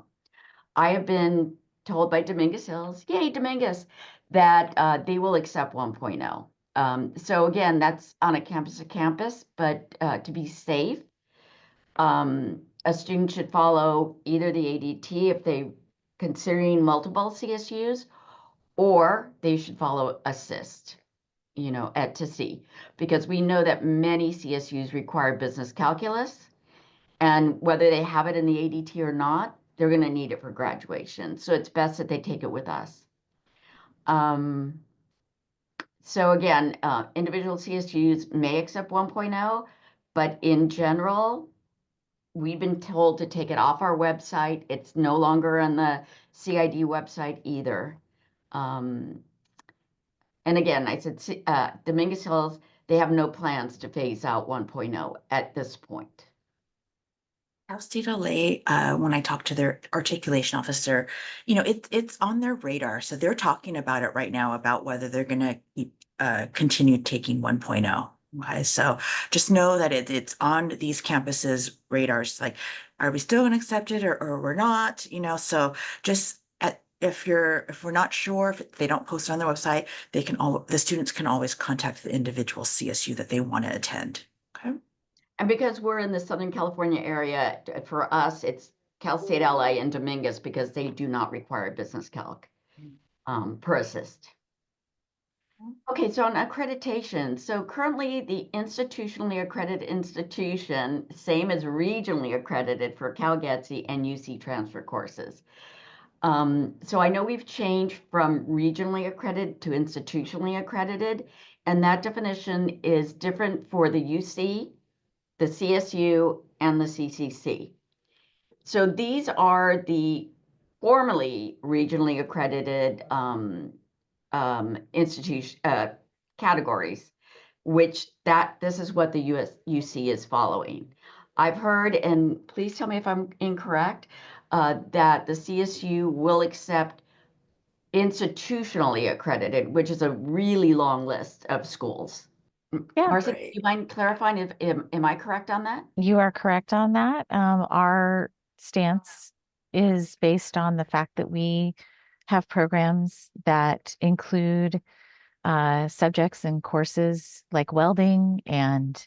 I have been told by Dominguez Hills, yay Dominguez, that they will accept 1.0. So again, that's on a campus to campus, but to be safe, a student should follow either the ADT if they considering multiple CSUs, or they should follow assist, at to C, because we know that many CSUs require business calculus, and whether they have it in the ADT or not, they're going to need it for graduation. So it's best that they take it with us. So again, individual CSUs may accept 1.0, but in general, we've been told to take it off our website. It's no longer on the CID website either. And again, I said Dominguez Hills, they have no plans to phase out 1.0 at this point. Cal State LA, when I talked to their articulation officer, it's on their radar. So they're talking about it right now about whether they're going to continue taking 1.0. Okay, so just know that it's on these campuses' radars. Like, are we still going to accept it or we're not? So just if we're not sure, if they don't post it on their website, the students can always contact the individual CSU that they want to attend. Okay. And because we're in the Southern California area, for us, it's Cal State LA and Dominguez because they do not require business calc per assist. Okay, so on accreditation. So currently the institutionally accredited institution, same as regionally accredited for CalGETC and UC transfer courses. So I know we've changed from regionally accredited to institutionally accredited, and that definition is different for the UC, the CSU, and the CCC. So these are the formerly regionally accredited institution categories, which this is what the UC is following. I've heard, and please tell me if I'm incorrect, that the CSU will accept institutionally accredited, which is a really long list of schools. Yeah. Marcy, Right. do you mind clarifying am I correct on that? You are correct on that. Our stance is based on the fact that we have programs that include subjects and courses like welding and,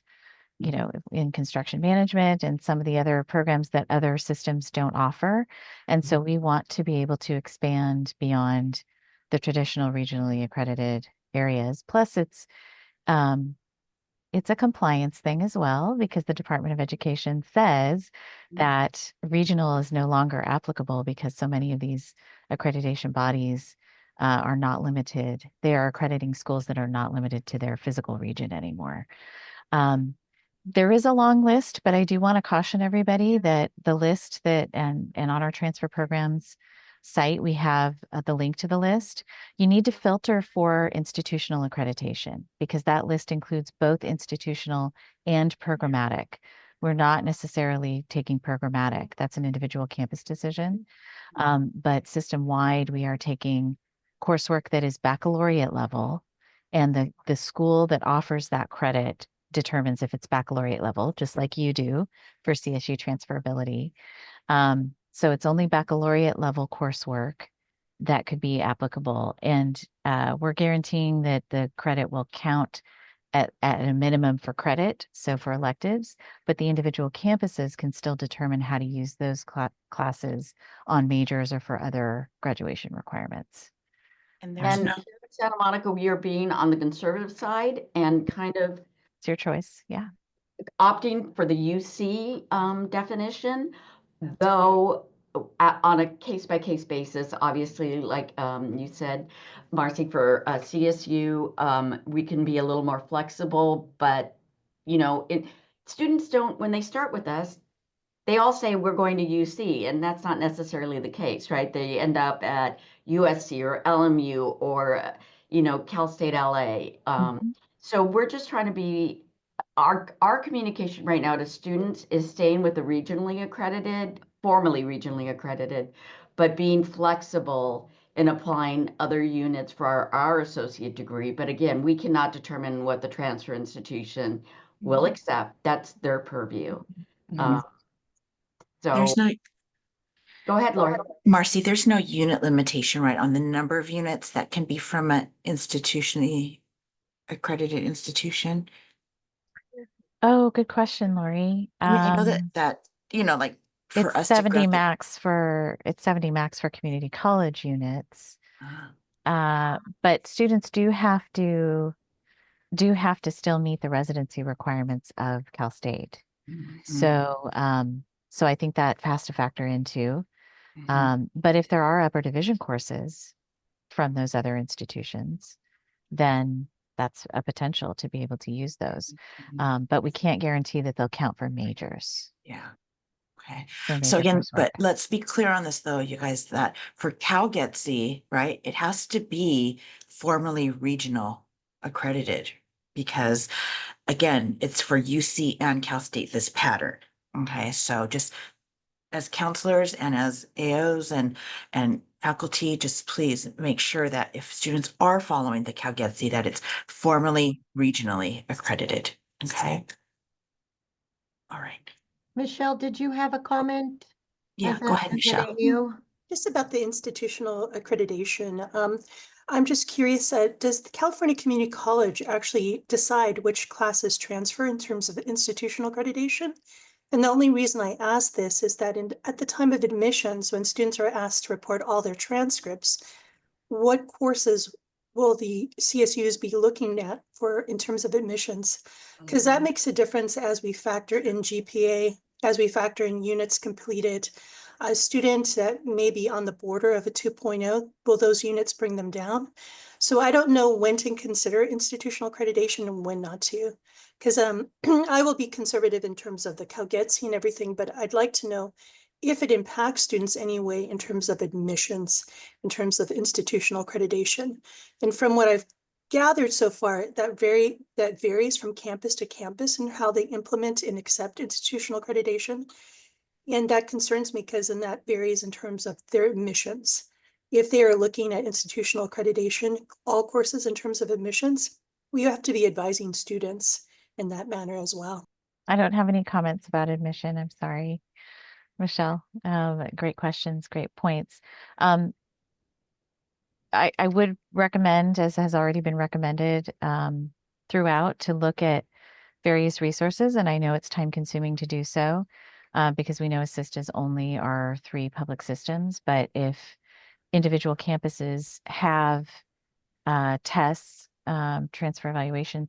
in construction management and some of the other programs that other systems don't offer. And so we want to be able to expand beyond the traditional regionally accredited areas. Plus, it's a compliance thing as well, because the Department of Education says that regional is no longer applicable because so many of these accreditation bodies are not limited. They are accrediting schools that are not limited to their physical region anymore. There is a long list, but I do want to caution everybody that the list and on our transfer programs site, we have the link to the list. You need to filter for institutional accreditation because that list includes both institutional and programmatic. We're not necessarily taking programmatic. That's an individual campus decision. But system-wide, we are taking coursework that is baccalaureate level, and the school that offers that credit determines if it's baccalaureate level, just like you do for CSU transferability. So it's only baccalaureate level coursework that could be applicable. And we're guaranteeing that the credit will count at a minimum for credit, so for electives, but the individual campuses can still determine how to use those classes on majors or for other graduation requirements. And there's And Santa Monica, we are being on the conservative side and kind of It's your choice. Yeah. opting for the UC definition, though on a case-by-case basis, obviously, like you said, Marcy, for CSU, we can be a little more flexible, but, students don't, when they start with us, they all say we're going to UC, and that's not necessarily the case, right? They end up at USC or LMU or, Cal State LA. So we're just trying to be, our communication right now to students is staying with the regionally accredited, formally regionally accredited, but being flexible in applying other units for our associate degree. But again, we cannot determine what the transfer institution will accept. That's their purview. Mhm. So There's no, go ahead, Lori. Marcy, there's no unit limitation, right, on the number of units that can be from an institutionally accredited institution? Oh, good question, Lori. I mean, I know that, you know, like for It's us to 70 grant max for community college units. But students do have to still meet the residency requirements of Cal State. So I think that has to factor into. But if there are upper division courses from those other institutions, then that's a potential to be able to use those. But we can't guarantee that they'll count for majors. Yeah. Okay. For So major again, coursework. but let's be clear on this though, you guys, that for CalGETC, right, it has to be formally regional accredited because again, it's for UC and Cal State, this pattern. Okay. So just as counselors and as AOs and faculty, just please make sure that if students are following the CalGETC, that it's formally regionally accredited. Okay. All right. Michelle, did you have a comment? Yeah, go ahead, Michelle. Just about the institutional accreditation. I'm just curious, does the California Community College actually decide which classes transfer in terms of institutional accreditation? And the only reason I ask this is that at the time of admissions, when students are asked to report all their transcripts, what courses will the CSUs be looking at for in terms of admissions? Because that makes a difference as we factor in GPA, as we factor in units completed. A student that may be on the border of a 2.0, will those units bring them down? So I don't know when to consider institutional accreditation and when not to. Because I will be conservative in terms of the CalGETC and everything, but I'd like to know if it impacts students anyway in terms of admissions, in terms of institutional accreditation. And from what I've gathered so far, that varies from campus to campus and how they implement and accept institutional accreditation. And that concerns me because then that varies in terms of their admissions. If they are looking at institutional accreditation, all courses in terms of admissions, we have to be advising students in that manner as well. I don't have any comments about admission. I'm sorry, Michelle. Great questions, great points. I would recommend, as has already been recommended throughout, to look at various resources. And I know it's time consuming to do so because we know ASSISTs only are 3 public systems. But if individual campuses have tests, transfer evaluation,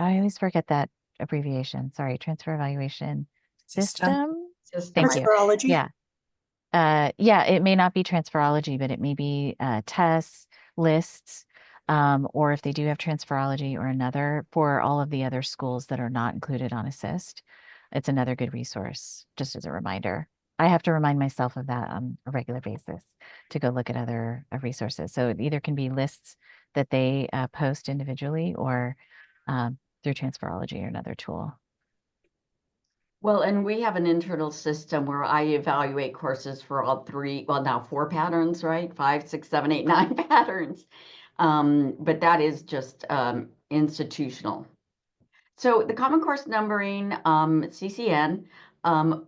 I always forget that abbreviation. Sorry, transfer evaluation system. Thank you. Transferology. Yeah. Yeah, it may not be transferology, but it may be tests, lists, or if they do have transferology or another for all of the other schools that are not included on ASSIST. It's another good resource, just as a reminder. I have to remind myself of that on a regular basis to go look at other resources. So it either can be lists that they post individually or through transferology or another tool. Well, and we have an internal system where I evaluate courses for all 3, well, now 4 patterns, right? 5, 6, 7, 8, 9 patterns. But that is just institutional. So the Common Course Numbering, CCN,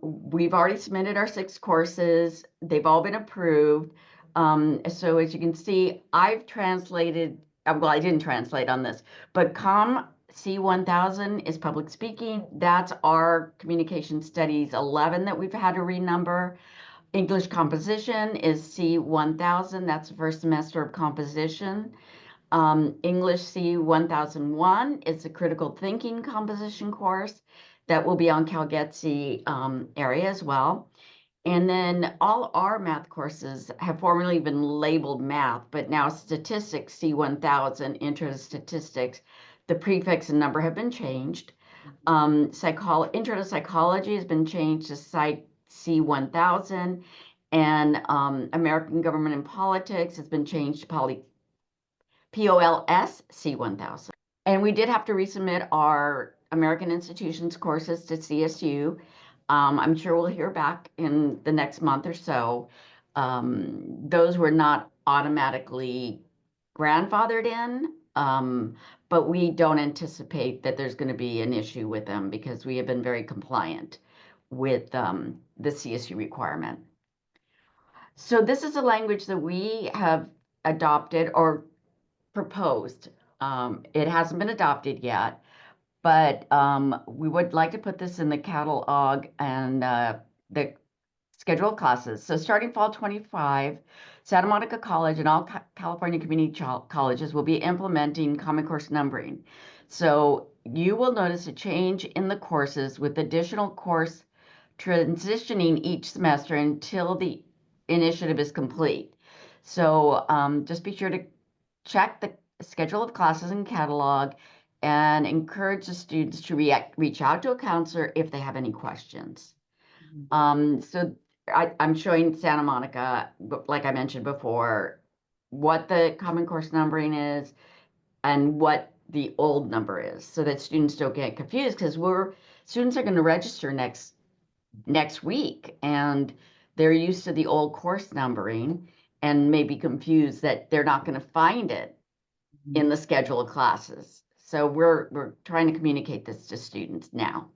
we've already submitted our 6 courses. They've all been approved. So as you can see, I've translated, well, I didn't translate on this, but C1000 is public speaking. That's our communication studies 11 that we've had to renumber. English composition is C1000. That's the first semester of composition. English C1001 is a critical thinking composition course that will be on CalGETC area as well. And then all our math courses have formerly been labeled math, but now statistics C1000, intro to statistics, the prefix and number have been changed. Intro to psychology has been changed to Psych C1000, and American Government and Politics has been changed to POLS C1000. And we did have to resubmit our American Institutions courses to CSU. I'm sure we'll hear back in the next month or so. those were not automatically grandfathered in, but we don't anticipate that there's going to be an issue with them because we have been very compliant with the CSU requirement. So this is a language that we have adopted or proposed. It hasn't been adopted yet, but we would like to put this in the catalog and the schedule of classes. So starting fall 25, Santa Monica College and all California community colleges will be implementing Common Course numbering. So you will notice a change in the courses with additional course transitioning each semester until the initiative is complete. So just be sure to check the schedule of classes and catalog and encourage the students to reach out to a counselor if they have any questions. So I'm showing Santa Monica, like I mentioned before, what the Common Course numbering is and what the old number is so that students don't get confused, because students are going to register next week and they're used to the old course numbering and may be confused that they're not going to find it in the schedule of classes. So we're trying to communicate this to students now.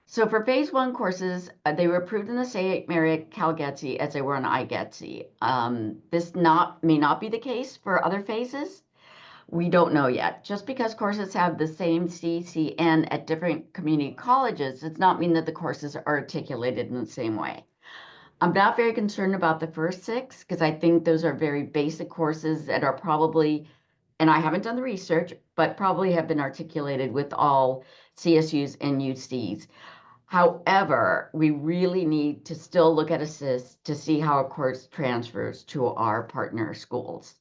So for phase 1 courses, they were approved in the St. Mary CalGETC as they were on iGETC. This may not be the case for other phases. We don't know yet. Just because courses have the same CCN at different community colleges does not mean that the courses are articulated in the same way. I'm not very concerned about the first 6 because I think those are very basic courses that are probably, and I haven't done the research, but probably have been articulated with all CSUs and UCs. However, we really need to still look at ASSIST to see how a course transfers to our partner schools.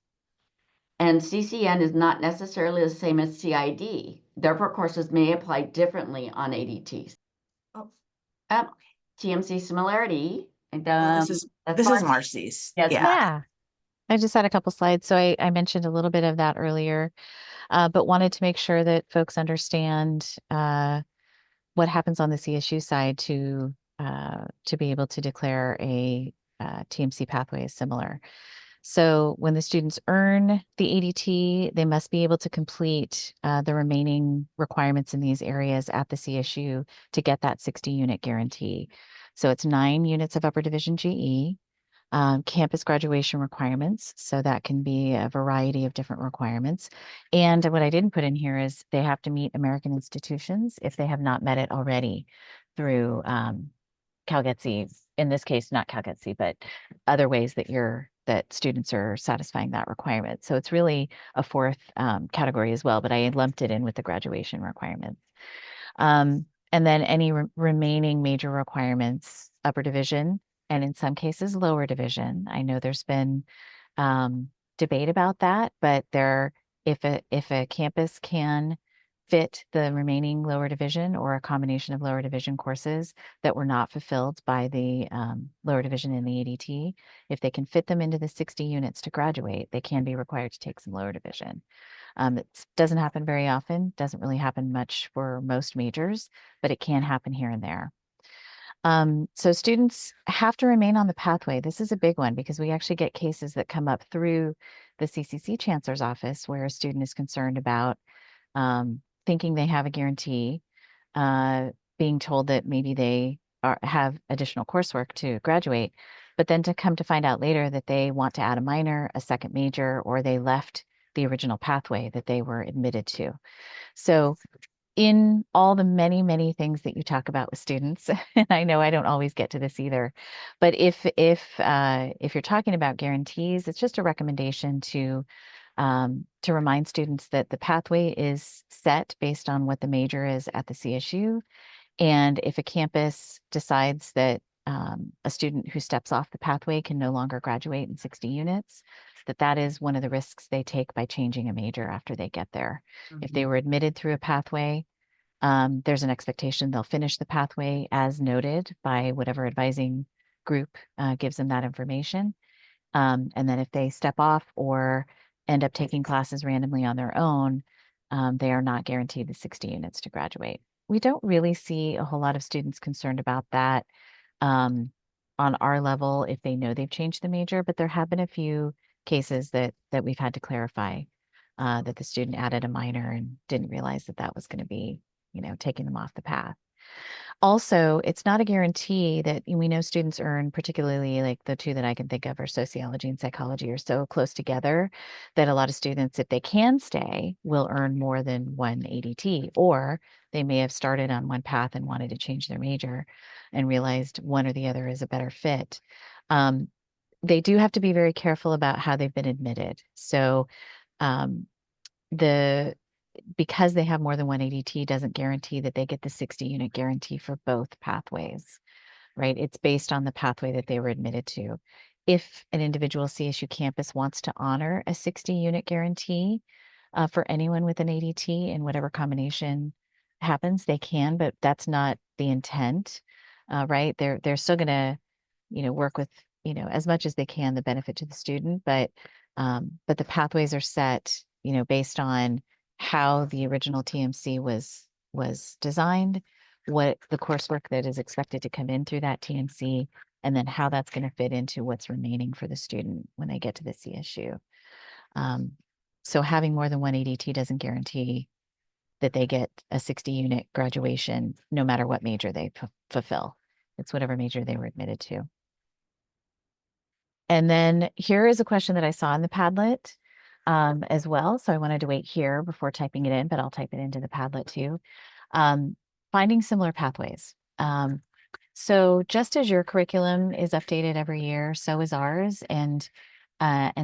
And CCN is not necessarily the same as CID. Therefore, courses may apply differently on ADTs. Oh. TMC similarity. And, This is Marcy's. Yes. Yeah. I just had a couple slides. So I mentioned a little bit of that earlier, but wanted to make sure that folks understand what happens on the CSU side to be able to declare a TMC pathway as similar. So when the students earn the ADT, they must be able to complete the remaining requirements in these areas at the CSU to get that 60-unit guarantee. So it's 9 units of upper division GE, campus graduation requirements. So that can be a variety of different requirements. And what I didn't put in here is they have to meet American institutions if they have not met it already through CalGETC. In this case, not CalGETC, but other ways that students are satisfying that requirement. So it's really a 4th category as well, but I lumped it in with the graduation requirements. And then any remaining major requirements, upper division, and in some cases, lower division. I know there's been debate about that, but if a campus can fit the remaining lower division or a combination of lower division courses that were not fulfilled by the lower division in the ADT, if they can fit them into the 60 units to graduate, they can be required to take some lower division. It doesn't happen very often, doesn't really happen much for most majors, but it can happen here and there. So students have to remain on the pathway. This is a big one because we actually get cases that come up through the CCC Chancellor's office where a student is concerned about thinking they have a guarantee, being told that maybe they have additional coursework to graduate, but then to come to find out later that they want to add a minor, a second major, or they left the original pathway that they were admitted to. So in all the many, many things that you talk about with students, and I know I don't always get to this either, but if you're talking about guarantees, it's just a recommendation to remind students that the pathway is set based on what the major is at the CSU. And if a campus decides that a student who steps off the pathway can no longer graduate in 60 units, that is one of the risks they take by changing a major after they get there. If they were admitted through a pathway, there's an expectation they'll finish the pathway as noted by whatever advising group gives them that information. And then if they step off or end up taking classes randomly on their own, they are not guaranteed the 60 units to graduate. We don't really see a whole lot of students concerned about that on on our level if they know they've changed the major, but there have been a few cases that we've had to clarify that the student added a minor and didn't realize that that was going to be, taking them off the path. Also, it's not a guarantee that we know students earn, particularly like the two that I can think of are sociology and psychology are so close together that a lot of students, if they can stay, will earn more than one ADT, or they may have started on one path and wanted to change their major and realized one or the other is a better fit. They do have to be very careful about how they've been admitted. So because they have more than one ADT doesn't guarantee that they get the 60 unit guarantee for both pathways, right? It's based on the pathway that they were admitted to. If an individual CSU campus wants to honor a 60 unit guarantee for anyone with an ADT in whatever combination happens, they can, but that's not the intent, right? They're still going to, work with, as much as they can, the benefit to the student, but the pathways are set, based on how the original TMC was designed, what the coursework that is expected to come in through that TMC, and then how that's going to fit into what's remaining for the student when they get to the CSU. So having more than one ADT doesn't guarantee that they get a 60 unit graduation, no matter what major they fulfill. It's whatever major they were admitted to. And then here is a question that I saw in the Padlet as well. So I wanted to wait here before typing it in, but I'll type it into the Padlet too. Finding similar pathways. So just as your curriculum is updated every year, so is ours. And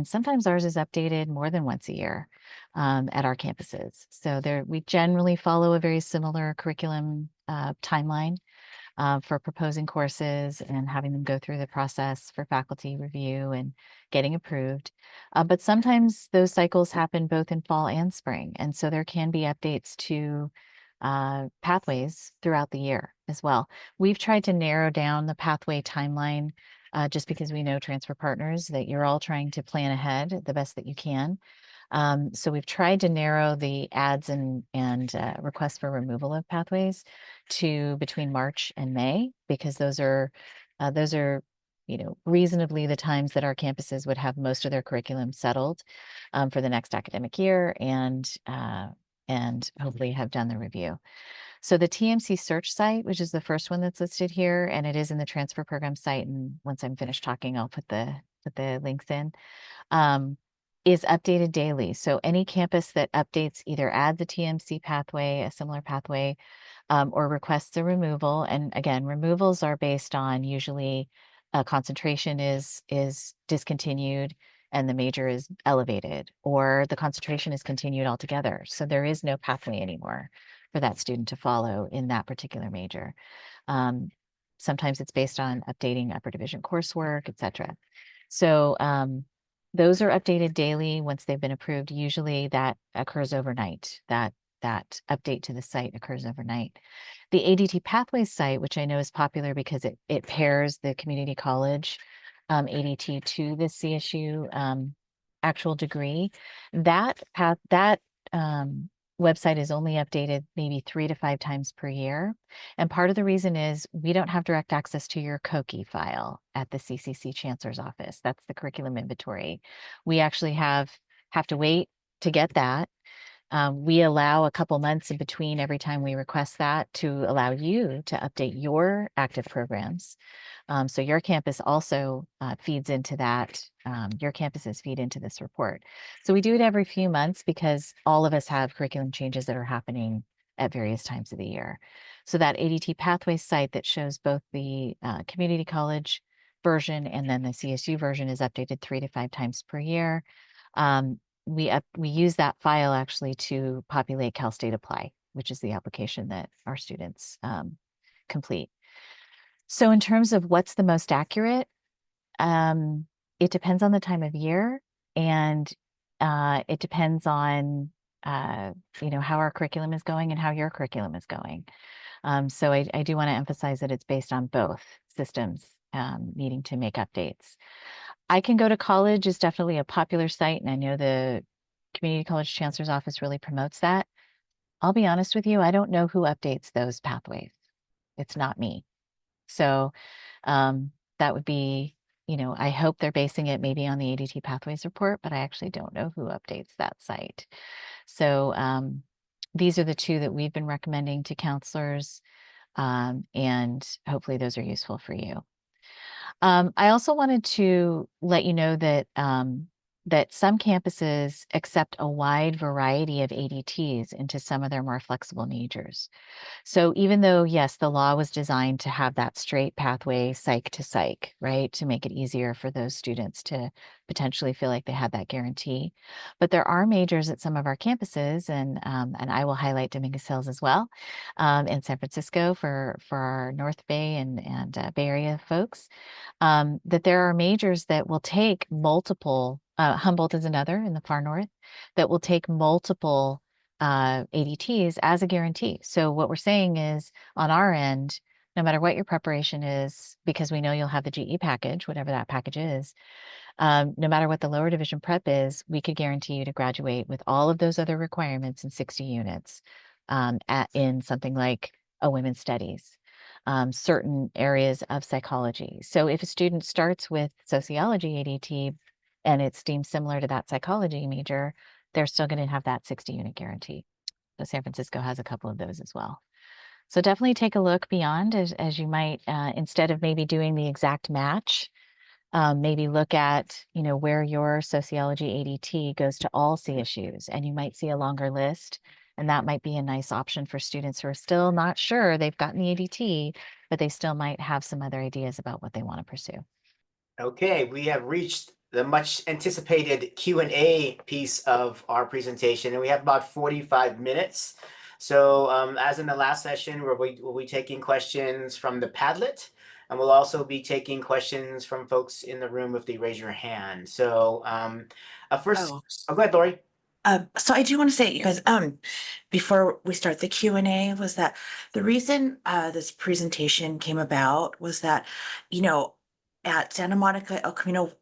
sometimes ours is updated more than once a year at our campuses. So we generally follow a very similar curriculum timeline for proposing courses and having them go through the process for faculty review and getting approved. But sometimes those cycles happen both in fall and spring. And so there can be updates to pathways throughout the year as well. We've tried to narrow down the pathway timeline just because we know transfer partners that you're all trying to plan ahead the best that you can. So we've tried to narrow the adds and requests for removal of pathways to between March and May, because those are reasonably the times that our campuses would have most of their curriculum settled for the next academic year and hopefully have done the review. So the TMC search site, which is the first one that's listed here, and it is in the transfer program site. And once I'm finished talking, I'll put the links in. Is updated daily. So any campus that updates either adds a TMC pathway, a similar pathway, or requests a removal. And again, removals are based on usually a concentration is discontinued and the major is elevated, or the concentration is continued altogether. So there is no pathway anymore for that student to follow in that particular major. Sometimes it's based on updating upper division coursework, etc. So those are updated daily once they've been approved. Usually that occurs overnight. That update to the site occurs overnight. The ADT Pathways site, which I know is popular because it pairs the community college ADT to the CSU actual degree. That website is only updated maybe 3 to 5 times per year. And part of the reason is we don't have direct access to your COKI file at the CCC Chancellor's Office. That's the curriculum inventory. We actually have to wait to get that. We allow a couple months in between every time we request that to allow you to update your active programs. So your campus also feeds into that. Your campuses feed into this report. So we do it every few months because all of us have curriculum changes that are happening at various times of the year. So that ADT Pathways site that shows both the community college version and then the CSU version is updated 3 to 5 times per year. We use that file actually to populate Cal State Apply, which is the application that our students complete. So in terms of what's the most accurate, it depends on the time of year, and it depends on how our curriculum is going and how your curriculum is going. So I do want to emphasize that it's based on both systems needing to make updates. I Can Go to College is definitely a popular site, and I know the Community College Chancellor's Office really promotes that. I'll be honest with you, I don't know who updates those pathways. It's not me. So that would be, I hope they're basing it maybe on the ADT Pathways report, but I actually don't know who updates that site. So these are the two that we've been recommending to counselors, and hopefully those are useful for you. I also wanted to let you know that that some campuses accept a wide variety of ADTs into some of their more flexible majors. So even though, yes, the law was designed to have that straight pathway psych to psych, right, to make it easier for those students to potentially feel like they had that guarantee, but there are majors at some of our campuses, and I will highlight Dominguez Hills as well, in San Francisco for our North Bay and Bay Area folks, that there are majors that will take multiple. Humboldt is another in the far north that will take multiple ADTs as a guarantee. So what we're saying is on our end, no matter what your preparation is, because we know you'll have the GE package, whatever that package is, no matter what the lower division prep is, we could guarantee you to graduate with all of those other requirements in 60 units in something like a women's studies, certain areas of psychology. So if a student starts with sociology ADT and it's deemed similar to that psychology major, they're still going to have that 60 unit guarantee. So San Francisco has a couple of those as well. So definitely take a look beyond as you might, instead of maybe doing the exact match, maybe look at, where your sociology ADT goes to all CSUs, and you might see a longer list. And that might be a nice option for students who are still not sure they've gotten the ADT, but they still might have some other ideas about what they want to pursue. Okay, we have reached the much anticipated Q&A piece of our presentation, and we have about 45 minutes. So as in the last session, we'll be taking questions from the Padlet, and we'll also be taking questions from folks in the room if they raise your hand. So first, go ahead, Lori. So I do want to say, you guys, before we start the Q&A, was that the reason this presentation came about was that, at Santa Monica, El Camino,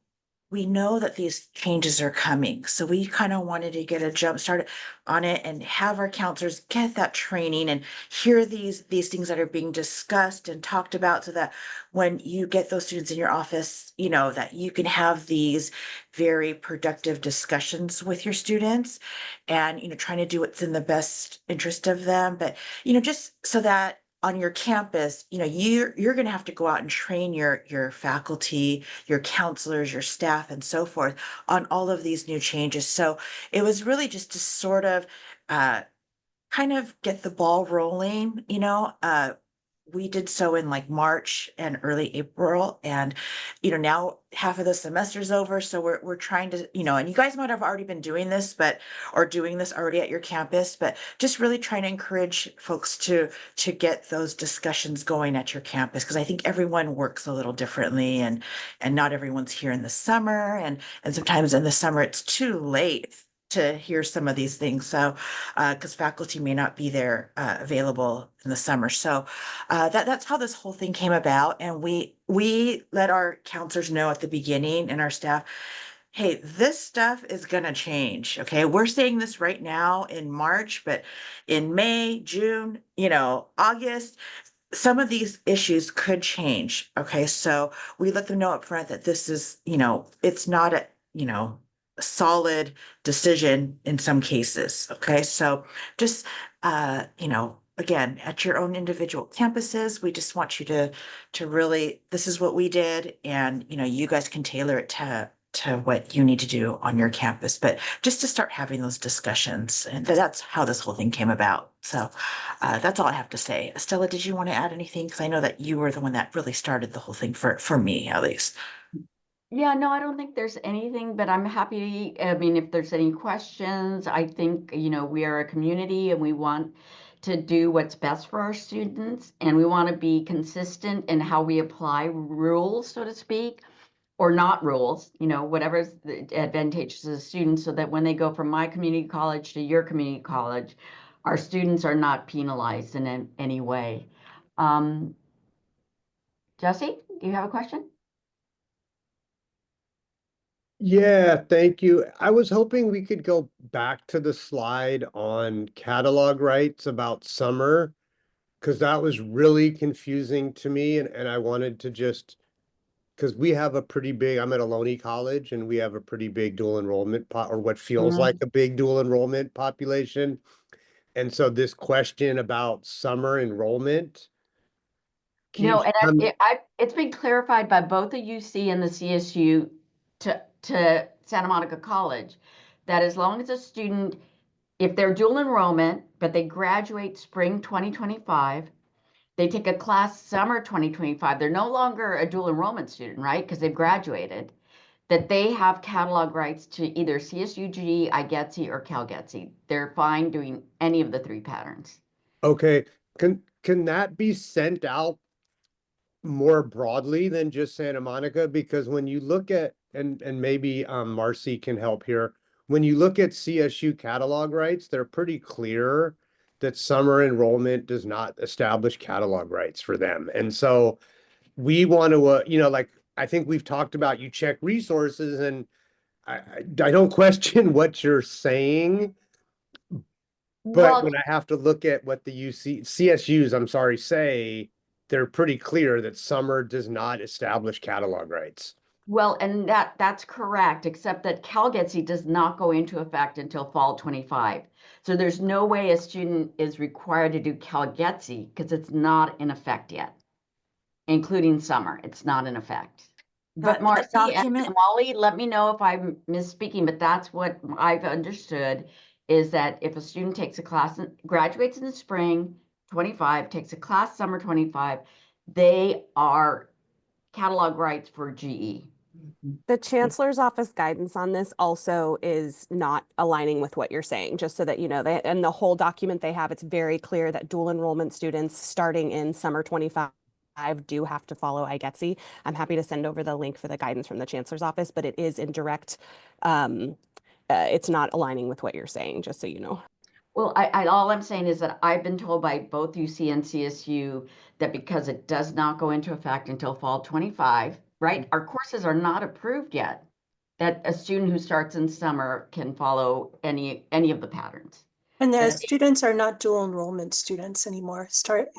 we know that these changes are coming. So we kind of wanted to get a jump start on it and have our counselors get that training and hear these things that are being discussed and talked about, so that when you get those students in your office, that you can have these very productive discussions with your students and, trying to do what's in the best interest of them. But, just so that on your campus, you're going to have to go out and train your faculty, your counselors, your staff, and so forth on all of these new changes. So it was really just to sort of kind of get the ball rolling. We did so in like March and early April, and now half of the semester's over, so we're trying to, and you guys might have already been doing this, or doing this already at your campus, but just really trying to encourage folks to get those discussions going at your campus, because I think everyone works a little differently, and not everyone's here in the summer, and sometimes in the summer it's too late to hear some of these things. So, because faculty may not be there available in the summer. So that's how this whole thing came about. And we let our counselors know at the beginning, and our staff, hey, this stuff is going to change. Okay. We're saying this right now in March, but in May, June, August, some of these issues could change. Okay. So we let them know up front that this is, it's not a, solid decision in some cases. Okay. So just, again, at your own individual campuses, we just want you to really, this is what we did. And, you guys can tailor it to what you need to do on your campus, but just to start having those discussions. And that's how this whole thing came about. So that's all I have to say. Estella, did you want to add anything? Because I know that you were the one that really started the whole thing for me, at least. Yeah, no, I don't think there's anything, but I'm happy. I mean, if there's any questions, I think, we are a community and we want to do what's best for our students, and we want to be consistent in how we apply rules, so to speak, or not rules, whatever's advantageous to the students, so that when they go from my community college to your community college, our students are not penalized in any way. Jesse, do you have a question? Yeah, thank you. I was hoping we could go back to the slide on catalog rights about summer, because that was really confusing to me, and I wanted to just because we have a pretty big, I'm at Ohlone College and we have a pretty big dual enrollment or what feels like a big dual enrollment population. And so this question about summer enrollment No, keeps and it's been clarified by both the UC and the CSU to Santa Monica College that as long as a student, if they're dual enrollment, but they graduate spring 2025, they take a class summer 2025, they're no longer a dual enrollment student, right? Because they've graduated, that they have catalog rights to either CSUG, IGETC, or CalGETC. They're fine doing any of the three patterns. okay. Can that be sent out more broadly than just Santa Monica? Because when you look at, and maybe Marcy can help here, when you look at CSU catalog rights, they're pretty clear that summer enrollment does not establish catalog rights for them. And so we want to, like, I think we've talked about, you check resources, and I don't question what you're saying, but when I have to look at what the CSUs, I'm sorry, say, they're pretty clear that summer does not establish catalog rights. Well, and that's correct, except that CalGETC does not go into effect until fall 25. So there's no way a student is required to do CalGETC because it's not in effect yet, including summer. It's not in effect. But Marcy and Molly, let me know if I'm misspeaking, but that's what I've understood, is that if a student takes a class, graduates in the spring 25, takes a class summer 25, they are catalog rights for GE. The chancellor's office guidance on this also is not aligning with what you're saying, just so that you know. And the whole document they have, it's very clear that dual enrollment students starting in summer 25 do have to follow IGETC. I'm happy to send over the link for the guidance from the chancellor's office, but it is in direct, it's not aligning with what you're saying, just so you know. Well, all I'm saying is that I've been told by both UC and CSU that because it does not go into effect until fall 25, right? Our courses are not approved yet, that a student who starts in summer can follow any of the patterns. And the students are not dual enrollment students anymore. Correct.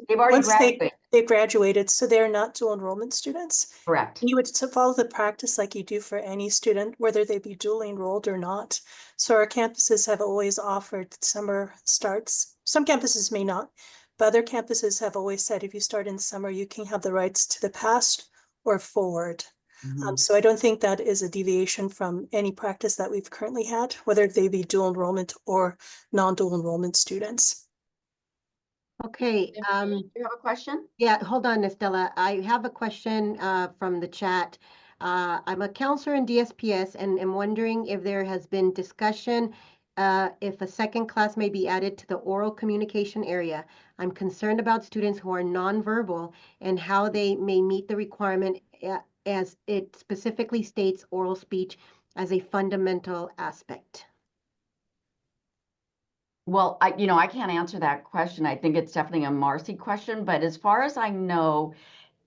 They've already graduated. They've graduated, so they're not dual enrollment students. Correct. You would follow the practice like you do for any student, whether they be dually enrolled or not. So our campuses have always offered summer starts. Some campuses may not, but other campuses have always said if you start in summer, you can have the rights to the past or forward. So I don't think that is a deviation from any practice that we've currently had, whether they be dual enrollment or non-dual enrollment students. Okay. Do you have a question? Yeah, hold on, Estella. I have a question from the chat. I'm a counselor in DSPS and am wondering if there has been discussion if a second class may be added to the oral communication area. I'm concerned about students who are nonverbal and how they may meet the requirement as it specifically states oral speech as a fundamental aspect. Well, I can't answer that question. I think it's definitely a Marcy question, but as far as I know,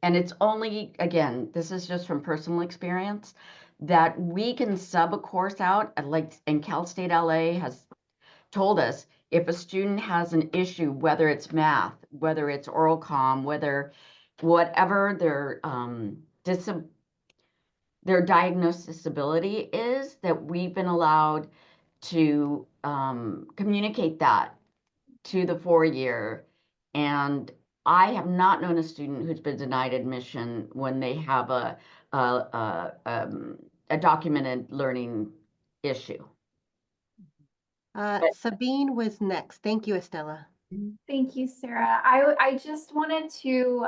and it's only, again, this is just from personal experience, that we can sub a course out, like, and Cal State LA has told us, if a student has an issue, whether it's math, whether it's oral comm, whatever their diagnosed disability is, that we've been allowed to communicate that to the 4-year. And I have not known a student who's been denied admission when they have a documented learning issue. Sabine was next. Thank you, Estella. Thank you, Sarah. I just wanted to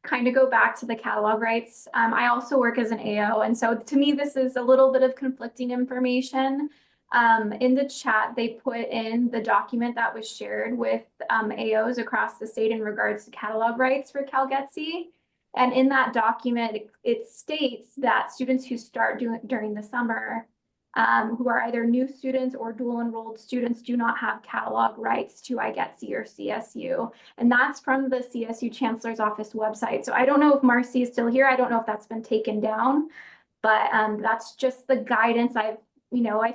kind of go back to the catalog rights. I also work as an AO, and so to me, this is a little bit of conflicting information. In the chat, they put in the document that was shared with AOs across the state in regards to catalog rights for CalGETC. And in that document, it states that students who start during the summer, who are either new students or dual enrolled students, do not have catalog rights to IGETC or CSU. And that's from the CSU Chancellor's Office website. So I don't know if Marcy is still here. I don't know if that's been taken down, but that's just the guidance I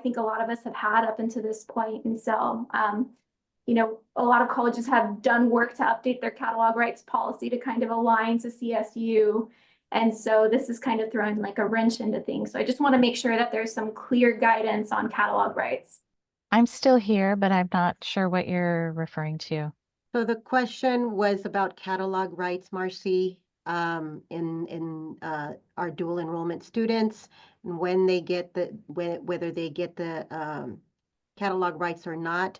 think a lot of us have had up until this point. And so, a lot of colleges have done work to update their catalog rights policy to kind of align to CSU. And so this is kind of throwing like a wrench into things. So I just want to make sure that there's some clear guidance on catalog rights. I'm still here, but I'm not sure what you're referring to. So the question was about catalog rights, Marcy, in our dual enrollment students, and when they get whether they get the catalog rights or not.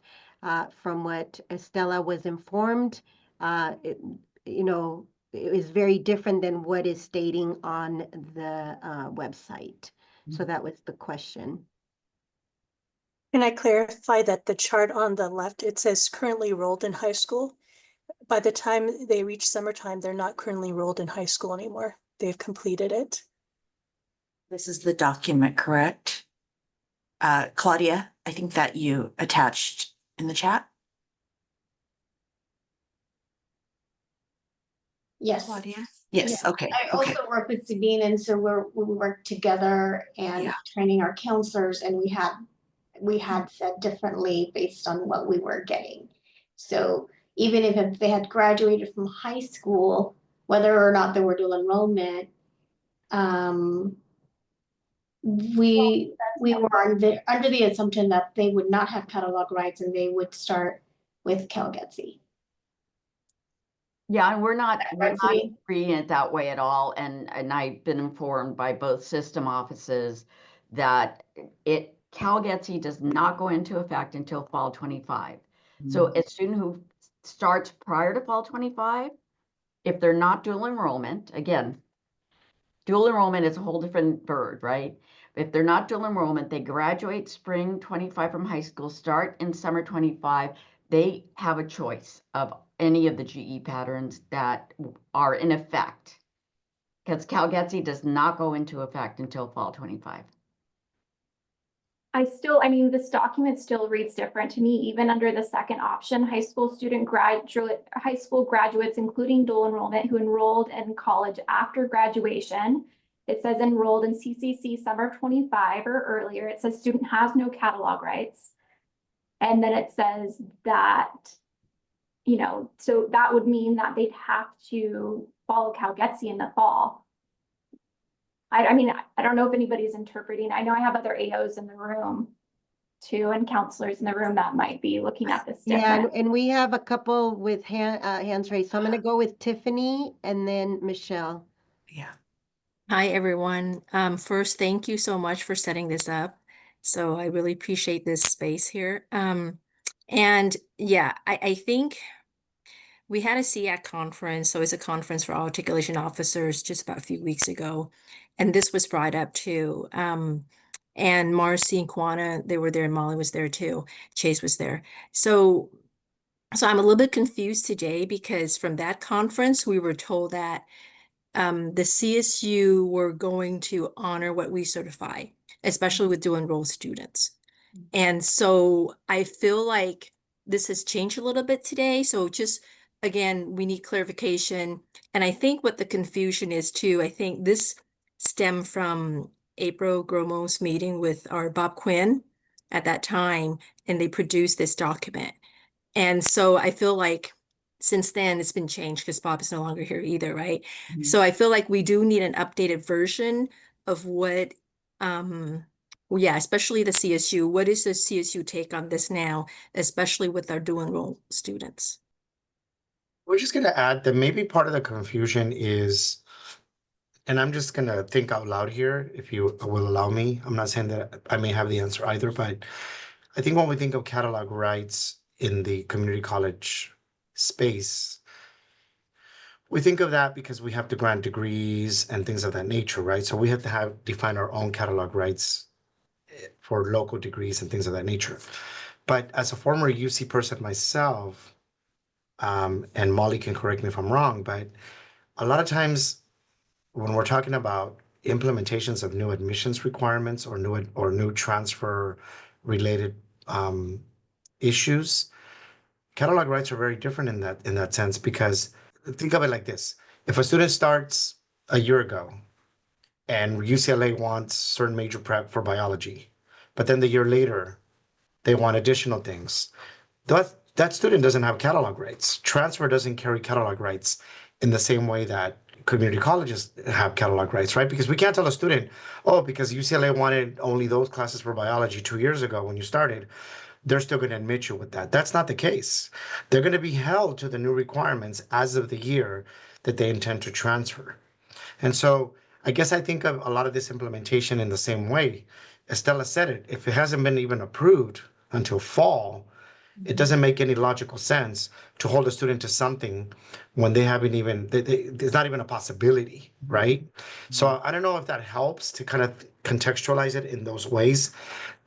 From what Estella was informed, you know, it is very different than what is stating on the website. So that was the question. Can I clarify that the chart on the left, it says currently enrolled in high school? By the time they reach summertime, they're not currently enrolled in high school anymore. They've completed it. This is the document, correct? Claudia, I think that you attached in the chat. Yes. Claudia? Yes, okay. I okay. also work with Sabine, and so we work together and training our counselors, and we had said differently based on what we were getting. So even if they had graduated from high school, whether or not they were dual enrollment, we were under the assumption that they would not have catalog rights and they would start with CalGETC. Yeah, and we're not reading it that way at all. And I've been informed by both system offices that CalGETC does not go into effect until fall 25. So a student who starts prior to fall 25, if they're not dual enrollment, again, dual enrollment is a whole different bird, right? If they're not dual enrollment, they graduate spring 25 from high school, start in summer 25, they have a choice of any of the GE patterns that are in effect, because CalGETC does not go into effect until fall 25. I mean, this document still reads different to me, even under the second option, high school graduates, including dual enrollment, who enrolled in college after graduation. It says enrolled in CCC summer 25 or earlier. It says student has no catalog rights. And then it says that, you know, so that would mean that they'd have to follow CalGETC in the fall. I mean, I don't know if anybody's interpreting. I know I have other AOs in the room too, and counselors in the room that might be looking at this different. Yeah, and we have a couple with hands raised. So I'm going to go with Tiffany and then Michelle. Yeah. Hi, everyone. First, thank you so much for setting this up. So I really appreciate this space here. And yeah, I think we had a CAC conference. So it's a conference for articulation officers just about a few weeks ago. And this was brought up too. And Marcy and Kwana, they were there, and Molly was there too. Chase was there. So I'm a little bit confused today because from that conference, we were told that the CSU were going to honor what we certify, especially with dual enroll students. And so I feel like this has changed a little bit today. So just, again, we need clarification. And I think what the confusion is too, I think this stemmed from April Gromo's meeting with our Bob Quinn at that time, and they produced this document. And so I feel like since then it's been changed because Bob is no longer here either, right? So I feel like we do need an updated version of what, well, yeah, especially the CSU. What is the CSU take on this now, especially with our dual enroll students? We're just going to add that maybe part of the confusion is, and I'm just going to think out loud here, if you will allow me. I'm not saying that I may have the answer either, but I think when we think of catalog rights in the community college space, we think of that because we have to grant degrees and things of that nature, right? So we have to define our own catalog rights for local degrees and things of that nature. But as a former UC person myself, and Molly can correct me if I'm wrong, but a lot of times when we're talking about implementations of new admissions requirements or new transfer related issues, catalog rights are very different in that sense, because think of it like this. If a student starts a year ago and UCLA wants certain major prep for biology, but then the year later they want additional things, that student doesn't have catalog rights. Transfer doesn't carry catalog rights in the same way that community colleges have catalog rights, right? Because we can't tell a student, oh, because UCLA wanted only those classes for biology 2 years ago when you started, they're still going to admit you with that. That's not the case. They're going to be held to the new requirements as of the year that they intend to transfer. And so I guess I think of a lot of this implementation in the same way. Estella said it, if it hasn't been even approved until fall, it doesn't make any logical sense to hold a student to something when they haven't even, there's not even a possibility, right? So I don't know if that helps to kind of contextualize it in those ways.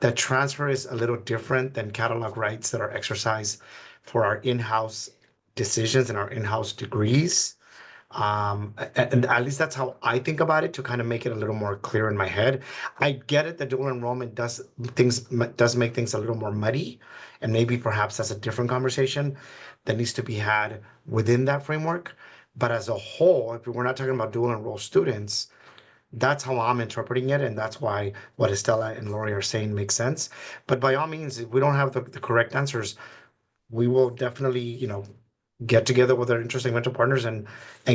That transfer is a little different than catalog rights that are exercised for our in-house decisions and our in-house degrees. And at least that's how I think about it, to kind of make it a little more clear in my head. I get it that dual enrollment does make things a little more muddy, and maybe perhaps that's a different conversation that needs to be had within that framework. But as a whole, if we're not talking about dual enroll students, that's how I'm interpreting it, and that's why what Estella and Lori are saying makes sense. But by all means, if we don't have the correct answers, we will definitely, get together with our interesting mentor partners and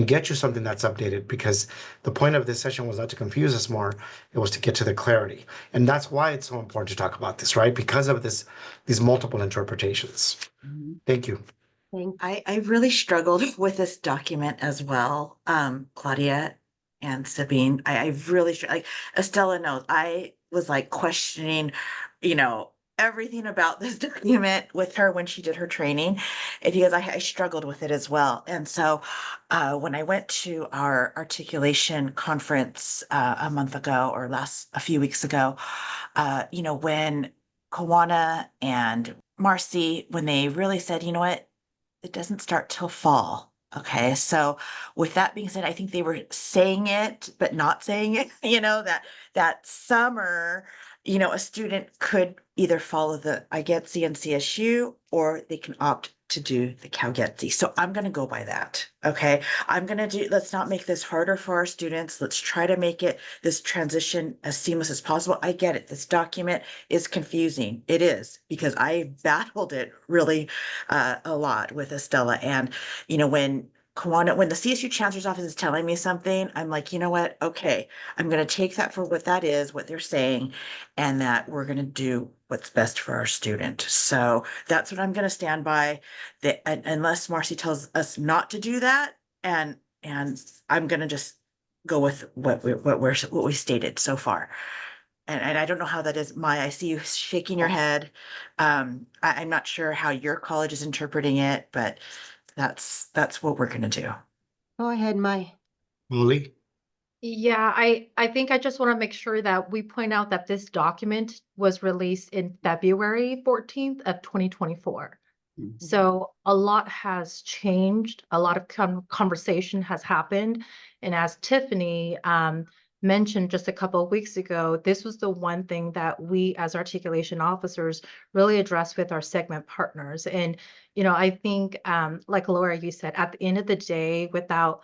get you something that's updated, because the point of this session was not to confuse us more, it was to get to the clarity. And that's why it's so important to talk about this, right? Because of these multiple interpretations. Thank you. I really struggled with this document as well, Claudia and Sabine. I really like Estella knows I was like questioning, everything about this document with her when she did her training, and because I struggled with it as well. And so when I went to our articulation conference a month ago or a few weeks ago, when Kawana and Marcy, when they really said, you know what, it doesn't start till fall. Okay. So with that being said, I think they were saying it, but not saying it, that summer, a student could either follow the IGETC and CSU, or they can opt to do the CalGETC. So I'm going to go by that. Okay. Let's not make this harder for our students. Let's try to make this transition as seamless as possible. I get it. This document is confusing. It is, because I battled it really a lot with Estella. And, when the CSU Chancellor's Office is telling me something, I'm like, you know what? Okay, I'm going to take that for what that is, what they're saying, and that we're going to do what's best for our student. So that's what I'm going to stand by. Unless Marcy tells us not to do that, and I'm going to just go with what we stated so far. And I don't know how that is. I see you shaking your head. I'm not sure how your college is interpreting it, but that's what we're going to do. Go ahead, Mai. Molly? Yeah, I think I just want to make sure that we point out that this document was released in February 14th of 2024. So a lot has changed. A lot of conversation has happened. And as Tiffany mentioned just a couple of weeks ago, this was the one thing that we as articulation officers really addressed with our segment partners. And, I think, like Laura, you said, at the end of the day, without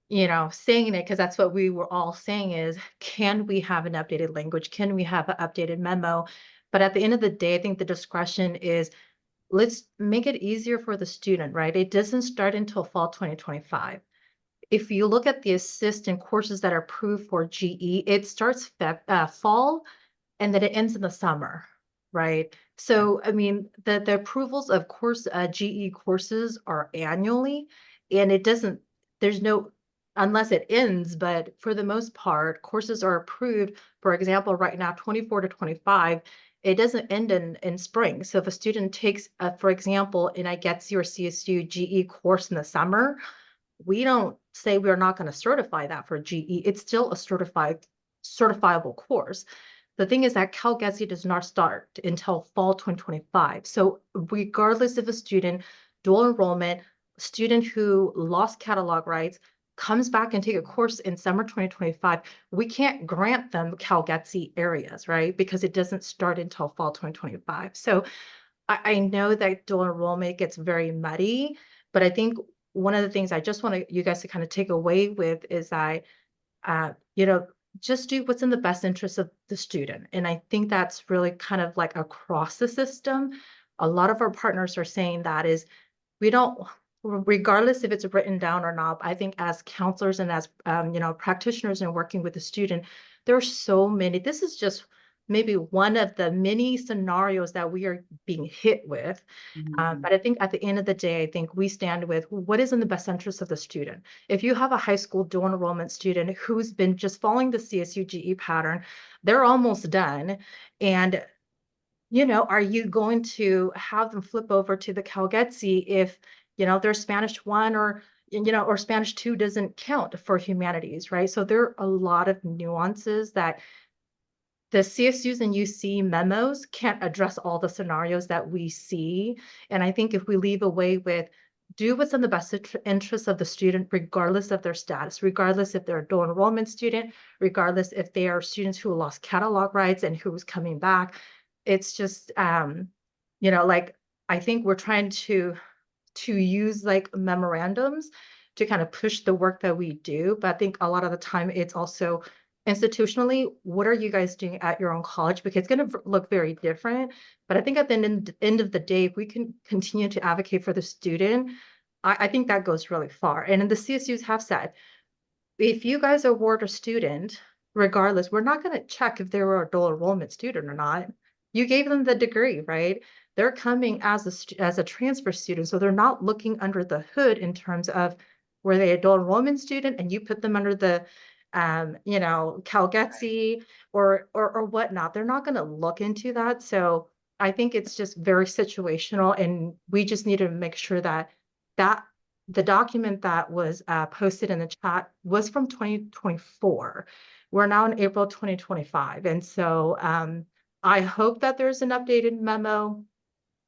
saying it, because that's what we were all saying is, can we have an updated language? Can we have an updated memo? But at the end of the day, I think the discretion is, let's make it easier for the student, right? It doesn't start until fall 2025. If you look at the assistant courses that are approved for GE, it starts fall, and then it ends in the summer, right? So, I mean, the approvals of course, GE courses are annually, and there's no, unless it ends, but for the most part, courses are approved. For example, right now, 24 to 25, it doesn't end in spring. So if a student takes, for example, an IGETC or CSU GE course in the summer, we don't say we're not going to certify that for GE. It's still a certifiable course. The thing is that CalGETC does not start until fall 2025. So regardless of a student, dual enrollment, student who lost catalog rights, comes back and take a course in summer 2025, we can't grant them CalGETC areas, right? Because it doesn't start until fall 2025. So I know that dual enrollment gets very muddy, but I think one of the things I just want you guys to kind of take away with is that, just do what's in the best interest of the student. And I think that's really kind of like across the system. A lot of our partners are saying that is, we don't regardless if it's written down or not, I think as counselors and as practitioners and working with the student, there are so many. This is just maybe one of the many scenarios that we are being hit with. But I think at the end of the day, I think we stand with what is in the best interest of the student. If you have a high school dual enrollment student who's been just following the CSU GE pattern, they're almost done. And are you going to have them flip over to the CalGETC if, their Spanish 1 or Spanish 2 doesn't count for humanities, right? So there are a lot of nuances that the CSUs and UC memos can't address all the scenarios that we see. And I think if we leave away with do what's in the best interest of the student, regardless of their status, regardless if they're a dual enrollment student, regardless if they are students who lost catalog rights and who's coming back. It's just, I think we're trying to use like memorandums to kind of push the work that we do. But I think a lot of the time it's also institutionally, what are you guys doing at your own college? Because it's going to look very different. But I think at the end of the day, if we can continue to advocate for the student, I think that goes really far. And the CSUs have said, if you guys award a student, regardless, we're not going to check if they were a dual enrollment student or not. You gave them the degree, right? They're coming as a transfer student, so they're not looking under the hood in terms of were they a dual enrollment student and you put them under the CalGETC or whatnot. They're not going to look into that. So I think it's just very situational, and we just need to make sure that the document that was posted in the chat was from 2024. We're now in April 2025. And so I hope that there's an updated memo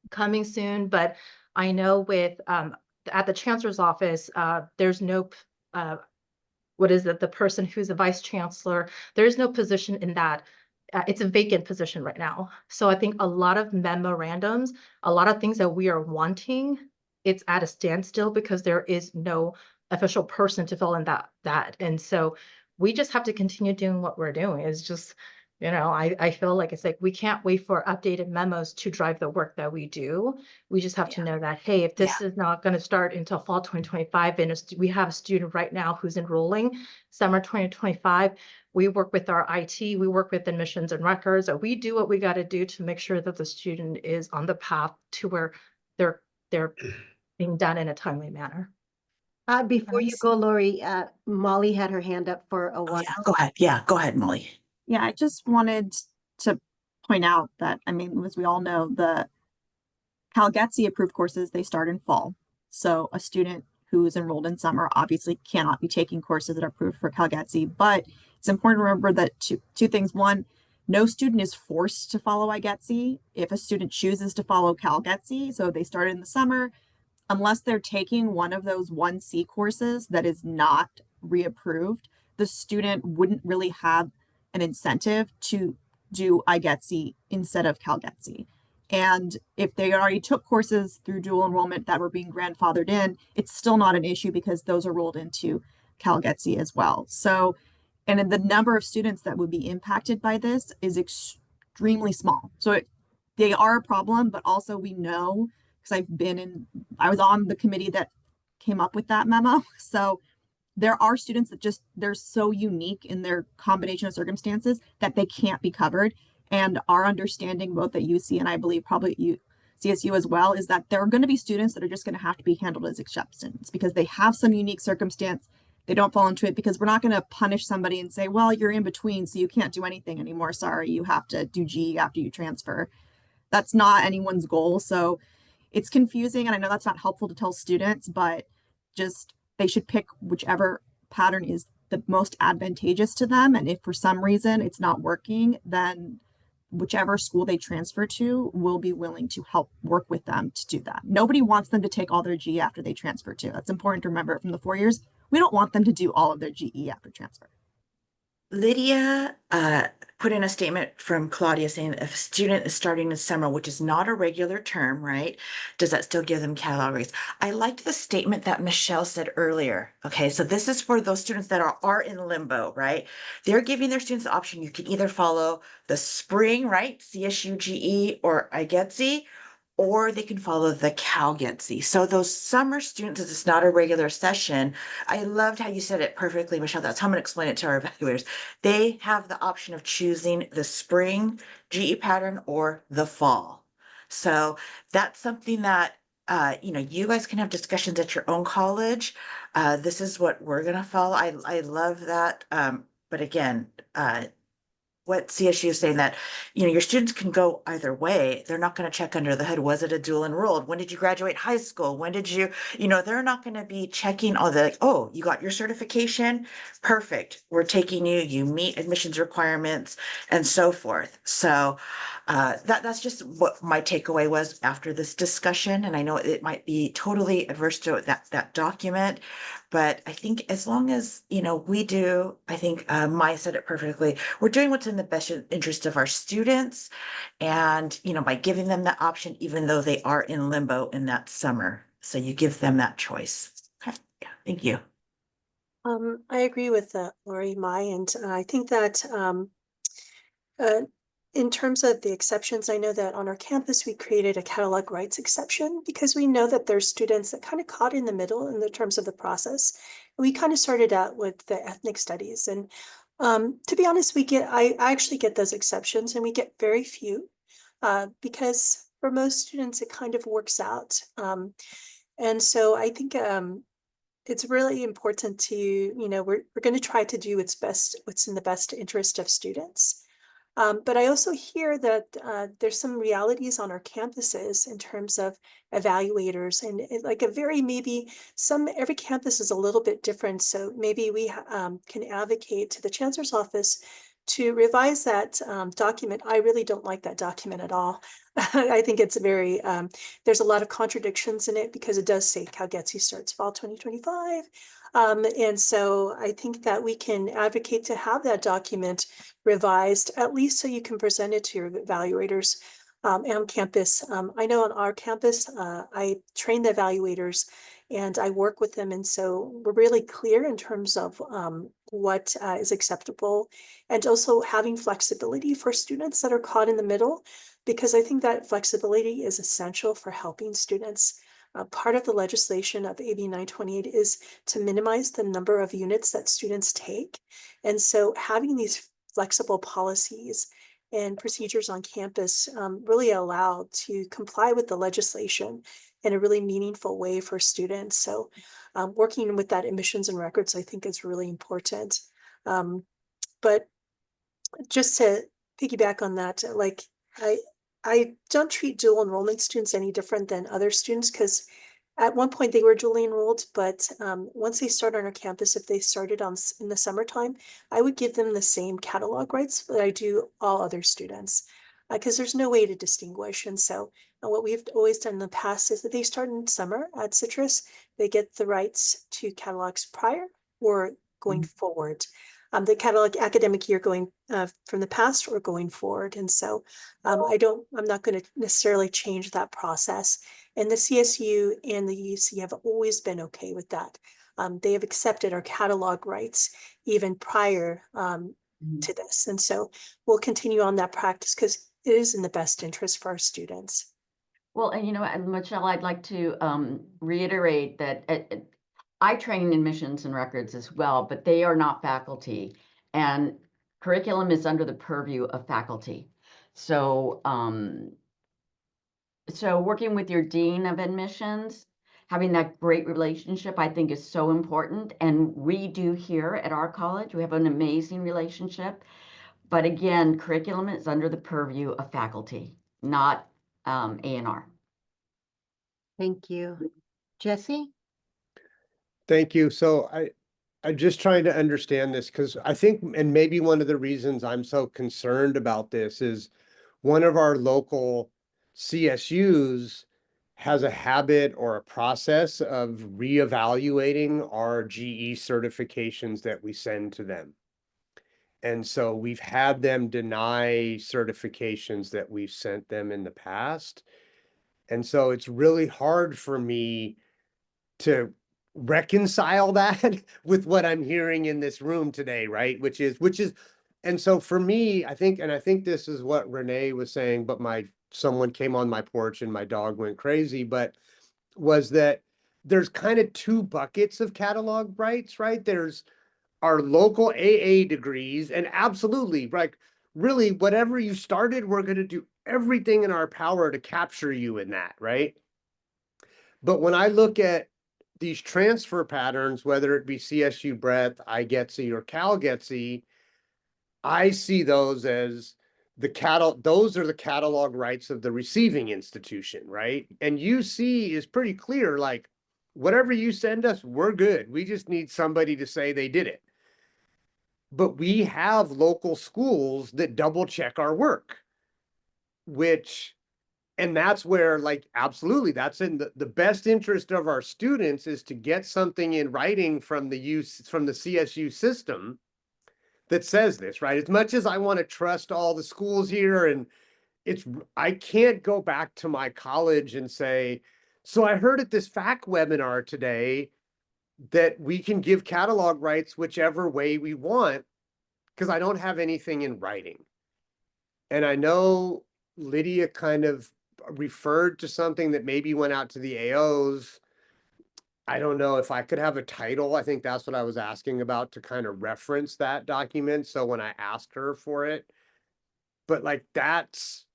coming soon, but I know with at the chancellor's office, there's no the person who's the vice chancellor, there's no position in that. It's a vacant position right now. So I think a lot of memorandums, a lot of things that we are wanting, it's at a standstill because there is no official person to fill in that. And so we just have to continue doing what we're doing. It's just, I feel like it's like we can't wait for updated memos to drive the work that we do. We just have to know that, hey, if this is not going to start until fall 2025, and we have a student right now who's enrolling summer 2025, we work with our IT, we work with admissions and records, or we do what we got to do to make sure that the student is on the path to where they're being done in a timely manner. Before you go, Lori, Molly had her hand up for a while. Go ahead. Yeah, go ahead, Molly. Yeah, I just wanted to point out that, as we all know, the CalGETC approved courses, they start in fall. So a student who is enrolled in summer obviously cannot be taking courses that are approved for CalGETC, but it's important to remember that two things. One, no student is forced to follow IGETC. If a student chooses to follow CalGETC, so they start in the summer, unless they're taking one of those 1C courses that is not reapproved, the student wouldn't really have an incentive to do IGETC instead of CalGETC. And if they already took courses through dual enrollment that were being grandfathered in, it's still not an issue because those are rolled into CalGETC as well. So, and the number of students that would be impacted by this is extremely small. So they are a problem, but also we know, because I was on the committee that came up with that memo. So there are students that they're so unique in their combination of circumstances that they can't be covered. And our understanding, both at UC and I believe probably CSU as well, is that there are going to be students that are just going to have to be handled as exceptions because they have some unique circumstance. They don't fall into it because we're not going to punish somebody and say, well, you're in between, so you can't do anything anymore. Sorry, you have to do GE after you transfer. That's not anyone's goal. So it's confusing. And I know that's not helpful to tell students, but just they should pick whichever pattern is the most advantageous to them. And if for some reason it's not working, then whichever school they transfer to will be willing to help work with them to do that. Nobody wants them to take all their GE after they transfer too. That's important to remember from the 4 years. We don't want them to do all of their GE after transfer. Lydia put in a statement from Claudia saying if a student is starting in summer, which is not a regular term, right? Does that still give them calories? I liked the statement that Michelle said earlier. Okay, so this is for those students that are in limbo, right? They're giving their students the option. You can either follow the spring, right? CSU GE or IGETC, or they can follow the CalGETC. So those summer students, it's not a regular session. I loved how you said it perfectly, Michelle. That's how I'm going to explain it to our evaluators. They have the option of choosing the spring GE pattern or the fall. So that's something that you guys can have discussions at your own college. This is what we're going to follow. I love that. But again, what CSU is saying that, your students can go either way. They're not going to check under the hood. Was it a dual enrolled? When did you graduate high school? When did you, they're not going to be checking all the, oh, you got your certification? Perfect. We're taking you, you meet admissions requirements and so forth. So that's just what my takeaway was after this discussion. And I know it might be totally adverse to that document, but I think as long as, we do, I think Maya said it perfectly. We're doing what's in the best interest of our students. And, by giving them that option, even though they are in limbo in that summer. So you give them that choice. Okay. Yeah. Thank you. I agree with Lori, Mai, and I think that in terms of the exceptions, I know that on our campus, we created a catalog rights exception because we know that there's students that kind of caught in the middle in the terms of the process. And we kind of started out with the ethnic studies. And to be honest, I actually get those exceptions, and we get very few because for most students, it kind of works out. And so I think it's really important to, we're going to try to do what's in the best interest of students. But I also hear that there's some realities on our campuses in terms of evaluators, and like every campus is a little bit different. So maybe we can advocate to the chancellor's office to revise that document. I really don't like that document at all. I think it's there's a lot of contradictions in it because it does say CalGETC starts fall 2025. And so I think that we can advocate to have that document revised, at least so you can present it to your evaluators on campus. I know on our campus, I train the evaluators and I work with them. And so we're really clear in terms of what is acceptable, and also having flexibility for students that are caught in the middle, because I think that flexibility is essential for helping students. Part of the legislation of AB 928 is to minimize the number of units that students take. And so having these flexible policies and procedures on campus really allow to comply with the legislation in a really meaningful way for students. So working with that admissions and records, I think, is really important. But just to piggyback on that, like I don't treat dual enrollment students any different than other students, because at one point they were dually enrolled, but once they start on our campus, if they started in the summertime, I would give them the same catalog rights that I do all other students, because there's no way to distinguish. And so what we've always done in the past is that they start in summer at Citrus, they get the rights to catalogs prior or going forward. The catalog academic year going from the past or going forward. And so I'm not going to necessarily change that process. And the CSU and the UC have always been okay with that. They have accepted our catalog rights even prior to this. And so we'll continue on that practice because it is in the best interest for our students. Well, and Michelle, I'd like to reiterate that I train in admissions and records as well, but they are not faculty, and curriculum is under the purview of faculty. So, so working with your dean of admissions, having that great relationship, I think, is so important. And we do here at our college, we have an amazing relationship. But again, curriculum is under the purview of faculty, not A&R. Thank you. Jesse? Thank you. So I'm just trying to understand this, because I think, and maybe one of the reasons I'm so concerned about this is one of our local CSUs has a habit or a process of reevaluating our GE certifications that we send to them. And so we've had them deny certifications that we've sent them in the past. And so it's really hard for me to reconcile that with what I'm hearing in this room today, right? Which is, and so for me, I think this is what Renee was saying, but my someone came on my porch and my dog went crazy, but was that there's kind of two buckets of catalog rights, right? There's our local AA degrees, and absolutely, like, really, whatever you started, we're going to do everything in our power to capture you in that, right? But when I look at these transfer patterns, whether it be CSU Breadth, iGETC, or CalGETC, I see those as those are the catalog rights of the receiving institution, right? And UC is pretty clear, like, whatever you send us, we're good. We just need somebody to say they did it. But we have local schools that double check our work, and that's where, like, absolutely, that's in the best interest of our students is to get something in writing from the CSU system that says this, right? As much as I want to trust all the schools here, and I can't go back to my college and say, so I heard at this FACC webinar today that we can give catalog rights whichever way we want, because I don't have anything in writing. And I know Lydia kind of referred to something that maybe went out to the AOs. I don't know if I could have a title. I think that's what I was asking about, to kind of reference that document. So when I asked her for it, but like, that's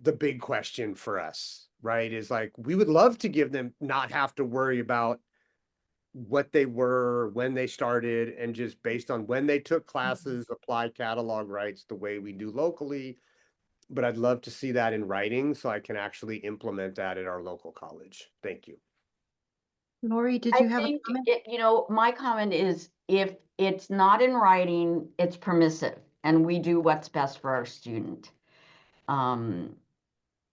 the big question for us, right? Is like, we would love to give them, not have to worry about what they were, when they started, and just based on when they took classes, apply catalog rights the way we do locally. But I'd love to see that in writing so I can actually implement that at our local college. Thank you. Lori, did I you have a think comment? my comment is, if it's not in writing, it's permissive, and we do what's best for our student.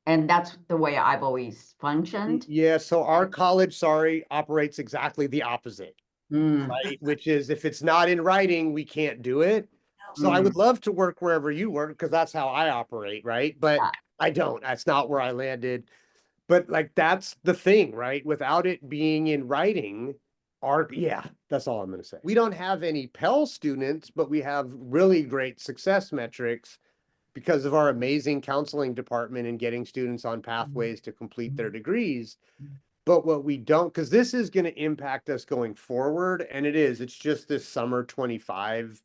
And that's the way I've always functioned. Yeah, so our college, sorry, operates exactly the opposite, right? Which is, if it's not in writing, we can't do it. So I would love to work wherever you work, because that's how I operate, right? But I don't. That's not where I landed. But like, that's the thing, right? Without it being in writing, that's all I'm going to say. We don't have any Pell students, but we have really great success metrics because of our amazing counseling department and getting students on pathways to complete their degrees. But what we don't, because this is going to impact us going forward, and it's just this summer 25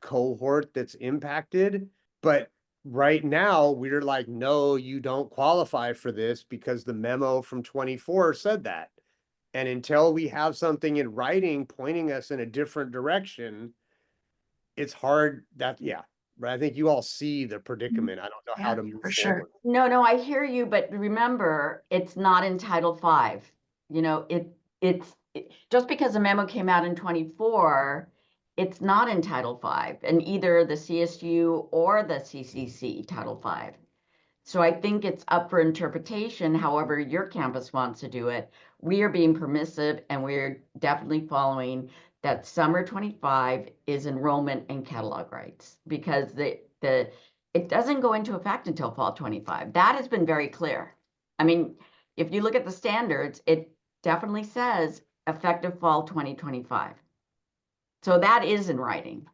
cohort that's impacted. But right now, we're like, no, you don't qualify for this because the memo from 24 said that. And until we have something in writing pointing us in a different direction, it's hard. But I think you all see the predicament. I don't know how to move forward. No, I hear you, but remember, it's not in Title V. It's just because a memo came out in 24, it's not in Title V, and either the CSU or the CCC Title V. So I think it's up for interpretation, however your campus wants to do it. We are being permissive, and we're definitely following that summer 25 is enrollment and catalog rights, because it doesn't go into effect until fall 25. That has been very clear. I mean, if you look at the standards, it definitely says effective fall 2025. So that is in writing.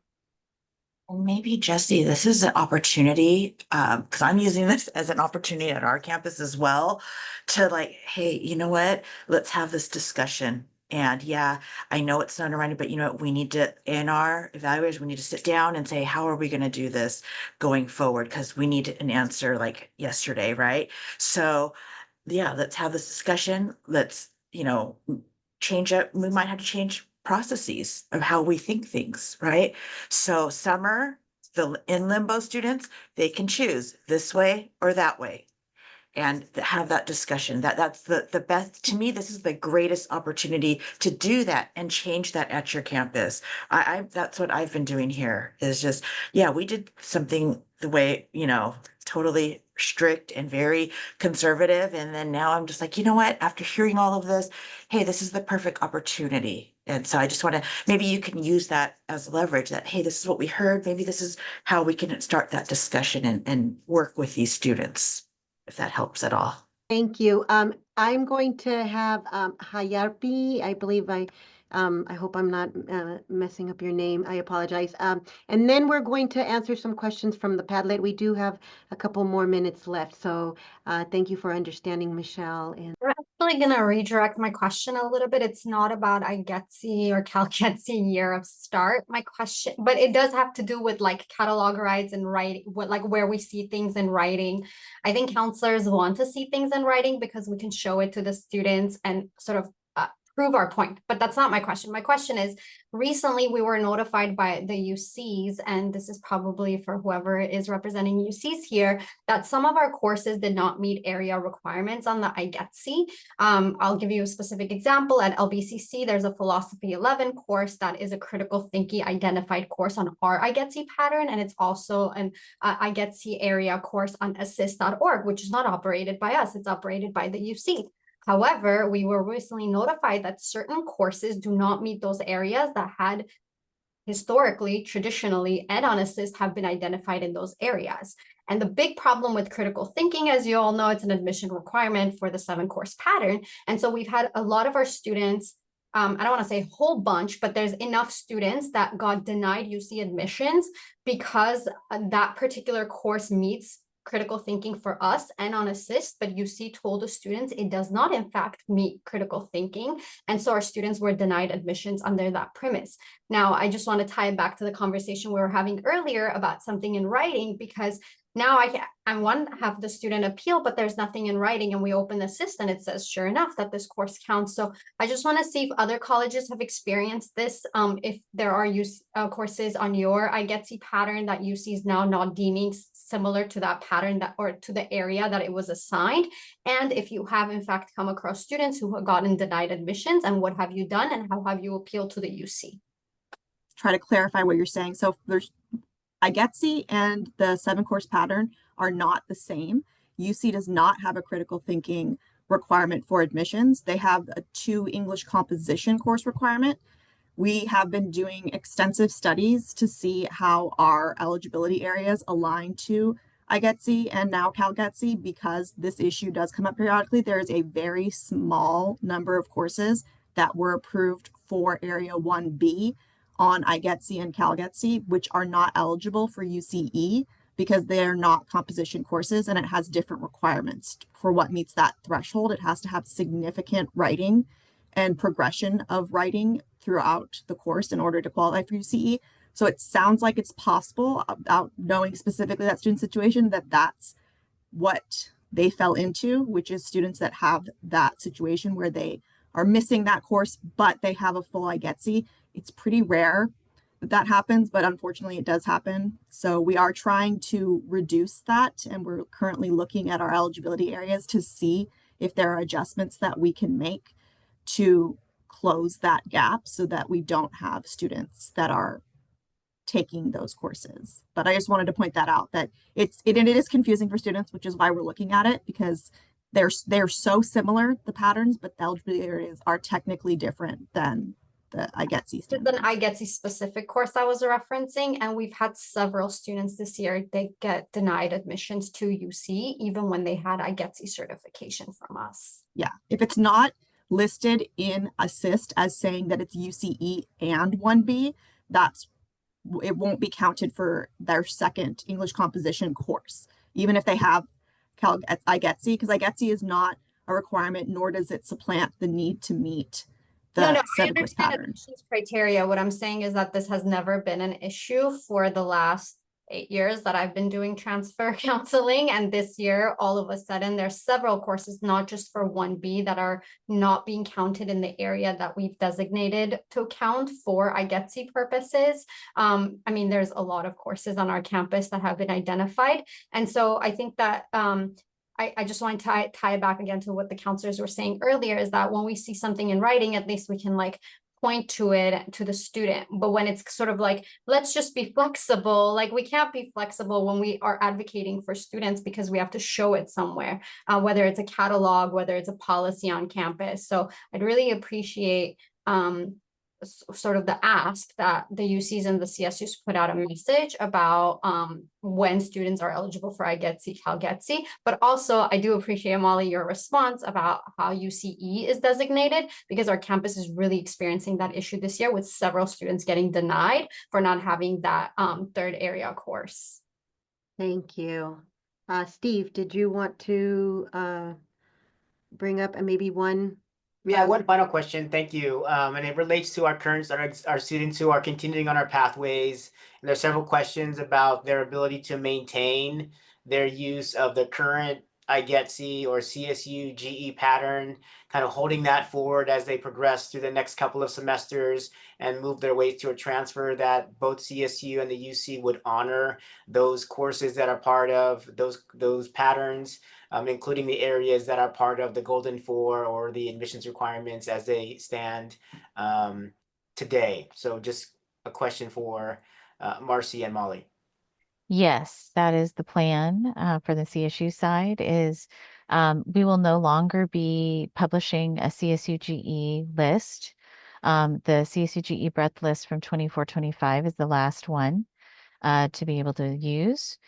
And maybe, Jesse, this is an opportunity, because I'm using this as an opportunity at our campus as well, to like, hey, you know what? Let's have this discussion. And yeah, I know it's not in writing, but you know what? We need to, in our evaluators, we need to sit down and say, how are we going to do this going forward? Because we need an answer like yesterday, right? So yeah, let's have this discussion. Let's, change it. We might have to change processes of how we think things, right? So summer, the in limbo students, they can choose this way or that way, and have that discussion. That's the best. To me, this is the greatest opportunity to do that and change that at your campus. That's what I've been doing here, is just, we did something the way, totally strict and very conservative. And then now I'm just like, you know what, after hearing all of this, hey, this is the perfect opportunity. And so I just want to, maybe you can use that as leverage, that, hey, this is what we heard. Maybe this is how we can start that discussion and work with these students, if that helps at all. Thank you. I'm going to have Hayarpi, I believe I I hope I'm not messing up your name. I apologize. And then we're going to answer some questions from the Padlet. We do have a couple more minutes left. So thank you for understanding, Michelle. And We're actually going to redirect my question a little bit. It's not about IGETC or CalGETC year of start. My question, but it does have to do with like catalog rights and writing, what like where we see things in writing. I think counselors want to see things in writing because we can show it to the students and sort of prove our point, but that's not my question. My question is, recently we were notified by the UCs, and this is probably for whoever is representing UCs here, that some of our courses did not meet area requirements on the IGETC. I'll give you a specific example. At LBCC, there's a Philosophy 11 course that is a critical thinking identified course on our IGETC pattern, and it's also an IGETC area course on assist.org, which is not operated by us, it's operated by the UC. However, we were recently notified that certain courses do not meet those areas that had historically, traditionally, and on assist have been identified in those areas. And the big problem with critical thinking, as you all know, it's an admission requirement for the 7-course pattern. And so we've had a lot of our students, I don't want to say a whole bunch, but there's enough students that got denied UC admissions because that particular course meets critical thinking for us and on assist, but UC told the students it does not in fact meet critical thinking. And so our students were denied admissions under that premise. Now, I just want to tie it back to the conversation we were having earlier about something in writing, because now I want to have the student appeal, but there's nothing in writing, and we open the assist and it says, sure enough, that this course counts. So I just want to see if other colleges have experienced this, if there are courses on your IGETC pattern that UC is now not deeming similar to that pattern that, or to the area that it was assigned. And if you have in fact come across students who have gotten denied admissions, and what have you done and how have you appealed to the UC? Try to clarify what you're saying. So there's IGETC and the 7-course pattern are not the same. UC does not have a critical thinking requirement for admissions. They have a 2 English composition course requirement. We have been doing extensive studies to see how our eligibility areas align to IGETC and now CalGETC, because this issue does come up periodically. There is a very small number of courses that were approved for Area 1B on IGETC and CalGETC, which are not eligible for UCE because they are not composition courses, and it has different requirements for what meets that threshold. It has to have significant writing and progression of writing throughout the course in order to qualify for UCE. So it sounds like it's possible, without knowing specifically that student situation, that that's what they fell into, which is students that have that situation where they are missing that course, but they have a full IGETC. It's pretty rare that that happens, but unfortunately it does happen. So we are trying to reduce that, and we're currently looking at our eligibility areas to see if there are adjustments that we can make to close that gap so that we don't have students that are taking those courses. But I just wanted to point that out, that it is confusing for students, which is why we're looking at it, because they're so similar, the patterns, but the eligibility areas are technically different than the IGETC standards. It's an IGETC specific course I was referencing, and we've had several students this year, they get denied admissions to UC even when they had IGETC certification from us. Yeah, if it's not listed in assist as saying that it's UCE and 1B, it won't be counted for their second English composition course, even if they have IGETC, because IGETC is not a requirement, nor does it supplant the need to meet the 7-course pattern. Criteria. What I'm saying is that this has never been an issue for the last 8 years that I've been doing transfer counseling, and this year all of a sudden there's several courses, not just for 1B, that are not being counted in the area that we've designated to account for IGETC purposes. I mean, there's a lot of courses on our campus that have been identified, and so I think that I just want to tie it back again to what the counselors were saying earlier, is that when we see something in writing, at least we can like point to it to the student. But when it's sort of like, let's just be flexible, like we can't be flexible when we are advocating for students, because we have to show it somewhere, whether it's a catalog, whether it's a policy on campus. So I'd really appreciate sort of the ask that the UCs and the CSUs put out a message about when students are eligible for IGETC, CalGETC, but also I do appreciate, Molly, your response about how UCE is designated, because our campus is really experiencing that issue this year with several students getting denied for not having that third area course. Thank you. Steve, did you want to bring up maybe one? Yeah, one final question. Thank you. And it relates to our students who are continuing on our pathways. And there's several questions about their ability to maintain their use of the current IGETC or CSU GE pattern, kind of holding that forward as they progress through the next couple of semesters and move their way to a transfer, that both CSU and the UC would honor those courses that are part of those patterns, including the areas that are part of the Golden Four or the admissions requirements as they stand today. So just a question for Marcy and Molly. Yes, that is the plan for the CSU side. Is we will no longer be publishing a CSU GE list. The CSU GE breadth list from 24-25 is the last one to be able to use.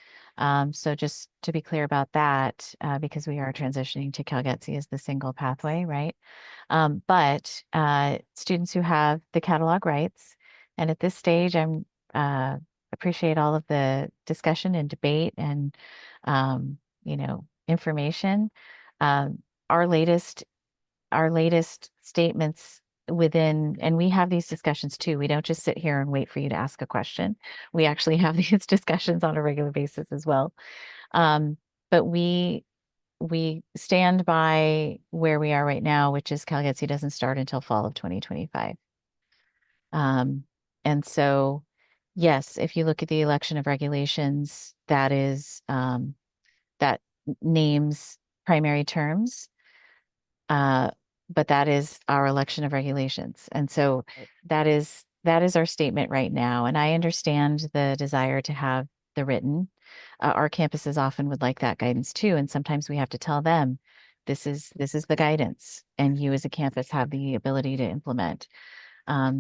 So just to be clear about that, because we are transitioning to CalGETC as the single pathway, right? But students who have the catalog rights, and at this stage, I'm appreciate all of the discussion and debate and information. Our latest statements within, and we have these discussions too. We don't just sit here and wait for you to ask a question. We actually have these discussions on a regular basis as well. But we stand by where we are right now, which is CalGETC doesn't start until fall of 2025. And so, yes, if you look at the election of regulations, that is that names primary terms. But that is our election of regulations. And so that is our statement right now. And I understand the desire to have the written. Our campuses often would like that guidance too. And sometimes we have to tell them, this is the guidance, and you as a campus have the ability to implement.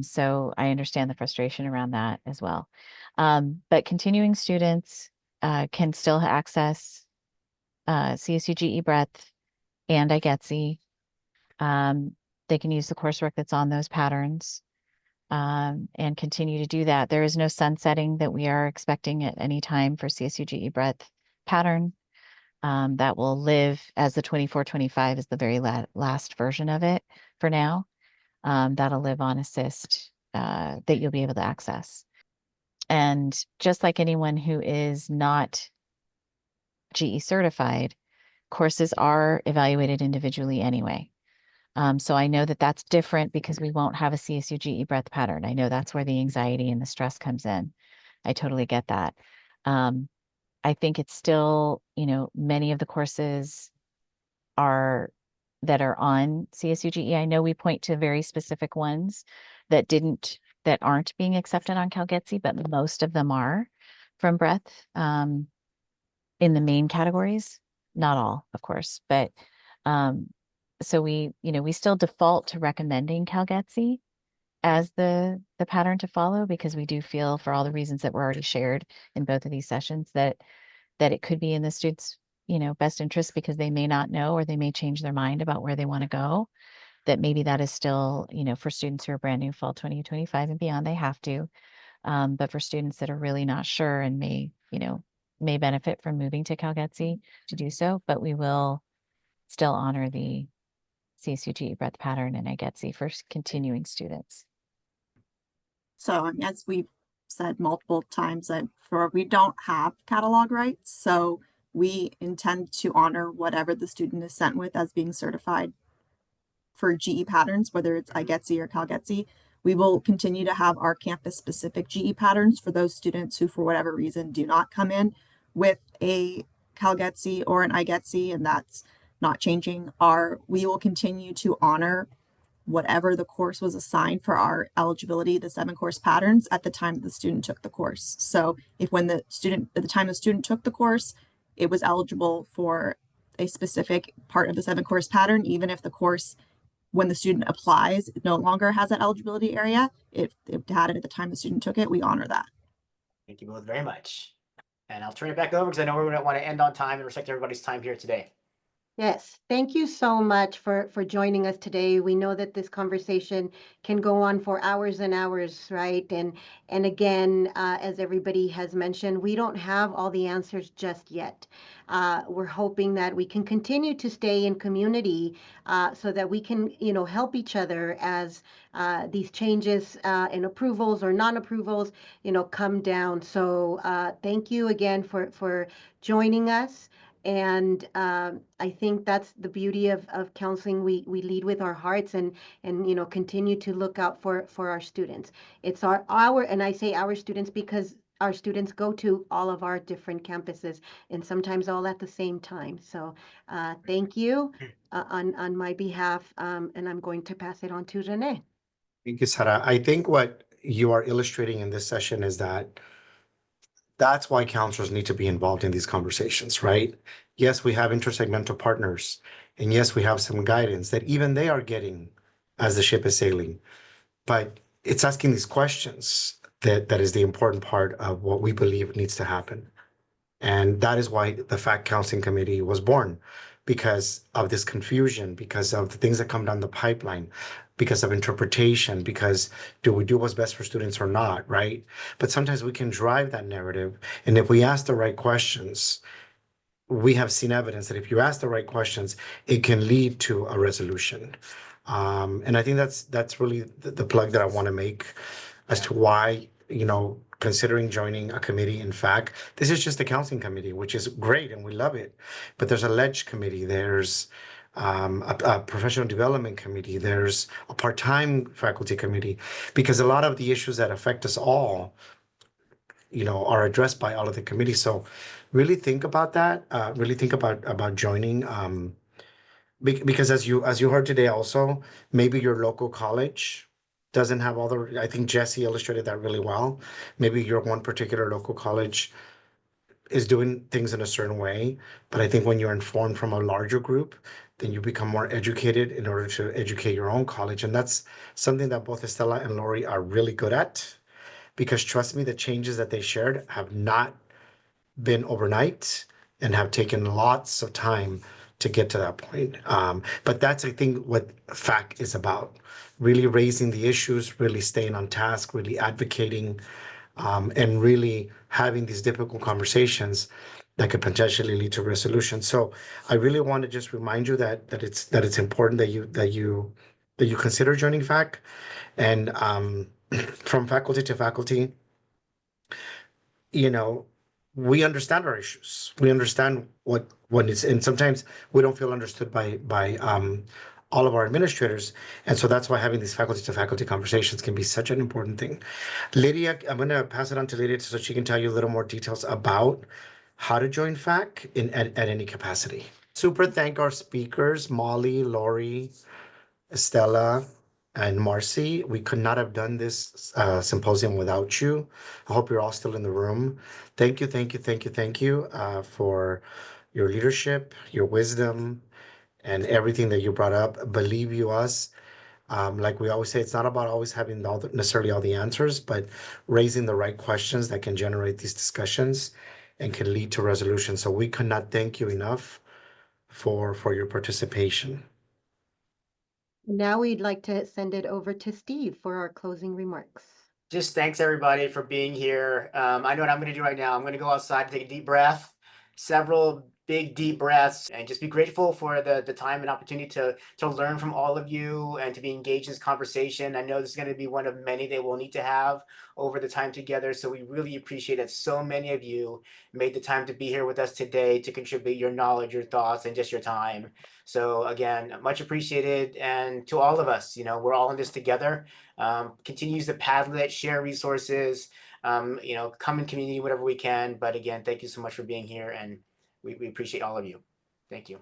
So I understand the frustration around that as well. But continuing students can still access CSU GE breadth and IGETC. They can use the coursework that's on those patterns and continue to do that. There is no sunsetting that we are expecting at any time for CSU GE breadth pattern. That will live as the 24-25 is the very last version of it for now. That'll live on Assist that you'll be able to access. And just like anyone who is not GE certified, courses are evaluated individually anyway. So I know that that's different because we won't have a CSU GE breadth pattern. I know that's where the anxiety and the stress comes in. I totally get that. I think it's still, many of the courses that are on CSU GE. I know we point to very specific ones that aren't being accepted on CalGETC, but most of them are from breadth in the main categories. Not all, of course, but so we still default to recommending CalGETC as the pattern to follow, because we do feel, for all the reasons that were already shared in both of these sessions, that it could be in the students' best interest, because they may not know, or they may change their mind about where they want to go, that maybe that is still, for students who are brand new fall 2025 and beyond, they have to. But for students that are really not sure and may benefit from moving to CalGETC to do so, but we will still honor the CSU GE breadth pattern and IGETC for continuing students. So as we've said multiple times, that we don't have catalog rights, so we intend to honor whatever the student is sent with as being certified for GE patterns, whether it's IGETC or CalGETC. We will continue to have our campus specific GE patterns for those students who, for whatever reason, do not come in with a CalGETC or an IGETC, and that's not changing. We will continue to honor whatever the course was assigned for our eligibility, the 7 course patterns, at the time the student took the course. So if at the time the student took the course, it was eligible for a specific part of the 7 course pattern, even if the course when the student applies, it no longer has that eligibility area. If it had it at the time the student took it, we honor that. Thank you both very much. And I'll turn it back over because I know we're going to want to end on time and respect everybody's time here today. Yes, thank you so much for joining us today. We know that this conversation can go on for hours and hours, right? And again, as everybody has mentioned, we don't have all the answers just yet. We're hoping that we can continue to stay in community so that we can, help each other as these changes in approvals or non-approvals, come down. So thank you again for joining us. And I think that's the beauty of counseling. We lead with our hearts and continue to look out for our students. It's our and I say our students because our students go to all of our different campuses and sometimes all at the same time. So thank you on my behalf, and I'm going to pass it on to Renee. Thank you, Sarah. I think what you are illustrating in this session is that that's why counselors need to be involved in these conversations, right? Yes, we have intersegmental partners, and yes, we have some guidance that even they are getting as the ship is sailing. But it's asking these questions that is the important part of what we believe needs to happen. And that is why the FACCC Counseling Committee was born, because of this confusion, because of the things that come down the pipeline, because of interpretation, because do we do what's best for students or not, right? But sometimes we can drive that narrative. And if we ask the right questions, we have seen evidence that if you ask the right questions, it can lead to a resolution. And I think that's really the plug that I want to make as to why, considering joining a committee. In fact, this is just a counseling committee, which is great and we love it. But there's a LEDGE committee, there's a professional development committee, there's a part-time faculty committee, because a lot of the issues that affect us all, are addressed by all of the committees. So really think about that. Really think about joining. Because as you heard today also, maybe your local college doesn't have all the, I think Jesse illustrated that really well. Maybe your one particular local college is doing things in a certain way, but I think when you're informed from a larger group, then you become more educated in order to educate your own college. And that's something that both Estella and Lori are really good at, because trust me, the changes that they shared have not been overnight and have taken lots of time to get to that point. But that's, I think, what FACCC is about. Really raising the issues, really staying on task, really advocating, and really having these difficult conversations that could potentially lead to resolution. So I really want to just remind you that it's important that you consider joining FACCC. And from faculty to faculty, we understand our issues. We understand what is, and sometimes we don't feel understood by all of our administrators. And so that's why having these faculty to faculty conversations can be such an important thing. Lydia, I'm going to pass it on to Lydia so she can tell you a little more details about how to join FACCC at any capacity. Super thank our speakers, Molly, Lori, Estella, and Marcy. We could not have done this symposium without you. I hope you're all still in the room. Thank you for your leadership, your wisdom, and everything that you brought up. Believe you us. Like we always say, it's not about always having necessarily all the answers, but raising the right questions that can generate these discussions and can lead to resolution. So we could not thank you enough for your participation. Now we'd like to send it over to Steve for our closing remarks. Just thanks everybody for being here. I know what I'm going to do right now. I'm going to go outside, take a deep breath, several big deep breaths, and just be grateful for the time and opportunity to learn from all of you and to be engaged in this conversation. I know this is going to be one of many that we'll need to have over the time together. So we really appreciate that so many of you made the time to be here with us today to contribute your knowledge, your thoughts, and just your time. So again, much appreciated. And to all of us, we're all in this together. Continues the Padlet, share resources, come in community, whatever we can. But again, thank you so much for being here. And we appreciate all of you. Thank you.